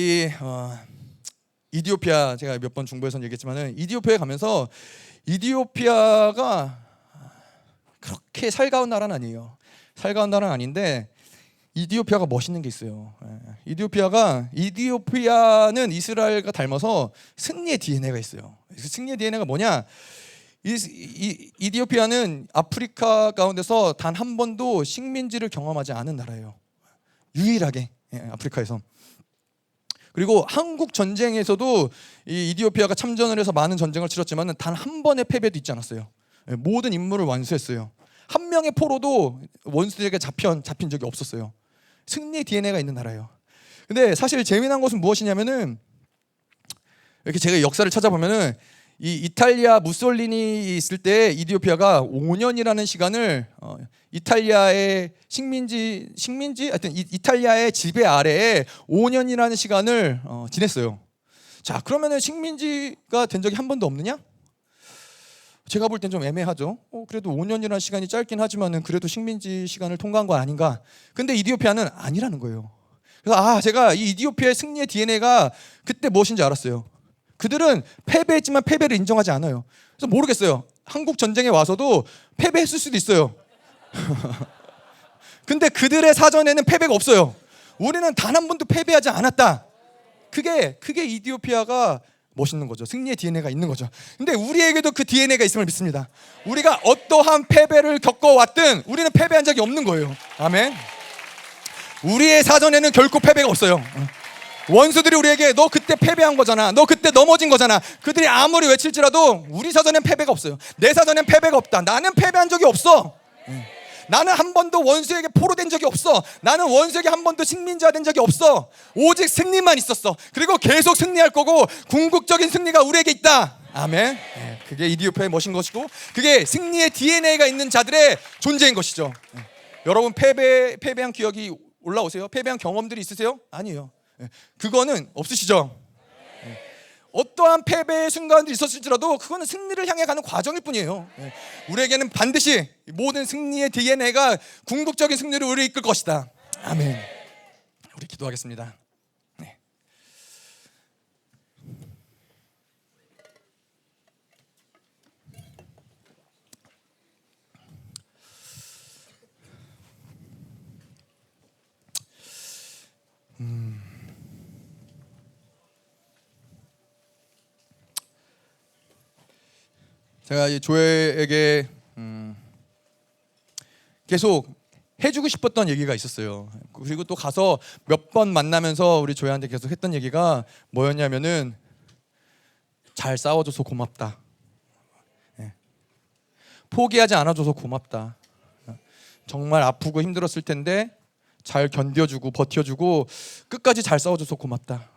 이디오피아, 제가 몇 번 중보에서 얘기했지만은 이디오피아에 가면서 이디오피아가 그렇게 살가운 나라는 아니에요. 살가운 나라는 아닌데 이디오피아가 멋있는 게 있어요. 이디오피아는 이스라엘과 닮아서 승리의 DNA가 있어요. 승리의 DNA가 뭐냐? 이디오피아는 아프리카 가운데서 단 한 번도 식민지를 경험하지 않은 나라예요. 유일하게 아프리카에서. 그리고 한국 전쟁에서도 이 이디오피아가 참전을 해서 많은 전쟁을 치렀지만 단 한 번의 패배도 있지 않았어요. 모든 임무를 완수했어요. 한 명의 포로도 원수들에게 잡힌 적이 없었어요. 승리의 DNA가 있는 나라예요. 근데 사실 재미난 것은 무엇이냐면은 이렇게 제가 역사를 찾아보면은 이 이탈리아 무솔리니 있을 때 이디오피아가 5년이라는 시간을 이탈리아의 식민지 하여튼 이탈리아의 지배 아래에 5년이라는 시간을 지냈어요. 자, 그러면은 식민지가 된 적이 한 번도 없느냐? 제가 볼 땐 좀 애매하죠. 그래도 5년이라는 시간이 짧긴 하지만은 그래도 식민지 시간을 통과한 거 아닌가? 근데 이디오피아는 아니라는 거예요. 그래서 제가 이 이디오피아의 승리의 DNA가 그때 무엇인지 알았어요. 그들은 패배했지만 패배를 인정하지 않아요. 그래서 모르겠어요. 한국 전쟁에 와서도 패배했을 수도 있어요. 근데 그들의 사전에는 패배가 없어요. 우리는 단 한 번도 패배하지 않았다. 그게 이디오피아가 멋있는 거죠. 승리의 DNA가 있는 거죠. 근데 우리에게도 그 DNA가 있음을 믿습니다. 우리가 어떠한 패배를 겪어왔든 우리는 패배한 적이 없는 거예요. 아멘. 우리의 사전에는 결코 패배가 없어요. 원수들이 우리에게 너 그때 패배한 거잖아, 너 그때 넘어진 거잖아, 그들이 아무리 외칠지라도 우리 사전엔 패배가 없어요. 내 사전엔 패배가 없다. 나는 패배한 적이 없어. 나는 한 번도 원수에게 포로된 적이 없어. 나는 원수에게 한 번도 식민지가 된 적이 없어. 오직 승리만 있었어. 그리고 계속 승리할 거고 궁극적인 승리가 우리에게 있다. 아멘. 그게 이디오피아의 멋인 것이고 그게 승리의 DNA가 있는 자들의 존재인 것이죠. 여러분 패배한 기억이 올라오세요? 패배한 경험들이 있으세요? 아니에요. 그거는 없으시죠? 어떠한 패배의 순간들이 있었을지라도 그거는 승리를 향해 가는 과정일 뿐이에요. 우리에게는 반드시 모든 승리의 DNA가 궁극적인 승리를 우리를 이끌 것이다. 아멘. 우리 기도하겠습니다. 네. 제가 이 조회에게 계속 해주고 싶었던 얘기가 있었어요. 그리고 또 가서 몇 번 만나면서 우리 조회한테 계속 했던 얘기가 뭐였냐면은 잘 싸워줘서 고맙다. 포기하지 않아줘서 고맙다. 정말 아프고 힘들었을 텐데 잘 견뎌주고 버텨주고 끝까지 잘 싸워줘서 고맙다.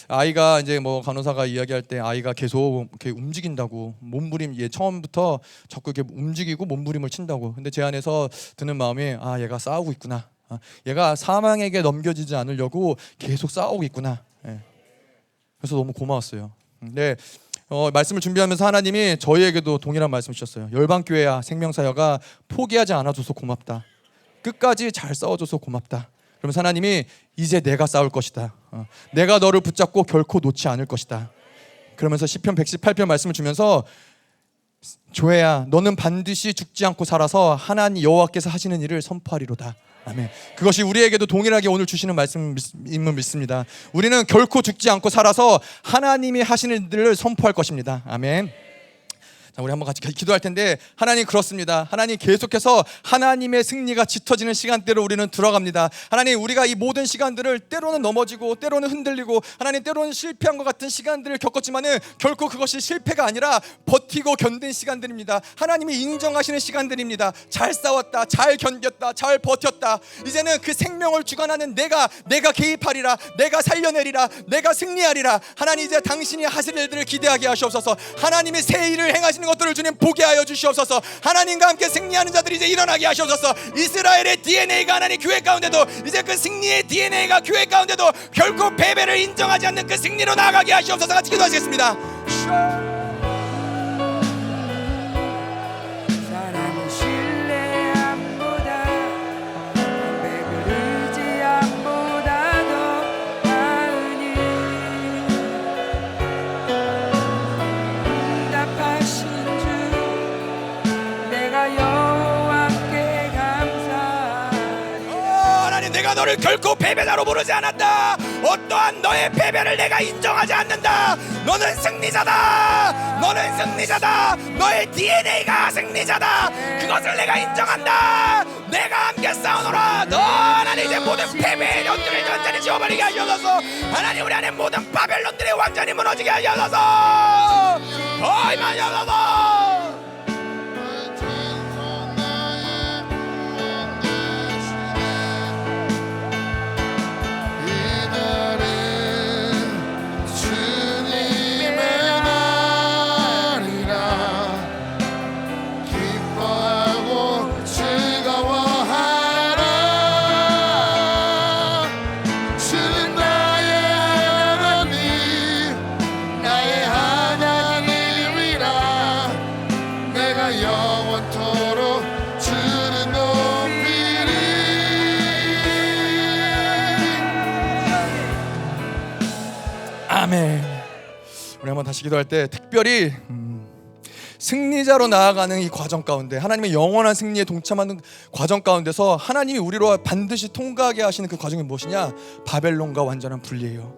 아이가 이제 뭐 간호사가 이야기할 때 아이가 계속 이렇게 움직인다고 몸부림 처음부터 자꾸 이렇게 움직이고 몸부림을 친다고. 근데 제 안에서 드는 마음이 얘가 싸우고 있구나. 얘가 사망에게 넘겨지지 않으려고 계속 싸우고 있구나. 그래서 너무 고마웠어요. 근데 말씀을 준비하면서 하나님이 저희에게도 동일한 말씀 주셨어요. 열방교회야 생명사역아 포기하지 않아줘서 고맙다. 끝까지 잘 싸워줘서 고맙다. 그러면서 하나님이 이제 내가 싸울 것이다. 내가 너를 붙잡고 결코 놓지 않을 것이다. 그러면서 시편 118편 말씀을 주면서 조회야 너는 반드시 죽지 않고 살아서 하나님 여호와께서 하시는 일을 선포하리로다. 아멘. 그것이 우리에게도 동일하게 오늘 주시는 말씀임을 믿습니다. 우리는 결코 죽지 않고 살아서 하나님이 하시는 일을 선포할 것입니다. 아멘. 자, 우리 한번 같이 기도할 텐데 하나님 그렇습니다. 하나님 계속해서 하나님의 승리가 짙어지는 시간대로 우리는 들어갑니다. 하나님 우리가 이 모든 시간들을 때로는 넘어지고 때로는 흔들리고 하나님 때로는 실패한 것 같은 시간들을 겪었지만은 결코 그것이 실패가 아니라 버티고 견딘 시간들입니다. 하나님이 인정하시는 시간들입니다. 잘 싸웠다, 잘 견뎠다, 잘 버텼다. 이제는 그 생명을 주관하는 내가 개입하리라, 내가 살려내리라, 내가 승리하리라. 하나님 이제 당신이 하실 일들을 기대하게 하시옵소서. 하나님의 새 일을 행하시는 것들을 주님 보게 하여 주시옵소서. 하나님과 함께 승리하는 자들이 이제 일어나게 하시옵소서. 이스라엘의 DNA가 하나님 교회 가운데도 이제 그 승리의 DNA가 교회 가운데도 결코 패배를 인정하지 않는 그 승리로 나아가게 하시옵소서. 같이 기도하시겠습니다. 내가 너를 결코 패배자로 부르지 않았다. 어떠한 너의 패배를 내가 인정하지 않는다. 너는 승리자다. 너는 승리자다. 너의 DNA가 승리자다. 그것을 내가 인정한다. 내가 함께 싸우노라. 너 하나님 이제 모든 패배의 연들을 완전히 지워버리게 하셔서 하나님 우리 안에 모든 바벨론들이 완전히 무너지게 하셔서 더 임하셔서 아멘. 우리 한번 다시 기도할 때 특별히 승리자로 나아가는 이 과정 가운데 하나님의 영원한 승리에 동참하는 과정 가운데서 하나님이 우리로 반드시 통과하게 하시는 그 과정이 무엇이냐? 바벨론과 완전한 분리예요.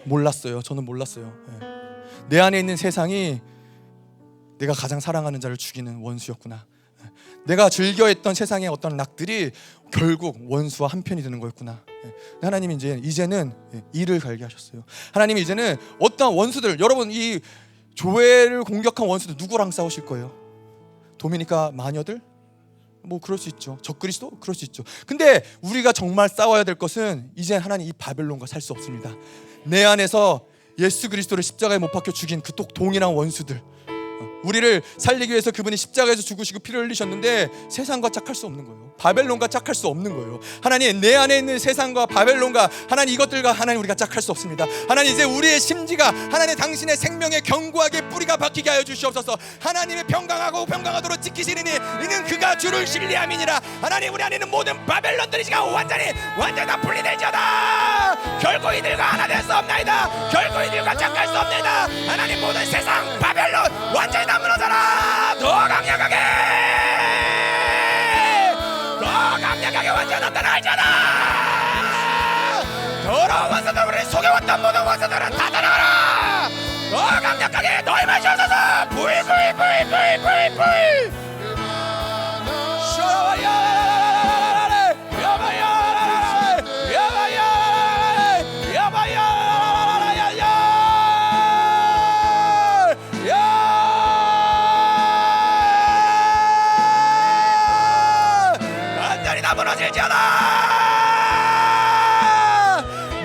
몰랐어요. 저는 몰랐어요. 내 안에 있는 세상이 내가 가장 사랑하는 자를 죽이는 원수였구나. 내가 즐겨했던 세상의 어떤 낙들이 결국 원수와 한편이 되는 거였구나. 하나님이 이제는 이를 갈게 하셨어요. 하나님이 이제는 어떤 원수들, 여러분 이 교회를 공격한 원수들 누구랑 싸우실 거예요? 도미니카 마녀들? 뭐 그럴 수 있죠. 적그리스도 그럴 수 있죠. 근데 우리가 정말 싸워야 될 것은 이제 하나님 이 바벨론과 살 수 없습니다. 내 안에서 예수 그리스도를 십자가에 못 박혀 죽인 그 동일한 원수들, 우리를 살리기 위해서 그분이 십자가에서 죽으시고 피를 흘리셨는데 세상과 짝할 수 없는 거예요. 바벨론과 짝할 수 없는 거예요. 하나님, 내 안에 있는 세상과 바벨론과 하나님, 이것들과 하나님 우리가 짝할 수 없습니다. 하나님, 이제 우리의 심지가 하나님 당신의 생명에 견고하게 뿌리가 박히게 하여 주시옵소서. 하나님의 평강하고 평강하도록 지키시리니 이는 그가 주를 신뢰함이니라. 하나님, 우리 안에 있는 모든 바벨론들이 지금 완전히 다 분리될지어다. 결코 이들과 하나 될 수 없나이다. 결코 이들과 짝할 수 없나이다. 하나님, 모든 세상 바벨론 완전히 다 무너져라. 더 강력하게 완전 나타나잖아. 더러운 원수들, 우리 속여왔던 모든 원수들은 다 떠나가라. 더 강력하게 너희 마셔서서 불 무너질지어다.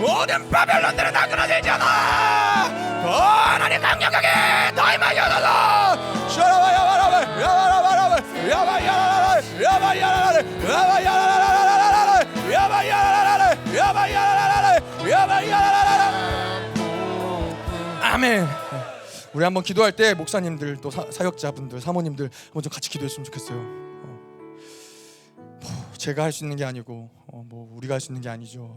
모든 바벨론들은 다 끊어질지어다. 더 하나님 강력하게 너희 마셔서서 아멘. 우리 한번 기도할 때 목사님들 또 사역자분들 사모님들 한번 좀 같이 기도했으면 좋겠어요. 제가 할 수 있는 게 아니고 뭐 우리가 할 수 있는 게 아니죠.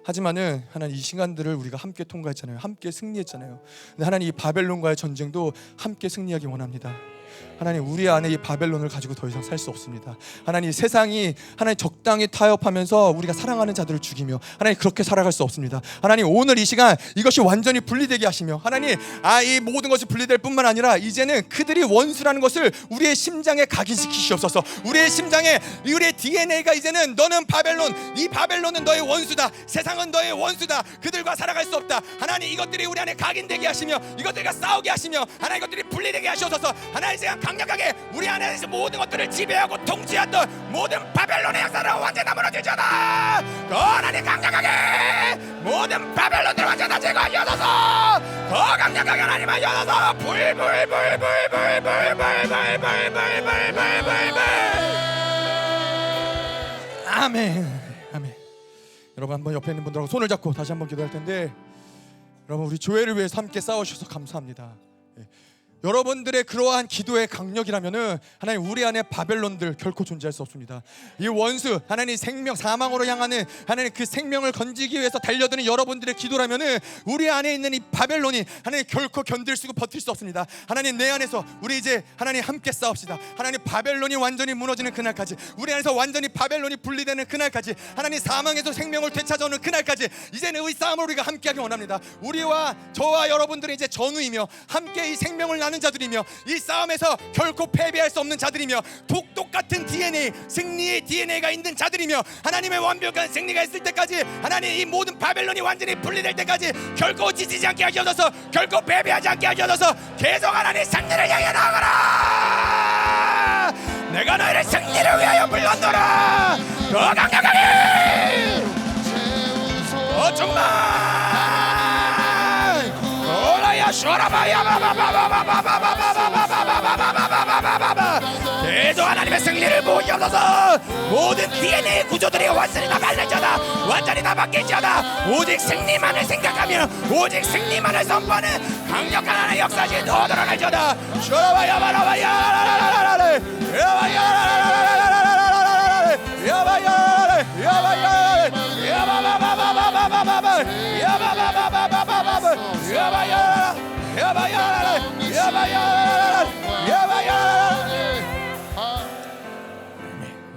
하지만은 하나님, 이 시간들을 우리가 함께 통과했잖아요. 함께 승리했잖아요. 근데 하나님, 이 바벨론과의 전쟁도 함께 승리하기 원합니다. 하나님, 우리 안에 이 바벨론을 가지고 더 이상 살 수 없습니다. 하나님, 세상이 하나님 적당히 타협하면서 우리가 사랑하는 자들을 죽이며 하나님 그렇게 살아갈 수 없습니다. 하나님, 오늘 이 시간 이것이 완전히 분리되게 하시며 하나님, 이 모든 것이 분리될 뿐만 아니라 이제는 그들이 원수라는 것을 우리의 심장에 각인시키시옵소서. 우리의 심장에, 우리의 DNA가 이제는 너는 바벨론, 이 바벨론은 너의 원수다, 세상은 너의 원수다, 그들과 살아갈 수 없다. 하나님, 이것들이 우리 안에 각인되게 하시며 이것들과 싸우게 하시며 하나님, 이것들이 분리되게 하시옵소서. 하나님, 이제 강력하게 우리 안에서 모든 것들을 지배하고 통치했던 모든 바벨론의 역사를 완전히 다 무너지잖아. 더 하나님 강력하게 모든 바벨론들 완전히 다 제거하셔서 더 강력하게 하나님 하셔서 아멘. 아멘. 여러분, 한번 옆에 있는 분들하고 손을 잡고 다시 한번 기도할 텐데, 여러분, 우리 교회를 위해서 함께 싸우셔서 감사합니다. 여러분들의 그러한 기도의 강력이라면은 하나님, 우리 안에 바벨론들 결코 존재할 수 없습니다. 이 원수, 하나님 생명 사망으로 향하는 하나님 그 생명을 건지기 위해서 달려드는 여러분들의 기도라면은 우리 안에 있는 이 바벨론이 하나님 결코 견딜 수 버틸 수 없습니다. 하나님, 내 안에서 우리 이제 하나님 함께 싸웁시다. 하나님, 바벨론이 완전히 무너지는 그날까지, 우리 안에서 완전히 바벨론이 분리되는 그날까지, 하나님 사망에서 생명을 되찾아오는 그날까지 이제는 의 싸움을 우리가 함께하기 원합니다. 우리와 저와 여러분들은 이제 전우이며 함께 이 생명을 나는 자들이며 이 싸움에서 결코 패배할 수 없는 자들이며 똑같은 DNA, 승리의 DNA가 있는 자들이며 하나님의 완벽한 승리가 있을 때까지, 하나님 이 모든 바벨론이 완전히 분리될 때까지 결코 지치지 않게 하셔서, 결코 패배하지 않게 하셔서 계속 하나님 승리를 향해 나아가라. 내가 너희를 승리를 위하여 불렀노라. 더 강력하게, 더 정말 계속 하나님의 승리를 보여줘서 모든 DNA 구조들이 완전히 다 갈라져다, 완전히 다 바뀌지어다. 오직 승리만을 생각하며 오직 승리만을 선포하는 강력한 하나님의 역사시 더 드러날지어다.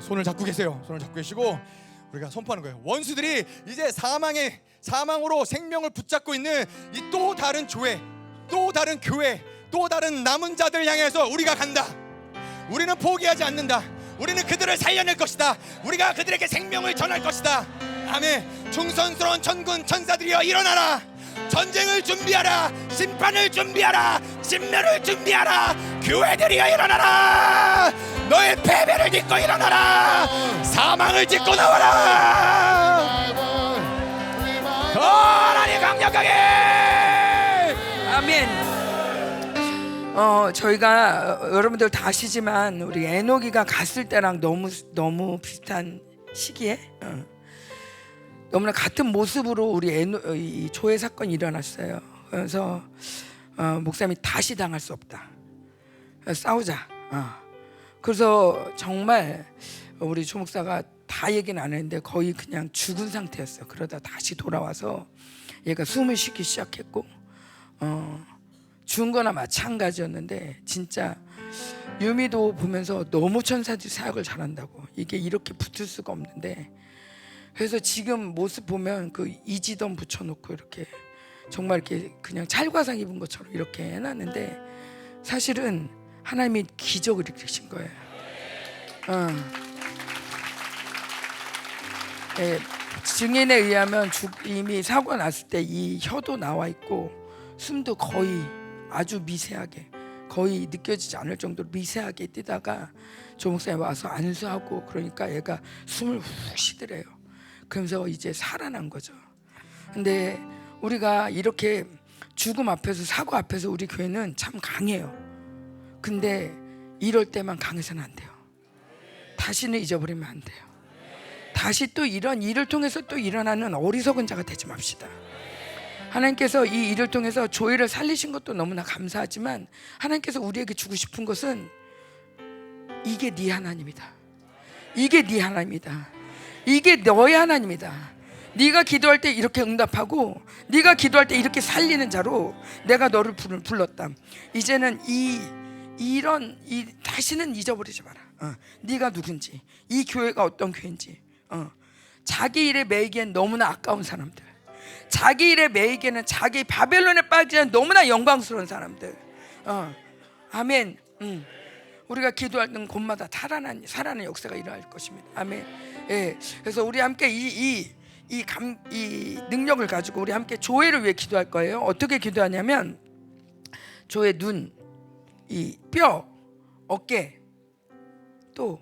손을 잡고 계세요. 손을 잡고 계시고 우리가 선포하는 거예요. 원수들이 이제 사망으로 생명을 붙잡고 있는 이 또 다른 조회, 또 다른 교회, 또 다른 남은 자들 향해서 우리가 간다. 우리는 포기하지 않는다. 우리는 그들을 살려낼 것이다. 우리가 그들에게 생명을 전할 것이다. 아멘. 충성스러운 천군 천사들이여 일어나라. 전쟁을 준비하라. 심판을 준비하라. 진멸을 준비하라. 교회들이여 일어나라. 너의 패배를 딛고 일어나라. 사망을 딛고 나와라. 하나님 강력하게. 아멘. 저희가 여러분들 다 아시지만 우리 에녹이가 갔을 때랑 너무 비슷한 시기에 너무나 같은 모습으로 우리 이 조회 사건이 일어났어요. 그래서 목사님이 다시 당할 수 없다. 싸우자. 그래서 정말 우리 조 목사가 다 얘기는 안 했는데 거의 그냥 죽은 상태였어요. 그러다 다시 돌아와서 얘가 숨을 쉬기 시작했고 죽은 거나 마찬가지였는데 진짜 유미도 보면서 너무 천사들이 사역을 잘한다고, 이게 이렇게 붙을 수가 없는데, 그래서 지금 모습 보면 그 이지던 붙여놓고 이렇게 정말 이렇게 그냥 찰과상 입은 것처럼 이렇게 해놨는데 사실은 하나님이 기적을 일으키신 거예요. 증인에 의하면 이미 사고가 났을 때 이 혀도 나와 있고 숨도 거의 아주 미세하게, 거의 느껴지지 않을 정도로 미세하게 뛰다가 조 목사님 와서 안수하고 그러니까 얘가 숨을 훅 쉬더래요. 그러면서 이제 살아난 거죠. 근데 우리가 이렇게 죽음 앞에서, 사고 앞에서 우리 교회는 참 강해요. 근데 이럴 때만 강해서는 안 돼요. 다시는 잊어버리면 안 돼요. 다시 또 이런 일을 통해서 또 일어나는 어리석은 자가 되지 맙시다. 하나님께서 이 일을 통해서 조회를 살리신 것도 너무나 감사하지만 하나님께서 우리에게 주고 싶은 것은 이게 네 하나님이다. 이게 네 하나님이다. 이게 너의 하나님이다. 네가 기도할 때 이렇게 응답하고 네가 기도할 때 이렇게 살리는 자로 내가 너를 불렀다. 이제는 다시는 잊어버리지 마라. 네가 누군지, 이 교회가 어떤 교회인지. 자기 일에 매이기엔 너무나 아까운 사람들, 자기 일에 매이기에는 자기 바벨론에 빠지는 너무나 영광스러운 사람들. 아멘. 우리가 기도하는 곳마다 살아나는 역사가 일어날 것입니다. 아멘. 예. 그래서 우리 함께 이 능력을 가지고 우리 함께 조회를 위해 기도할 거예요. 어떻게 기도하냐면 조회 눈, 이 뼈, 어깨, 또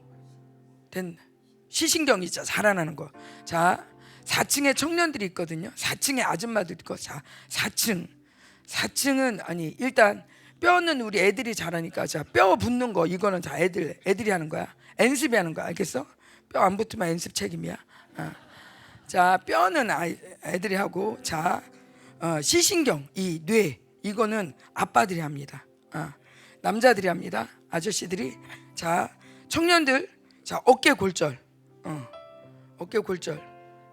시신경이죠. 살아나는 거. 자, 4층에 청년들이 있거든요. 4층에 아줌마들 있고. 자, 4층은 아니 일단 뼈는 우리 애들이 잘하니까, 자, 뼈 붙는 거 이거는 자 애들이 하는 거야. 연습이 하는 거야. 알겠어? 뼈 안 붙으면 연습 책임이야. 자, 뼈는 애들이 하고, 자, 시신경, 이 뇌 이거는 아빠들이 합니다. 남자들이 합니다. 아저씨들이. 자, 청년들, 자, 어깨 골절, 어깨 골절.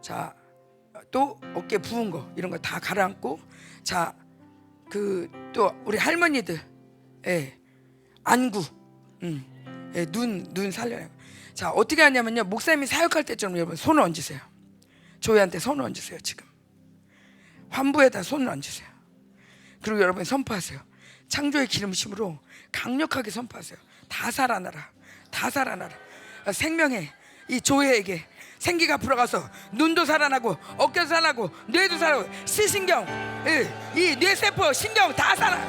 자, 또 어깨 부은 거 이런 거 다 가라앉고. 자, 또 우리 할머니들, 안구, 눈 살려요. 자, 어떻게 하냐면요, 목사님이 사역할 때처럼 여러분 손을 얹으세요. 조회한테 손을 얹으세요. 지금 환부에다 손을 얹으세요. 그리고 여러분 선포하세요. 창조의 기름심으로 강력하게 선포하세요. 다 살아나라. 다 살아나라. 생명의 이 조회에게 생기가 불어가서 눈도 살아나고 어깨도 살아나고 뇌도 살아나고 시신경, 이 뇌세포, 신경 다 살아나.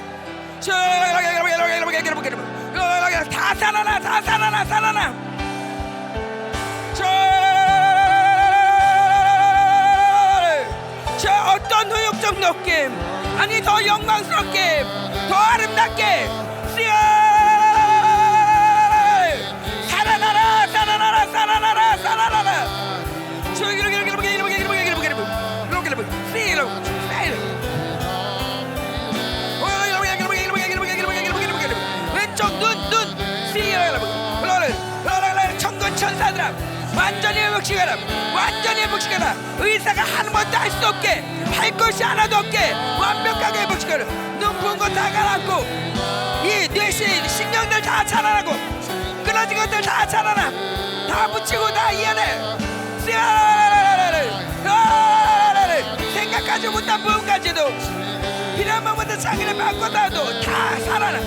다 살아나. 다 살아나. 저 어떤 후육적 느낌, 아니 더 영광스럽게, 더 아름답게 살아나라. 왼쪽 눈 천군 천사들아, 완전히 회복시켜라. 의사가 한 번도 할 수 없게, 할 것이 하나도 없게 완벽하게 회복시켜라. 눈 부은 거 다 가라앉고, 이 뇌신 신경들 다 차단하고, 끊어진 것들 다 차단하, 다 붙이고 다 이어내. 생각하지 못한 부분까지도 필요한 부분부터 자기를 바꿔다도 다 살아나.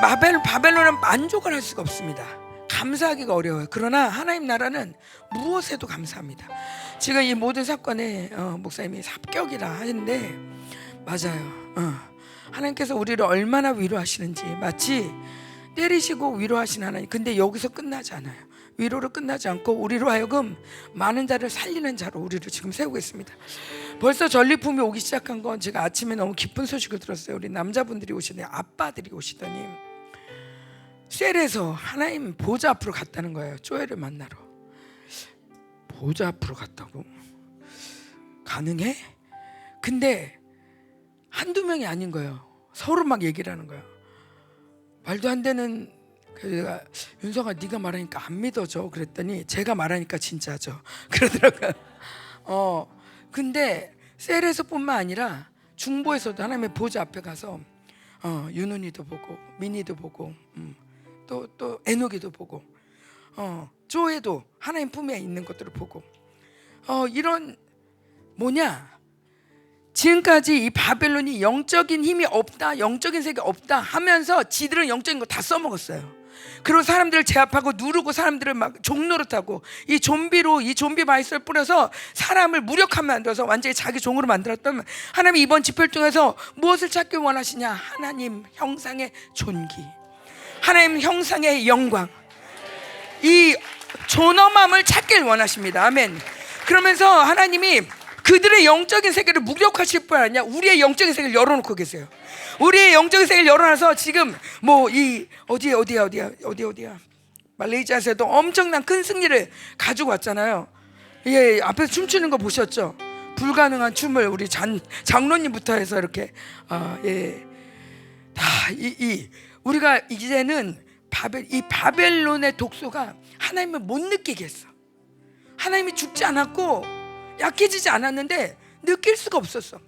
바벨론은 만족을 할 수가 없습니다. 감사하기가 어려워요. 그러나 하나님 나라는 무엇에도 감사합니다. 지금 이 모든 사건에 목사님이 합격이라 하는데 맞아요. 하나님께서 우리를 얼마나 위로하시는지, 마치 때리시고 위로하신 하나님. 근데 여기서 끝나지 않아요. 위로로 끝나지 않고 우리로 하여금 많은 자를 살리는 자로 우리를 지금 세우고 있습니다. 벌써 전리품이 오기 시작한 건 제가 아침에 너무 기쁜 소식을 들었어요. 우리 남자분들이 오시더니, 아빠들이 오시더니 셀에서 하나님 보좌 앞으로 갔다는 거예요. 조엘을 만나러. 보좌 앞으로 갔다고? 가능해? 근데 한두 명이 아닌 거예요. 서로 막 얘기를 하는 거예요. 말도 안 되는. 그래서 윤성아, 네가 말하니까 안 믿어져. 그랬더니 제가 말하니까 진짜죠. 그러더라고요. 근데 셀에서뿐만 아니라 중보에서도 하나님의 보좌 앞에 가서 윤은이도 보고 민이도 보고 또 에녹이도 보고 조에도 하나님 품에 있는 것들을 보고 이런 뭐냐, 지금까지 이 바벨론이 영적인 힘이 없다, 영적인 세계가 없다 하면서 지들은 영적인 거 다 써먹었어요. 그리고 사람들을 제압하고 누르고 사람들을 막 종노릇하고 이 좀비 마이스를 뿌려서 사람을 무력하게 만들어서 완전히 자기 종으로 만들었던 하나님이 이번 집회를 통해서 무엇을 찾기 원하시냐? 하나님 형상의 존귀, 하나님 형상의 영광, 이 존엄함을 찾길 원하십니다. 아멘. 그러면서 하나님이 그들의 영적인 세계를 무력화하실 뿐 아니라 우리의 영적인 세계를 열어놓고 계세요. 우리의 영적인 세계를 열어놔서 지금 뭐 이 어디야 말레이시아에서도 엄청난 큰 승리를 가지고 왔잖아요. 예, 앞에서 춤추는 거 보셨죠? 불가능한 춤을 우리 장로님부터 해서 이렇게 우리가 이제는 이 바벨론의 독소가 하나님을 못 느끼게 했어. 하나님이 죽지 않았고 약해지지 않았는데 느낄 수가 없었어.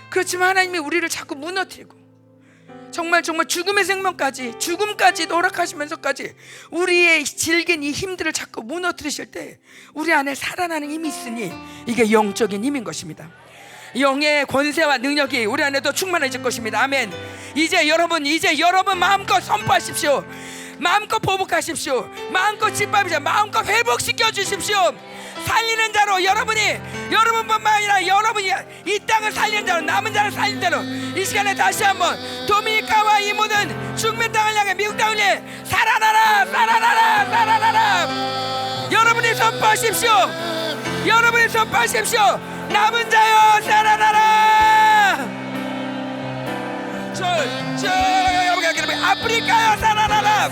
그렇지만 하나님이 우리를 자꾸 무너뜨리고 정말 죽음의 죽음까지도 허락하시면서까지 우리의 질긴 이 힘들을 자꾸 무너뜨리실 때 우리 안에 살아나는 힘이 있으니 이게 영적인 힘인 것입니다. 영의 권세와 능력이 우리 안에도 충만해질 것입니다. 아멘. 이제 여러분 마음껏 선포하십시오. 마음껏 보복하십시오. 마음껏 짓밟으십시오. 마음껏 회복시켜 주십시오. 살리는 자로 여러분뿐만 아니라 여러분이 이 땅을 살리는 자로, 남은 자를 살리는 자로 이 시간에 다시 한번 도미니카와 이 모든 중미 땅을 향해, 미국 땅을 향해 살아나라. 여러분이 선포하십시오. 남은 자여 살아나라. 아프리카여 살아나라.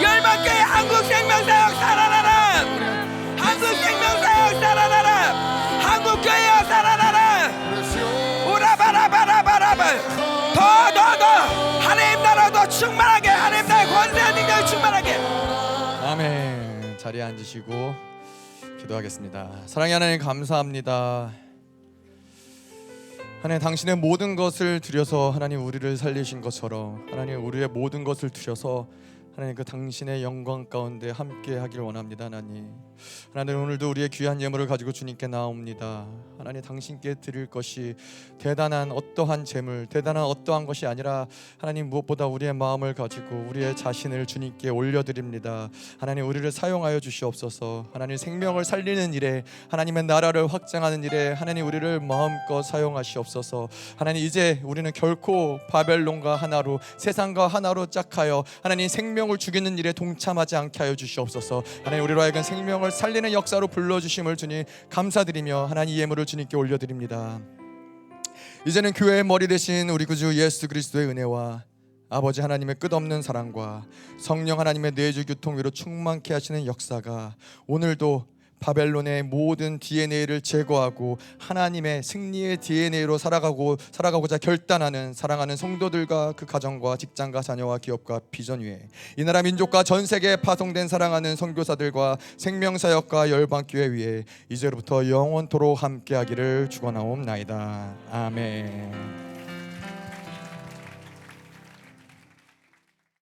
열방교회 한국생명사역 살아나라. 한국생명사역 살아나라. 한국교회여 살아나라. 오라바라바라바라바. 더 하나님 나라 더 충만하게, 하나님 나라의 권세와 능력이 충만하게. 아멘. 자리에 앉으시고 기도하겠습니다. 사랑의 하나님, 감사합니다. 하나님, 당신의 모든 것을 드려서 하나님 우리를 살리신 것처럼 하나님 우리의 모든 것을 드려서 하나님 그 당신의 영광 가운데 함께 하길 원합니다. 하나님 오늘도 우리의 귀한 예물을 가지고 주님께 나옵니다. 하나님, 당신께 드릴 것이 대단한 어떠한 재물, 대단한 어떠한 것이 아니라 하나님 무엇보다 우리의 마음을 가지고 우리의 자신을 주님께 올려드립니다. 하나님, 우리를 사용하여 주시옵소서. 하나님, 생명을 살리는 일에, 하나님의 나라를 확장하는 일에 하나님 우리를 마음껏 사용하시옵소서. 하나님, 이제 우리는 결코 바벨론과 하나로, 세상과 하나로 짝하여 하나님 생명을 죽이는 일에 동참하지 않게 하여 주시옵소서. 하나님, 우리로 하여금 생명을 살리는 역사로 불러주심을 주님 감사드리며 하나님 이 예물을 주님께 올려드립니다. 이제는 교회의 머리 되신 우리 구주 예수 그리스도의 은혜와 아버지 하나님의 끝없는 사랑과 성령 하나님의 내주 교통위로 충만케 하시는 역사가 오늘도 바벨론의 모든 DNA를 제거하고 하나님의 승리의 DNA로 살아가고자 결단하는 사랑하는 성도들과 그 가정과 직장과 자녀와 기업과 비전 위에 이 나라 민족과 전 세계에 파송된 사랑하는 선교사들과 생명사역과 열방교회 위에 이제로부터 영원토록 함께하기를 축원하옵나이다. 아멘.